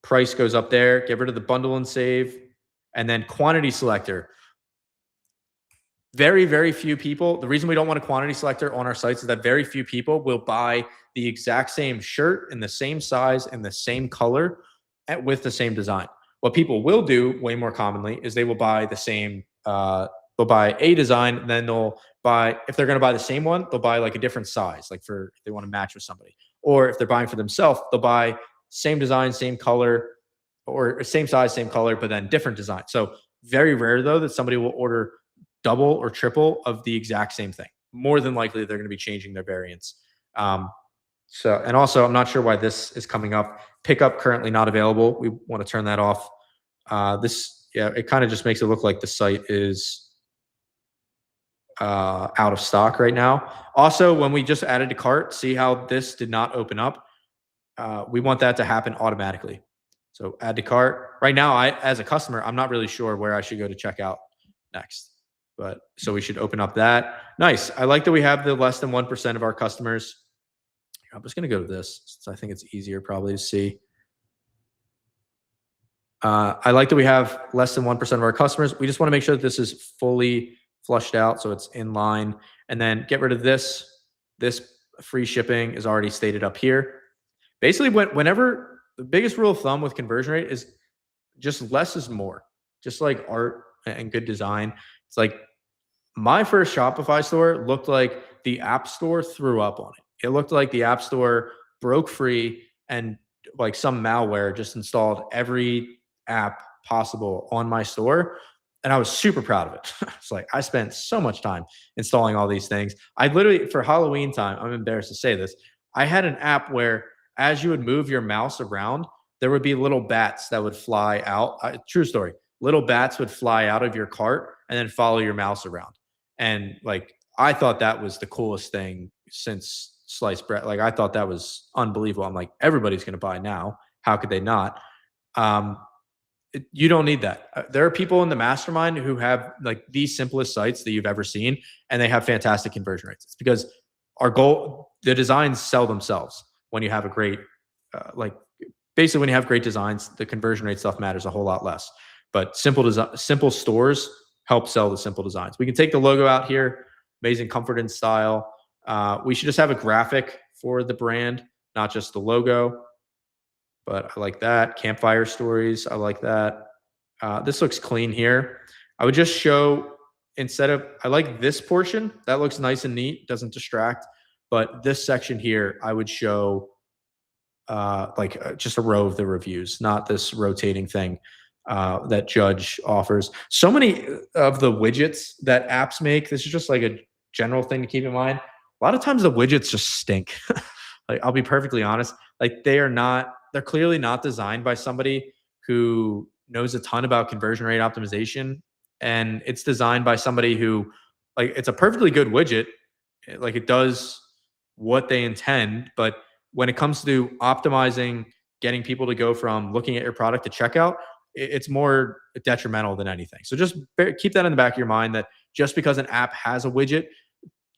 Price goes up there. Get rid of the bundle and save. And then quantity selector. very few people. The reason we don't want a quantity selector on our sites is that very few people will buy the exact same shirt in the same size and the same color with the same design. What people will do way more commonly is they will buy the same. They'll buy a design, then they'll buy, if they're going to buy the same one, they'll buy like a different size, like for if they want to match with somebody. Or if they're buying for themselves, they'll buy same design, same color, or same size, same color, but then different design. So very rare though that somebody will order double or triple of the exact same thing. More than likely, they're going to be changing their variants. Um, and also, I'm not sure why this is coming up. Pickup currently not available. We want to turn that off. Yeah, it kind of just makes it look like the site is out of stock right now. Also, when we just added to cart, see how this did not open up? We want that to happen automatically. So add to cart. Right now, as a customer, I'm not really sure where I should go to checkout next. But so we should open up that. Nice. I like that we have the less than 1% of our customers. I'm just going to go to this since I think it's easier probably to see. I like that we have less than 1% of our customers. We just want to make sure that this is fully flushed out so it's in line. And then get rid of this. This free shipping is already stated up here. Basically, whenever the biggest rule of thumb with conversion rate is just less is more. Just like art and good design. It's like my first Shopify store looked like the App Store threw up on it. It looked like the App Store broke free and like some malware just installed every app possible on my store. And I was super proud of it. It's like I spent so much time installing all these things. I literally, for Halloween time, I'm embarrassed to say this, I had an app where as you would move your mouse around, there would be little bats that would fly out. True story. Little bats would fly out of your cart and then follow your mouse around. And like, I thought that was the coolest thing since sliced bread. Like, I thought that was unbelievable. I'm like, everybody's going to buy now. How could they not? Um, you don't need that. There are people in the mastermind who have like the simplest sites that you've ever seen, and they have fantastic conversion rates. It's because our goal, the designs sell themselves when you have a great, like, basically when you have great designs, the conversion rate stuff matters a whole lot less. But simple stores help sell the simple designs. We can take the logo out here, amazing comfort and style. We should just have a graphic for the brand, not just the logo. But I like that. Campfire stories, I like that. This looks clean here. I would just show, instead of, I like this portion. That looks nice and neat, doesn't distract. But this section here, I would show just a row of the reviews, not this rotating thing that Judge offers. So many of the widgets that apps make, this is just like a general thing to keep in mind. A lot of times the widgets just stink. Like, I'll be perfectly honest. Like, they're clearly not designed by somebody who knows a ton about conversion rate optimization. And it's designed by somebody who, like, it's a perfectly good widget. Like, it does what they intend. But when it comes to optimizing, getting people to go from looking at your product to checkout, it's more detrimental than anything. So just keep that in the back of your mind, that just because an app has a widget,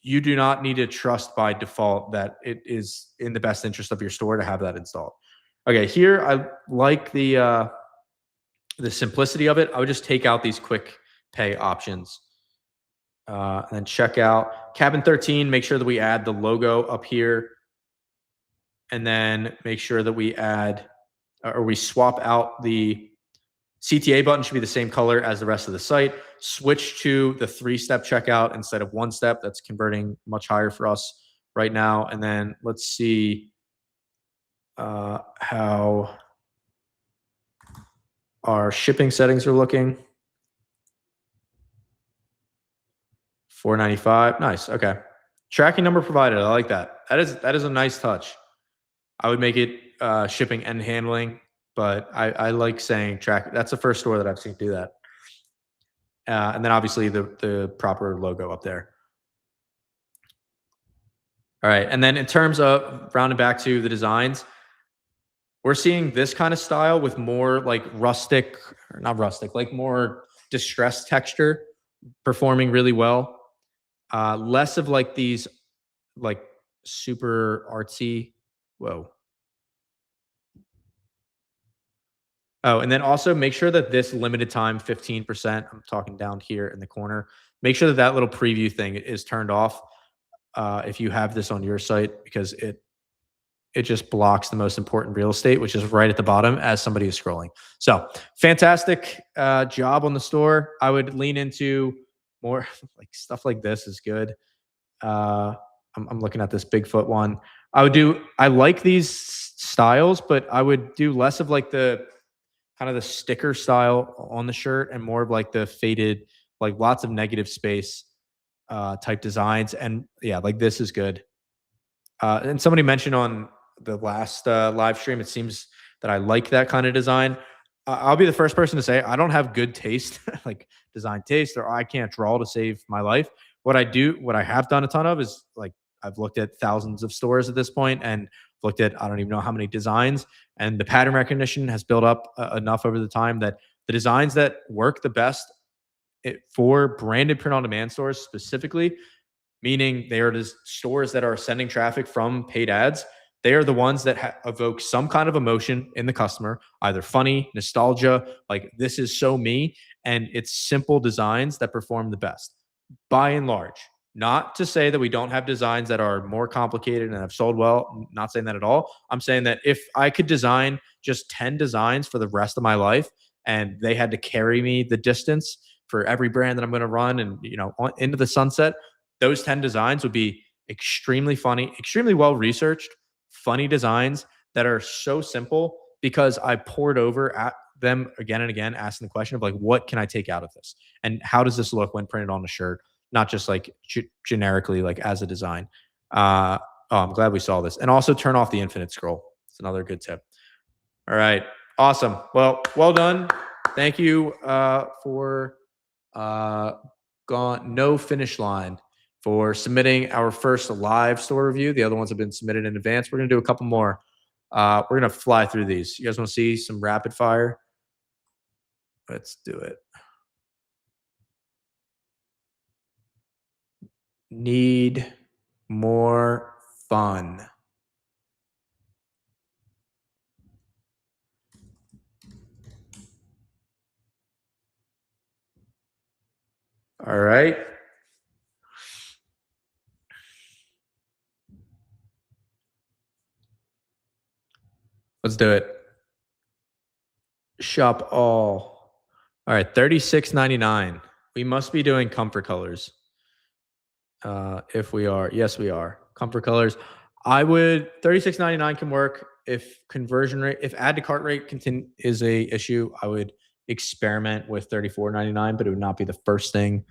you do not need to trust by default that it is in the best interest of your store to have that installed. Okay, here I like the simplicity of it. I would just take out these quick pay options and then check out cabin 13. Make sure that we add the logo up here, and then make sure that we add or we swap out the CTA button should be the same color as the rest of the site. Switch to the 3-step checkout instead of 1-step. That's converting much higher for us right now. And then let's see how our shipping settings are looking. $4.95. Nice. Okay. Tracking number provided. I like that. That is a nice touch. I would make it shipping and handling, but I like saying track. That's the first store that I've seen do that. And then obviously the proper logo up there. All right. And then in terms of rounding back to the designs, we're seeing this kind of style with more like rustic, or not rustic, like more distressed texture performing really well. Less of like these like super artsy. Whoa. Oh, and then also make sure that this limited time 15%, I'm talking down here in the corner, make sure that that little preview thing is turned off if you have this on your site because it just blocks the most important real estate, which is right at the bottom as somebody is scrolling. So fantastic job on the store. I would lean into more like stuff like this is good. Uh, I'm looking at this Bigfoot one. I like these styles, but I would do less of like the kind of the sticker style on the shirt and more of like the faded, like lots of negative space type designs. And yeah, like this is good. And somebody mentioned on the last live stream, it seems that I like that kind of design. I'll be the first person to say I don't have good taste, like design taste, or I can't draw to save my life. What I have done a ton of is like I've looked at thousands of stores at this point and looked at I don't even know how many designs, and the pattern recognition has built up enough over the time that the designs that work the best for branded print on demand stores specifically, meaning they are just stores that are sending traffic from paid ads. They are the ones that evoke some kind of emotion in the customer, either funny, nostalgia, like this is so me. And it's simple designs that perform the best by and large. Not to say that we don't have designs that are more complicated and have sold well. Not saying that at all. I'm saying that if I could design just 10 designs for the rest of my life and they had to carry me the distance for every brand that I'm going to run and, into the sunset, those 10 designs would be extremely funny, extremely well researched, funny designs that are so simple because I poured over at them again and again, asking the question of like, what can I take out of this? And how does this look when printed on a shirt? Not just like generically, like as a design. Oh, I'm glad we saw this. And also turn off the infinite scroll. It's another good tip. All right. Awesome. Well done. Thank you for uh, gone no finish line for submitting our first live store review. The other ones have been submitted in advance. We're gonna do a couple more. We're gonna fly through these. You guys want to see some rapid fire? Let's do it. Need more fun. All right. Let's do it. Shop all. All right, 36.99. We must be doing comfort colors. If we are, yes, we are. Comfort colors. I would 36.99 can work if conversion rate, if add to cart rate is a issue. I would experiment with 34.99, but it would not be the first thing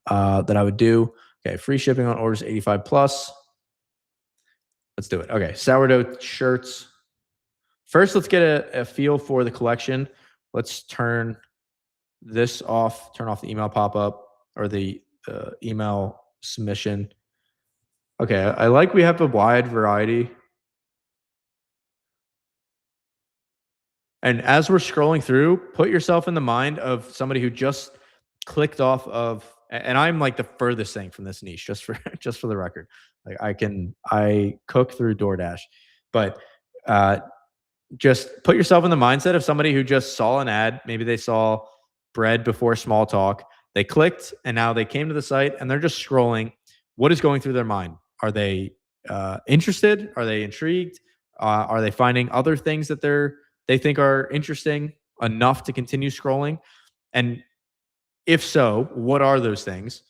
that I would do. Okay, free shipping on orders 85 plus. Let's do it. Okay, sourdough shirts. First, let's get a feel for the collection. Let's turn this off. Turn off the email pop up or the email submission. Okay, I like we have a wide variety. And as we're scrolling through, put yourself in the mind of somebody who just clicked off of and I'm like the furthest thing from this niche, just for just for the record. Like I cook through DoorDash. But uh just put yourself in the mindset of somebody who just saw an ad. Maybe they saw bread before small talk. They clicked and now they came to the site and they're just scrolling. What is going through their mind? Are they interested? Are they intrigued? Are they finding other things that they think are interesting enough to continue scrolling? And if so, what are those things?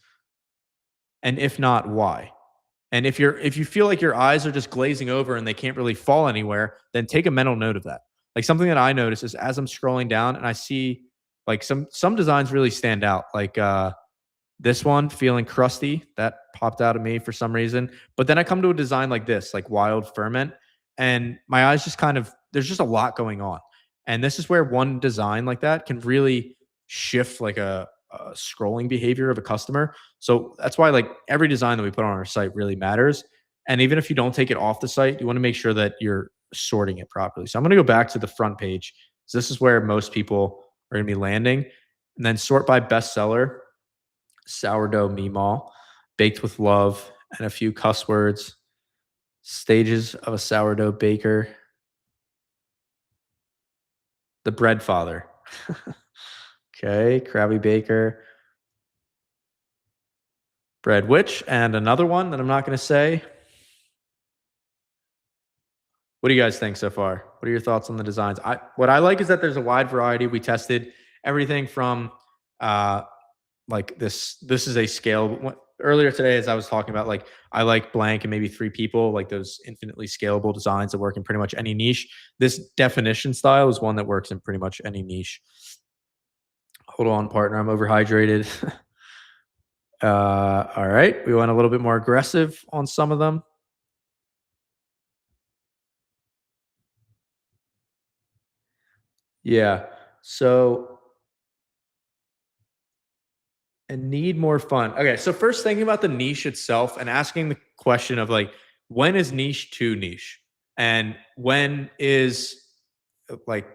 And if not, why? And if you feel like your eyes are just glazing over and they can't really fall anywhere, then take a mental note of that. Like something that I notice is as I'm scrolling down and I see like some designs really stand out. Like this one feeling crusty that popped out of me for some reason. But then I come to a design like this, like wild ferment, and my eyes just kind of there's just a lot going on. And this is where one design like that can really shift like a scrolling behavior of a customer. So that's why like every design that we put on our site really matters. And even if you don't take it off the site, you want to make sure that you're sorting it properly. So I'm going to go back to the front page. So this is where most people are going to be landing. And then sort by bestseller, sourdough meemaw, baked with love, and a few cuss words, stages of a sourdough baker. The bread father. Okay, Krabby Baker, Bread Witch, and another one that I'm not going to say. What do you guys think so far? What are your thoughts on the designs? What I like is that there's a wide variety. We tested everything from uh like this is a scale earlier today as I was talking about, like I like blank and maybe three people, like those infinitely scalable designs that work in pretty much any niche. This definition style is one that works in pretty much any niche. Hold on, partner, I'm overhydrated. All right, we went a little bit more aggressive on some of them. Yeah. So, and need more fun. Okay, so first thinking about the niche itself and asking the question of like, when is niche too niche? And when is like,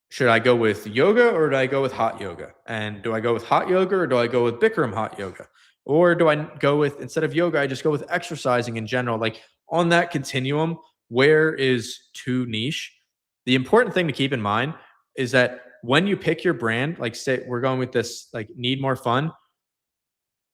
should I go with yoga or do I go with hot yoga? And do I go with hot yoga or do I go with Bikram hot yoga? Or do I go with, instead of yoga, I just go with exercising in general? Like on that continuum, where is too niche? The important thing to keep in mind is that when you pick your brand, like say we're going with this, like need more fun,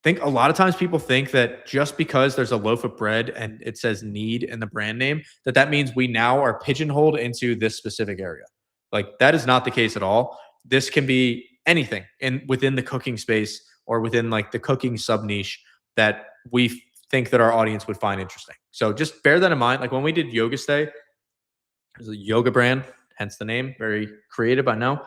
think a lot of times people think that just because there's a loaf of bread and it says need in the brand name, that that means we now are pigeonholed into this specific area. Like that is not the case at all. This can be anything in within the cooking space or within like the cooking sub niche that we think that our audience would find interesting. So just bear that in mind. Like when we did Yoga Stay, it's a yoga brand, hence the name, very creative, I know.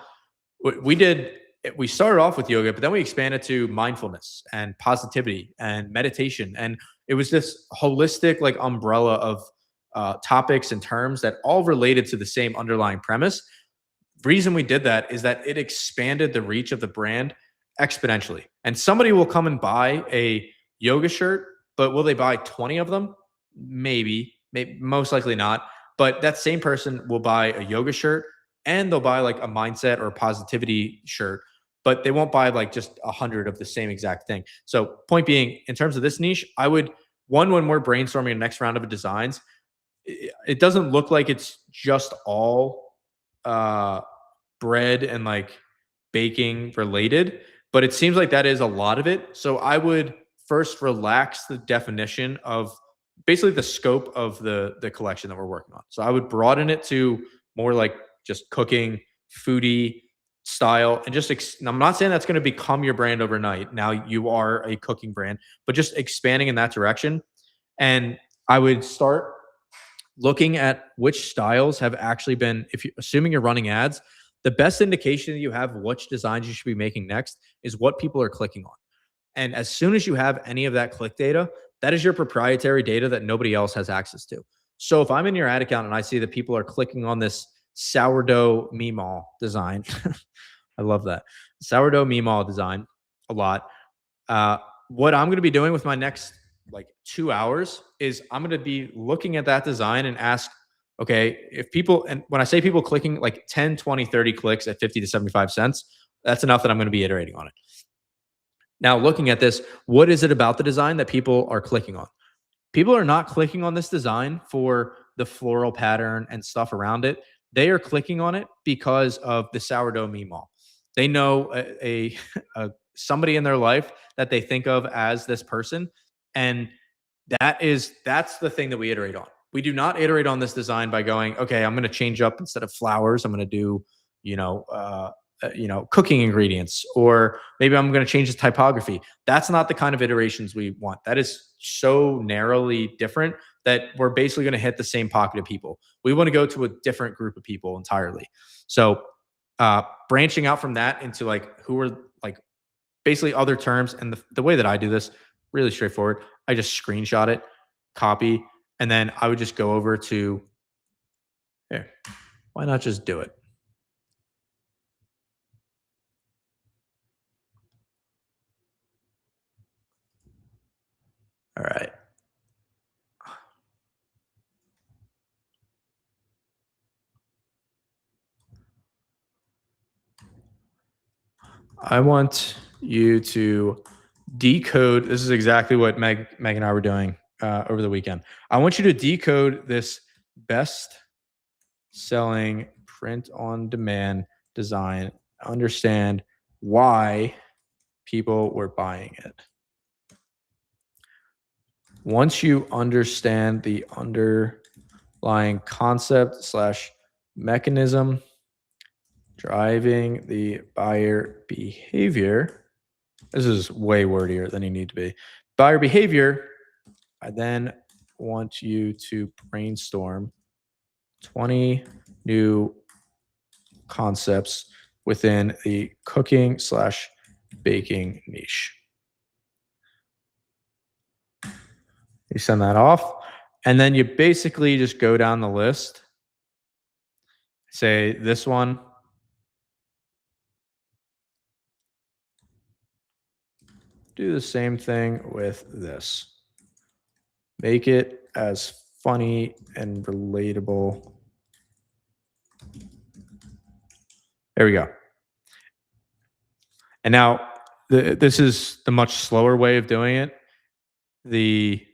We did, we started off with yoga, but then we expanded to mindfulness and positivity and meditation. And it was this holistic like umbrella of topics and terms that all related to the same underlying premise. Reason we did that is that it expanded the reach of the brand exponentially. And somebody will come and buy a yoga shirt, but will they buy 20 of them? Maybe, most likely not. But that same person will buy a yoga shirt and they'll buy like a mindset or a positivity shirt, but they won't buy like just 100 of the same exact thing. So, point being, in terms of this niche, I would, one, when we're brainstorming the next round of designs, it doesn't look like it's just all uh bread and like baking related, but it seems like that is a lot of it. So I would first relax the definition of basically the scope of the collection that we're working on. So I would broaden it to more like just cooking, foodie style, and just I'm not saying that's going to become your brand overnight. Now you are a cooking brand, but just expanding in that direction. And I would start looking at which styles have actually been, if you assuming you're running ads, the best indication that you have which designs you should be making next is what people are clicking on. And as soon as you have any of that click data, that is your proprietary data that nobody else has access to. So if I'm in your ad account and I see that people are clicking on this sourdough meemaw design, I love that sourdough meemaw design a lot. Uh, what I'm going to be doing with my next like 2 hours is I'm going to be looking at that design and ask, okay, if people, and when I say people clicking like 10, 20, 30 clicks at 50 to 75 cents, that's enough that I'm going to be iterating on it. Now, looking at this, what is it about the design that people are clicking on? People are not clicking on this design for the floral pattern and stuff around it. They are clicking on it because of the sourdough meemaw. They know a somebody in their life that they think of as this person, and that's the thing that we iterate on. We do not iterate on this design by going, okay, I'm going to change up instead of flowers, I'm going to do, you know, cooking ingredients, or maybe I'm going to change the typography. That's not the kind of iterations we want. That is so narrowly different that we're basically going to hit the same pocket of people. We want to go to a different group of people entirely. So, branching out from that into like who are like basically other terms. And the way that I do this, really straightforward. I just screenshot it, copy, and then I would just go over to here. Why not just do it? All right. I want you to decode. This is exactly what Meg and I were doing over the weekend. I want you to decode this best selling print on demand design, understand why people were buying it. Once you understand the underlying concept slash mechanism driving the buyer behavior, this is way wordier than you need to be. Buyer behavior, I then want you to brainstorm 20 new concepts within the cooking slash baking niche. You send that off, and then you basically just go down the list. Say this one, do the same thing with this. Make it as funny and relatable. There we go. And now this is the much slower way of doing it. The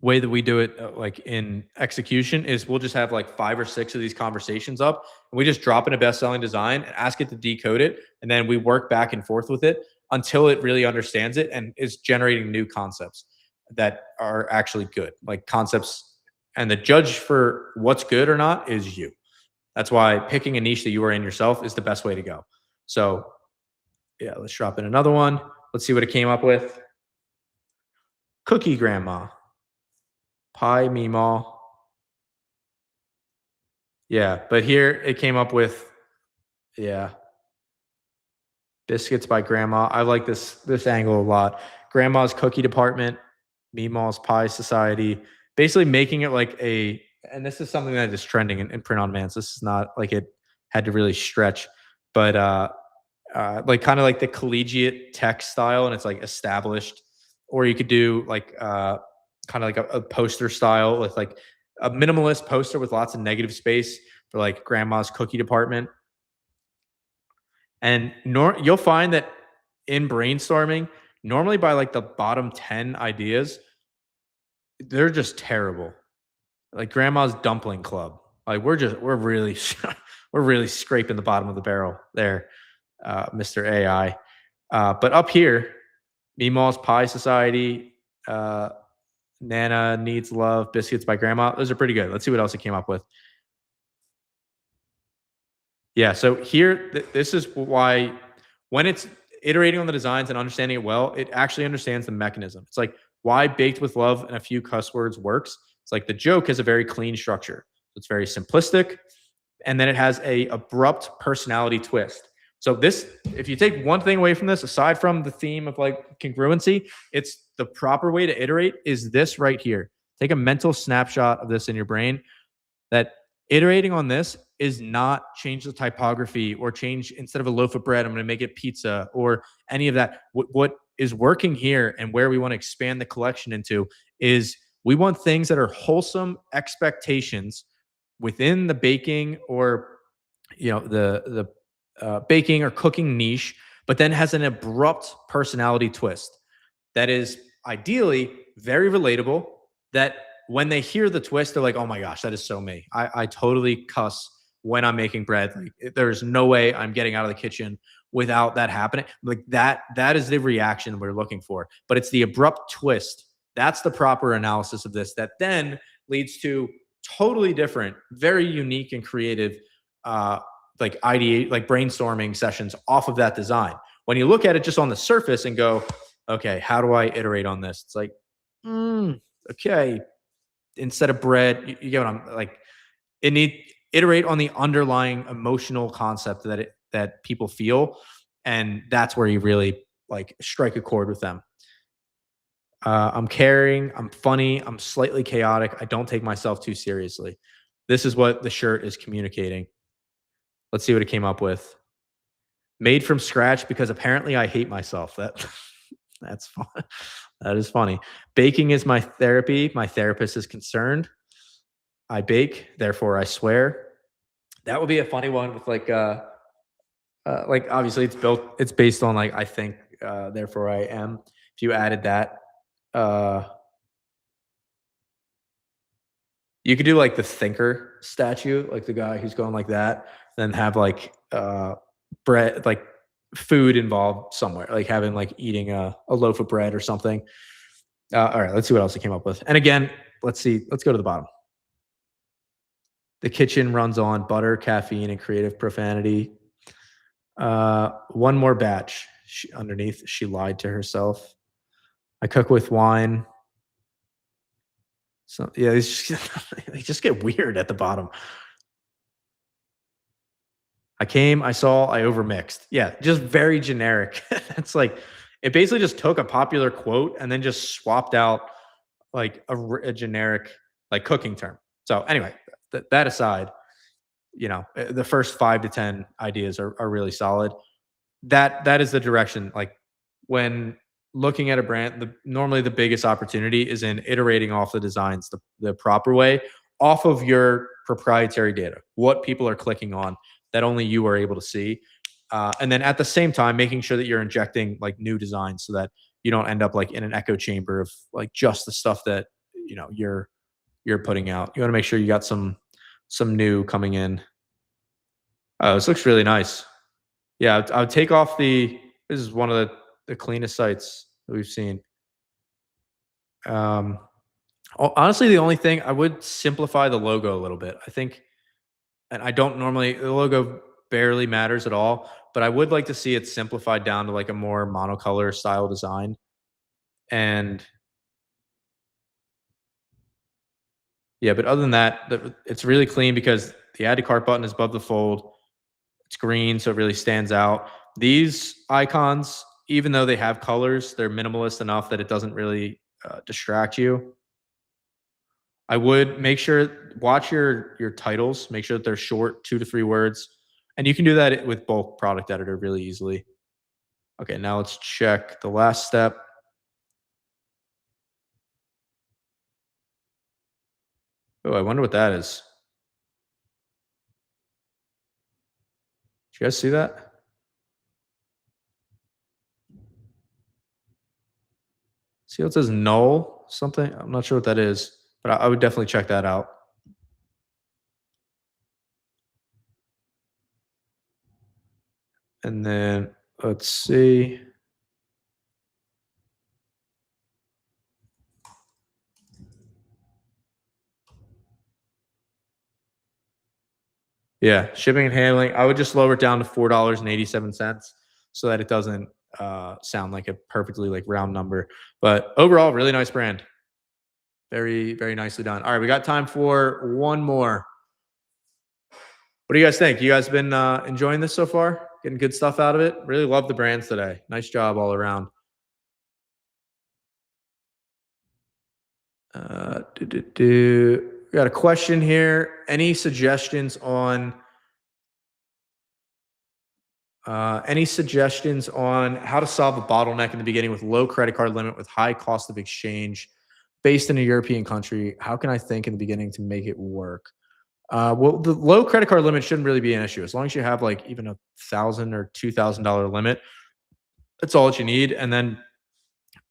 way that we do it, like in execution, is we'll just have like 5 or 6 of these conversations up, and we just drop in a best-selling design and ask it to decode it, and then we work back and forth with it until it really understands it and is generating new concepts that are actually good, like concepts. And the judge for what's good or not is you. That's why picking a niche that you are in yourself is the best way to go. So yeah, let's drop in another one. Let's see what it came up with. Cookie grandma. Pie Meemaw. Yeah, but here it came up with, yeah, biscuits by grandma. I like this angle a lot. Grandma's cookie department, Meemaw's pie society, basically making it like a, and this is something that is trending in print on demand. So this is not like it had to really stretch, but like kind of like the collegiate tech style, and it's like established. Or you could do like kind of like a poster style with like a minimalist poster with lots of negative space for like grandma's cookie department. And you'll find that in brainstorming, normally by like the bottom 10 ideas, they're just terrible. Like grandma's dumpling club. Like we're really we're really scraping the bottom of the barrel there, Mr. AI. But up here, Meemaw's Pie Society, Nana Needs Love, Biscuits by Grandma. Those are pretty good. Let's see what else it came up with. Yeah, so here, this is why when it's iterating on the designs and understanding it well, it actually understands the mechanism. It's like why baked with love and a few cuss words works. It's like the joke has a very clean structure. It's very simplistic, and then it has a abrupt personality twist. So this, if you take one thing away from this, aside from the theme of like congruency, it's the proper way to iterate is this right here. Take a mental snapshot of this in your brain, that iterating on this is not change the typography or change, instead of a loaf of bread, I'm going to make it pizza or any of that. What is working here and where we want to expand the collection into is we want things that are wholesome expectations within the baking or the baking or cooking niche, but then has an abrupt personality twist that is ideally very relatable, that when they hear the twist, they're like, oh my gosh, that is so me. I totally cuss when I'm making bread. Like, there's no way I'm getting out of the kitchen without that happening. Like that is the reaction we're looking for. But it's the abrupt twist. That's the proper analysis of this that then leads to totally different, very unique and creative like ideate, like brainstorming sessions off of that design. When you look at it just on the surface and go, okay, how do I iterate on this? It's like, okay, instead of bread, you get what I'm like. It need iterate on the underlying emotional concept that people feel, and that's where you really like strike a chord with them. I'm caring, I'm funny, I'm slightly chaotic. I don't take myself too seriously. This is what the shirt is communicating. Let's see what it came up with. Made from scratch because apparently I hate myself. That's fun. That is funny. Baking is my therapy. My therapist is concerned. I bake, therefore I swear. That would be a funny one with like obviously it's based on like I think, therefore I am. If you added that, uh You could do like the thinker statue, like the guy who's going like that, then have like bread, like food involved somewhere, like having like eating a loaf of bread or something. All right, let's see what else I came up with. And again, let's see. Let's go to the bottom. The kitchen runs on butter, caffeine, and creative profanity. One more batch. Underneath, she lied to herself. I cook with wine. So yeah, they just get weird at the bottom. I came, I saw, I overmixed. Yeah, just very generic. It's like it basically just took a popular quote and then just swapped out like a generic like cooking term. So anyway, that aside, the first 5 to 10 ideas are really solid. That is the direction. Like when looking at a brand, normally the biggest opportunity is in iterating off the designs the proper way, off of your proprietary data, what people are clicking on that only you are able to see. And then at the same time, making sure that you're injecting like new designs so that you don't end up like in an echo chamber of like just the stuff that you're putting out. You want to make sure you got some new coming in. Oh, this looks really nice. Yeah, I would take off this is one of the cleanest sites that we've seen. Um, Honestly, the only thing I would simplify the logo a little bit. I think, and I don't normally, the logo barely matters at all, but I would like to see it simplified down to like a more monocolor style design. And yeah, but other than that, it's really clean because the add to cart button is above the fold. It's green, so it really stands out. These icons, even though they have colors, they're minimalist enough that it doesn't really distract you. I would make sure watch your titles, make sure that they're short, 2 to 3 words, and you can do that with bulk product editor really easily. Okay, now let's check the last step. Oh, I wonder what that is. Did you guys see that? See how it says null something? I'm not sure what that is, but I would definitely check that out. And then let's see. Yeah, shipping and handling. I would just lower it down to $4.87 so that it doesn't sound like a perfectly like round number. But overall, really nice brand. Very, very nicely done. All right, we got time for one more. What do you guys think? You guys been enjoying this so far? Getting good stuff out of it? Really love the brands today. Nice job all around. We got a question here. Any suggestions on how to solve a bottleneck in the beginning with low credit card limit with high cost of exchange based in a European country? How can I think in the beginning to make it work? Well, the low credit card limit shouldn't really be an issue as long as you have like even $1,000 or $2,000 limit. That's all that you need, and then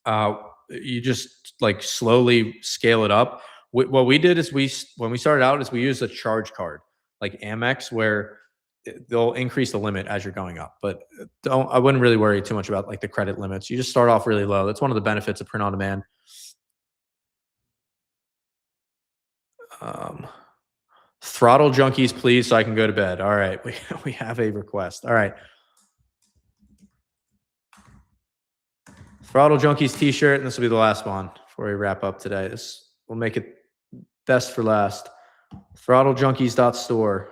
uh, you just like slowly scale it up. What we did is when we started out is we used a charge card like Amex where they'll increase the limit as you're going up, but I wouldn't really worry too much about like the credit limits. You just start off really low. That's one of the benefits of print on demand. Um, Throttle junkies, please, so I can go to bed. All right, we have a request. All right, Throttle junkies T-shirt, and this will be the last one before we wrap up today. This will make it best for last. ThrottleJunkies.store.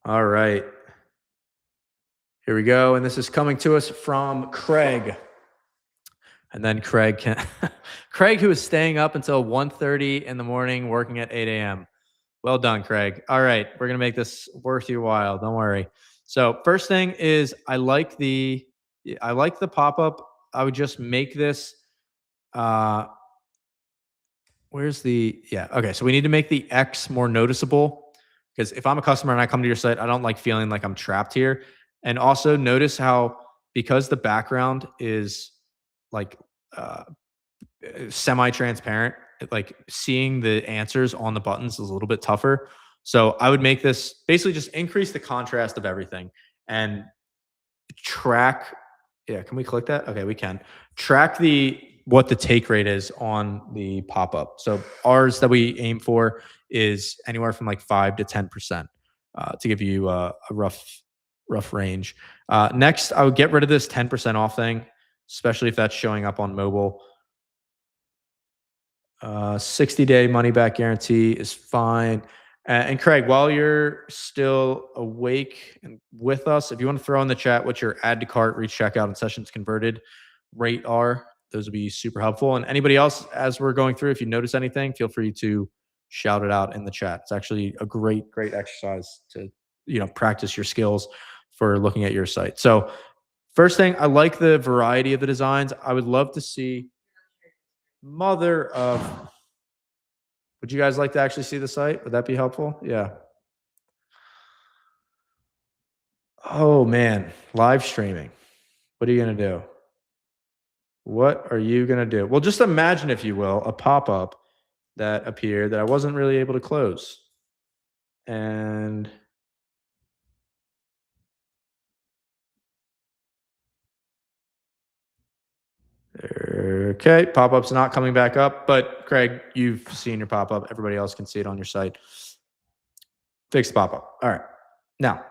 All right, here we go, and this is coming to us from Craig. And then Craig Craig, who is staying up until 1:30 in the morning, working at 8 a.m. Well done, Craig. All right, we're gonna make this worth your while. Don't worry. So first thing is I like the pop-up. I would just make this uh where's the yeah, okay. So we need to make the X more noticeable because if I'm a customer and I come to your site, I don't like feeling like I'm trapped here. And also notice how because the background is like uh semi-transparent, like seeing the answers on the buttons is a little bit tougher. So I would make this basically just increase the contrast of everything and track. Yeah, can we click that? Okay, we can track the what the take rate is on the pop-up. So ours that we aim for is anywhere from like 5 to 10%, to give you a rough range. Next, I would get rid of this 10% off thing, especially if that's showing up on mobile. 60-day money back guarantee is fine. And Craig, while you're still awake and with us, if you want to throw in the chat what your add to cart, reach checkout, and sessions converted rate are, those would be super helpful. And anybody else, as we're going through, if you notice anything, feel free to shout it out in the chat. It's actually a great exercise to practice your skills for looking at your site. So first thing, I like the variety of the designs. I would love to see mother of. Would you guys like to actually see the site? Would that be helpful? Yeah. Oh man, live streaming. What are you going to do? What are you going to do? Well, just imagine, if you will, a pop-up that appeared that I wasn't really able to close. And okay, pop-up's not coming back up, but Craig, you've seen your pop-up. Everybody else can see it on your site. Fix the pop-up. All right. Now,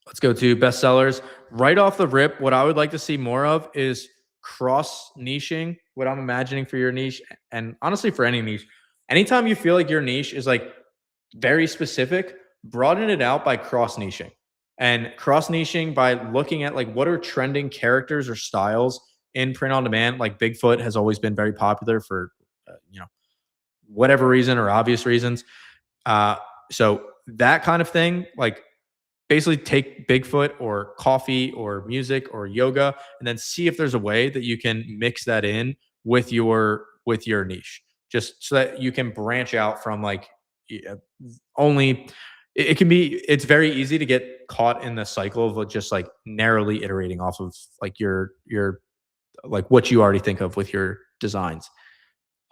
let's go to bestsellers. Right off the rip, what I would like to see more of is cross niching, what I'm imagining for your niche, and honestly for any niche. Anytime you feel like your niche is like very specific, broaden it out by cross niching. And cross niching by looking at like what are trending characters or styles in print on demand. Like Bigfoot has always been very popular for whatever reason or obvious reasons. So that kind of thing, like basically take Bigfoot or coffee or music or yoga, and then see if there's a way that you can mix that in with your niche, just so that you can branch out from like only. It can be. It's very easy to get caught in the cycle of just like narrowly iterating off of like your like what you already think of with your designs.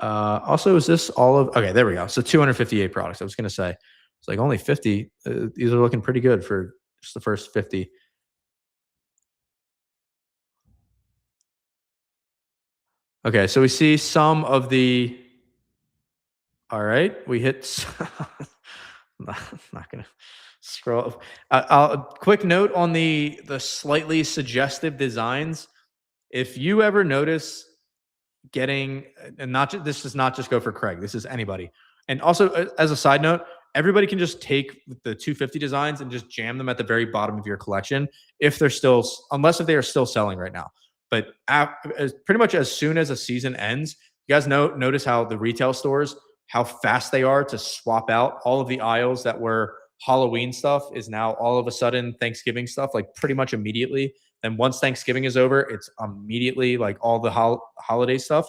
Also, is this all of? Okay, there we go. So 258 products. I was going to say it's like only 50. These are looking pretty good for just the first 50. Okay, so we see some of the. All right, we hit. I'm not gonna scroll. Quick note on the slightly suggestive designs. If you ever notice getting, and not just, this does not just go for Craig, this is anybody. And also, as a side note, everybody can just take the 250 designs and just jam them at the very bottom of your collection if they're still, unless if they are still selling right now. But pretty much as soon as a season ends, you guys notice how the retail stores, how fast they are to swap out all of the aisles that were Halloween stuff is now all of a sudden Thanksgiving stuff, like pretty much immediately. And once Thanksgiving is over, it's immediately like all the holiday stuff.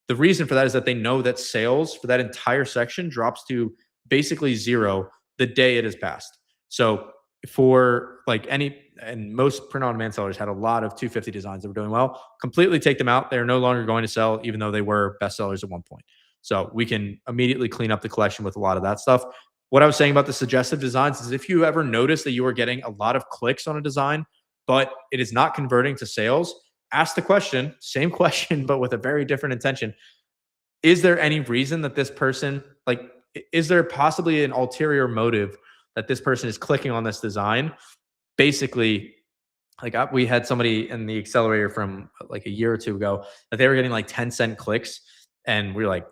The reason for that is that they know that sales for that entire section drops to basically zero the day it has passed. So for like and most print on demand sellers had a lot of 250 designs that were doing well, completely take them out. They're no longer going to sell, even though they were best sellers at one point. So we can immediately clean up the collection with a lot of that stuff. What I was saying about the suggestive designs is if you ever notice that you are getting a lot of clicks on a design, but it is not converting to sales, ask the question, same question, but with a very different intention. Is there any reason that this person, like, is there possibly an ulterior motive that this person is clicking on this design? Basically, like we had somebody in the accelerator from like a year or two ago that they were getting like 10-cent clicks. And we were like,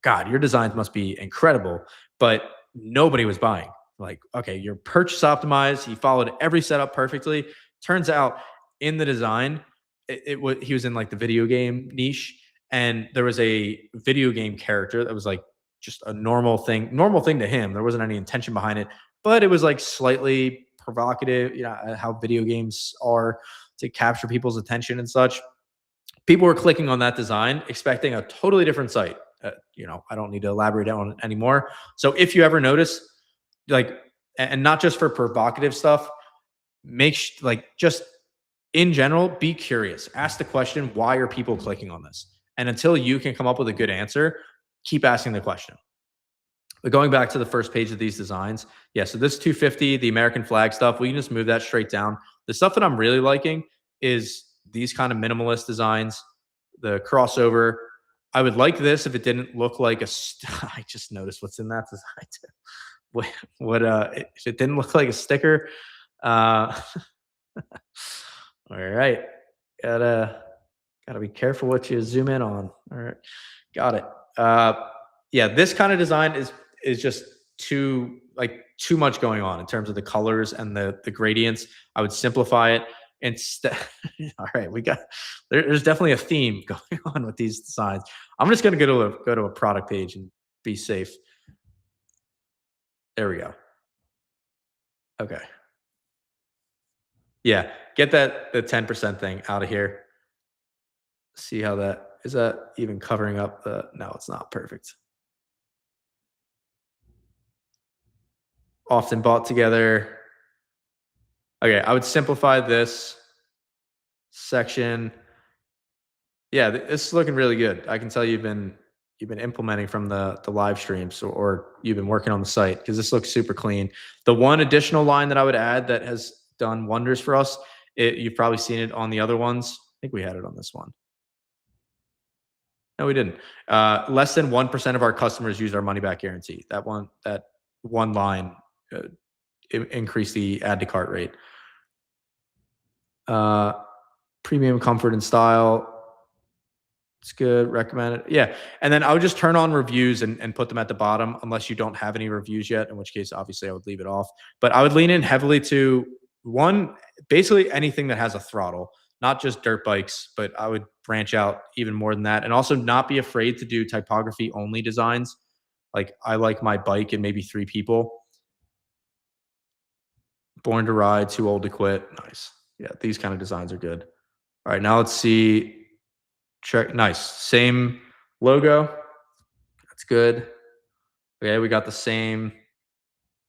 God, your designs must be incredible. But nobody was buying. Like, okay, you're purchase optimized. He followed every setup perfectly. Turns out in the design, he was in like the video game niche. And there was a video game character that was like just a normal thing to him. There wasn't any intention behind it, but it was like slightly provocative, how video games are to capture people's attention and such. People were clicking on that design, expecting a totally different site. I don't need to elaborate on it anymore. So if you ever notice, like, and not just for provocative stuff, just in general, be curious. Ask the question, why are people clicking on this? And until you can come up with a good answer, keep asking the question. But going back to the first page of these designs, yeah, so this 250, the American flag stuff, we can just move that straight down. The stuff that I'm really liking is these kind of minimalist designs, the crossover. I would like this if it didn't look like I just noticed what's in that design too. If it didn't look like a sticker? Uh, all right, gotta gotta be careful what you zoom in on. All right, got it. Yeah, this kind of design is just too much going on in terms of the colors and the gradients. I would simplify it instead. All right, there's definitely a theme going on with these designs. I'm just gonna go to a product page and be safe. There we go. Okay. Yeah, get the 10% thing out of here. See how that is that even covering up the no, it's not perfect. Often bought together. Okay, I would simplify this section. Yeah, this is looking really good. I can tell you've been implementing from the live streams or you've been working on the site because this looks super clean. The one additional line that I would add that has done wonders for us, you've probably seen it on the other ones. I think we had it on this one. No, we didn't. Less than 1% of our customers use our money back guarantee. That one line increase the add to cart rate. Uh, Premium comfort and style. It's good. Recommend it. Yeah. And then I would just turn on reviews and put them at the bottom unless you don't have any reviews yet, in which case, obviously, I would leave it off. But I would lean in heavily to one, basically anything that has a throttle, not just dirt bikes, but I would branch out even more than that. And also not be afraid to do typography only designs. Like I like my bike and maybe three people. Born to ride, too old to quit. Nice. Yeah, these kind of designs are good. All right, now let's see. Check. Nice. Same logo. That's good. Okay, we got the same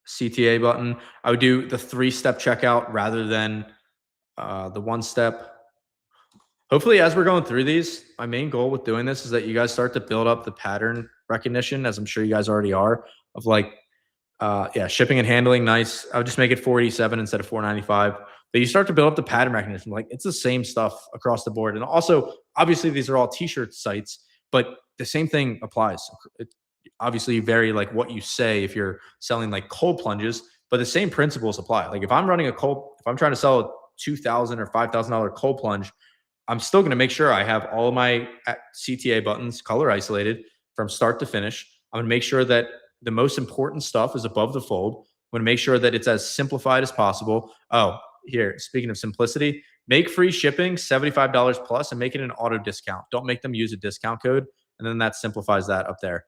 CTA button. I would do the 3-step checkout rather than the 1-step. Hopefully, as we're going through these, my main goal with doing this is that you guys start to build up the pattern recognition, as I'm sure you guys already are, of yeah, shipping and handling. Nice. I would just make it 487 instead of 495. But you start to build up the pattern recognition. Like it's the same stuff across the board. And also, obviously, these are all t-shirt sites, but the same thing applies. It obviously vary like what you say if you're selling like cold plunges, but the same principles apply. Like if I'm trying to sell a $2,000 or $5,000 cold plunge, I'm still going to make sure I have all of my CTA buttons color isolated from start to finish. I'm going to make sure that the most important stuff is above the fold. I'm going to make sure that it's as simplified as possible. Oh, here, speaking of simplicity, make free shipping $75 plus and make it an auto discount. Don't make them use a discount code. And then that simplifies that up there.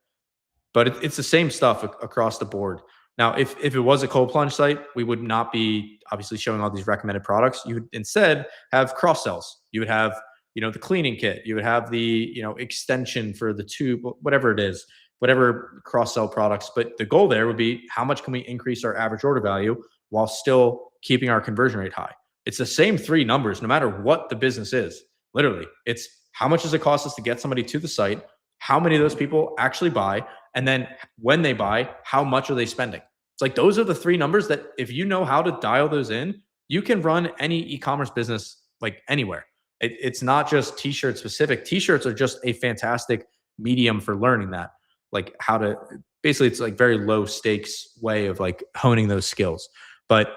But it's the same stuff across the board. Now, if it was a cold plunge site, we would not be obviously showing all these recommended products. You would instead have cross sells. You would have, the cleaning kit. You would have the, extension for the tube, whatever it is, whatever cross sell products. But the goal there would be how much can we increase our average order value while still keeping our conversion rate high. It's the same three numbers, no matter what the business is. Literally, it's how much does it cost us to get somebody to the site? How many of those people actually buy? And then when they buy, how much are they spending? It's like those are the three numbers that if you know how to dial those in, you can run any e-commerce business like anywhere. It's not just t-shirt specific. T-shirts are just a fantastic medium for learning that. Like how to basically, it's like very low stakes way of like honing those skills. But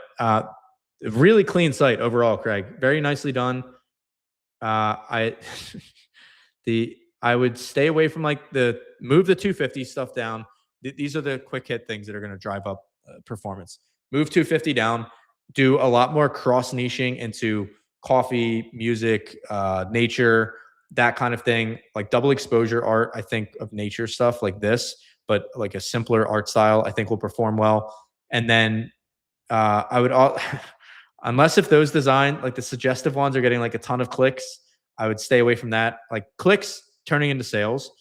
really clean site overall, Craig. Very nicely done. I would stay away from like move the 250 stuff down. These are the quick hit things that are going to drive up performance. Move 250 down. Do a lot more cross niching into coffee, music, nature, that kind of thing. Like double exposure art, I think of nature stuff like this, but like a simpler art style, I think will perform well. And then I would unless if those design like the suggestive ones are getting like a ton of clicks, I would stay away from that. Like clicks turning into sales.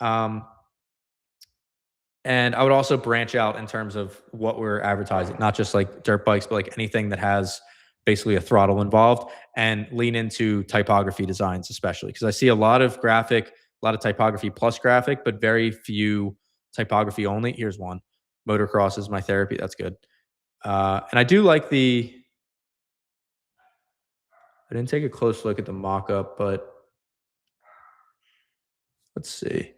And I would also branch out in terms of what we're advertising, not just like dirt bikes, but like anything that has basically a throttle involved, and lean into typography designs, especially because I see a lot of graphic a lot of typography plus graphic, but very few typography only. Here's one. Motocross is my therapy. That's good. And I do like I didn't take a close look at the mock-up, but let's see.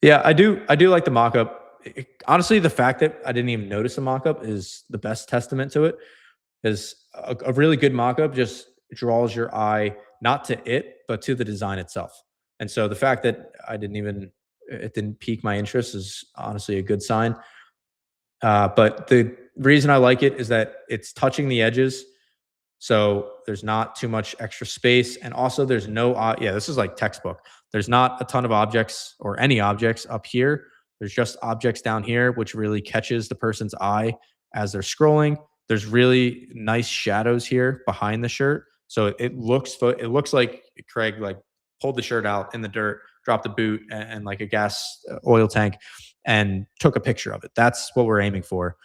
Yeah, I do like the mock-up. Honestly, the fact that I didn't even notice the mock-up is the best testament to it. Is a really good mock-up just draws your eye not to it, but to the design itself. And so the fact that I didn't even it didn't pique my interest is honestly a good sign. But the reason I like it is that it's touching the edges, so there's not too much extra space, and also there's no yeah, this is like textbook. There's not a ton of objects or any objects up here. There's just objects down here, which really catches the person's eye as they're scrolling. There's really nice shadows here behind the shirt, so it looks like Craig like pulled the shirt out in the dirt, dropped the boot and like a gas oil tank, and took a picture of it. That's what we're aiming for.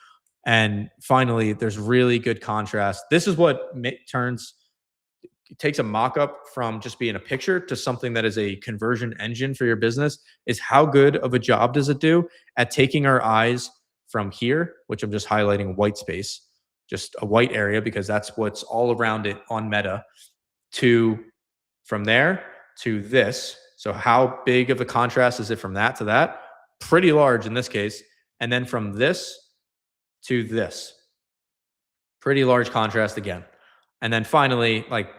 And finally, there's really good contrast. This is what turns it takes a mock-up from just being a picture to something that is a conversion engine for your business. Is how good of a job does it do at taking our eyes from here, which I'm just highlighting white space, just a white area because that's what's all around it on Meta, to from there to this. So how big of a contrast is it from that to that? Pretty large in this case. And then from this to this, pretty large contrast again. And then finally, like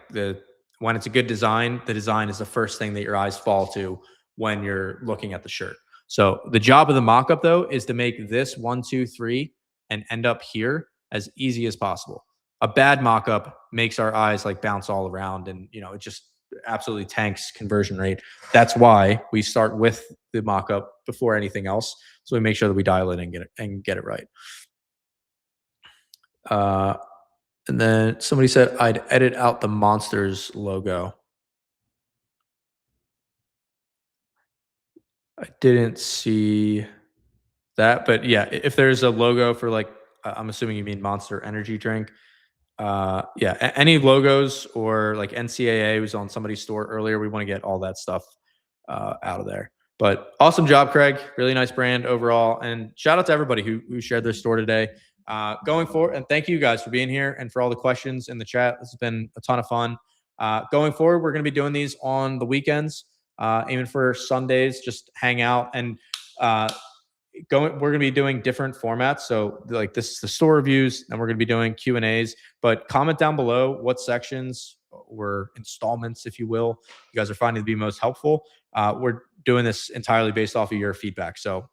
when it's a good design, the design is the first thing that your eyes fall to when you're looking at the shirt. So the job of the mock-up though is to make this 1, 2, 3 and end up here as easy as possible. A bad mock-up makes our eyes like bounce all around, and it just absolutely tanks conversion rate. That's why we start with the mock-up before anything else. So we make sure that we dial it and get it right. And then somebody said I'd edit out the Monsters logo. I didn't see that, but yeah, if there's a logo for like, I'm assuming you mean Monster Energy drink. Yeah, any logos or like NCAA was on somebody's store earlier. We want to get all that stuff out of there. But awesome job, Craig. Really nice brand overall. And shout out to everybody who shared their store today. Going forward, and thank you guys for being here and for all the questions in the chat. This has been a ton of fun. Going forward, we're going to be doing these on the weekends, aiming for Sundays, just hang out and we're going to be doing different formats. So like this is the store reviews, and we're going to be doing Q&As, but comment down below what sections or installments, if you will, you guys are finding to be most helpful. We're doing this entirely based off of your feedback. So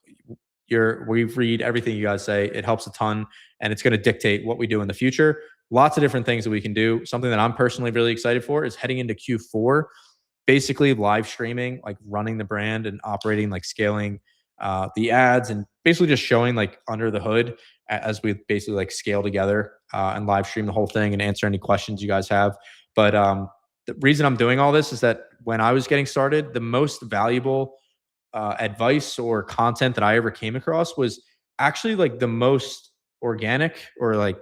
we read everything you guys say. It helps a ton, and it's going to dictate what we do in the future. Lots of different things that we can do. Something that I'm personally really excited for is heading into Q4, basically live streaming, like running the brand and operating, like scaling the ads, and basically just showing like under the hood as we basically like scale together and live stream the whole thing and answer any questions you guys have. But the reason I'm doing all this is that when I was getting started, the most valuable advice or content that I ever came across was actually like the most organic, or like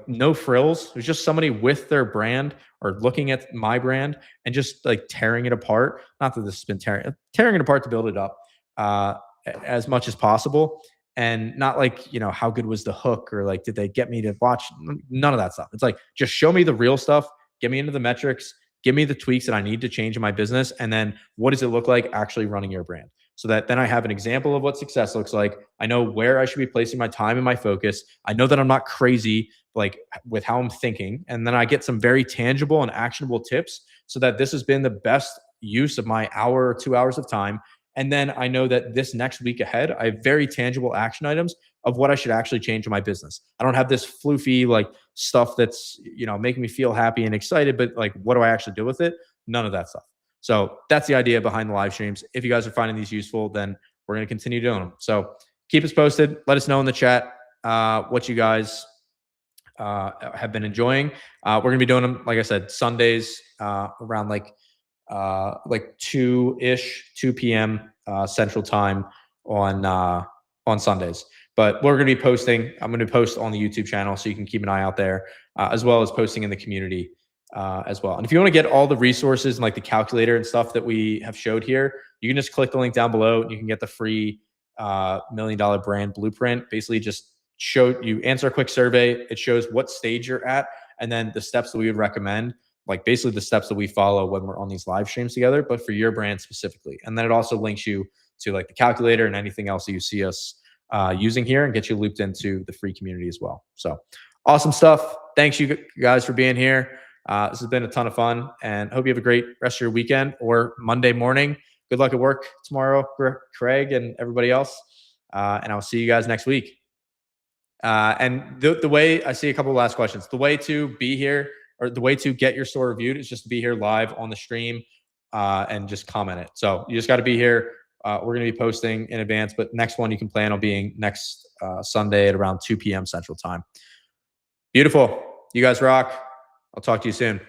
no frills. It was just somebody with their brand or looking at my brand and just like tearing it apart. Not that this has been tearing it apart to build it up as much as possible. And not like, how good was the hook, or like, did they get me to watch? None of that stuff. It's like, just show me the real stuff, get me into the metrics, give me the tweaks that I need to change in my business. And then what does it look like actually running your brand? So that then I have an example of what success looks like. I know where I should be placing my time and my focus. I know that I'm not crazy, like with how I'm thinking. And then I get some very tangible and actionable tips, so that this has been the best use of my hour or 2 hours of time. And then I know that this next week ahead, I have very tangible action items of what I should actually change in my business. I don't have this floofy like stuff that's, making me feel happy and excited, but like, what do I actually do with it? None of that stuff. So that's the idea behind the live streams. If you guys are finding these useful, then we're going to continue doing them. So keep us posted. Let us know in the chat what you guys have been enjoying. We're going to be doing them, like I said, Sundays around like 2 p.m. Central Time on Sundays. But we're going to be posting. I'm going to post on the YouTube channel, so you can keep an eye out there, as well as posting in the community as well. And if you want to get all the resources and like the calculator and stuff that we have showed here, you can just click the link down below. And you can get the free $1 million brand blueprint. Basically, just you answer a quick survey. It shows what stage you're at, and then the steps that we would recommend. Like basically the steps that we follow when we're on these live streams together, but for your brand specifically. And then it also links you to like the calculator and anything else that you see us using here, and get you looped into the free community as well. So awesome stuff. Thanks you guys for being here. This has been a ton of fun, and hope you have a great rest of your weekend or Monday morning. Good luck at work tomorrow, Craig and everybody else. And I'll see you guys next week. And the way I see a couple of last questions, the way to be here or the way to get your store reviewed is just to be here live on the stream and just comment it. So you just got to be here. We're going to be posting in advance, but next one you can plan on being next Sunday at around 2 p.m. Central Time. Beautiful. You guys rock. I'll talk to you soon.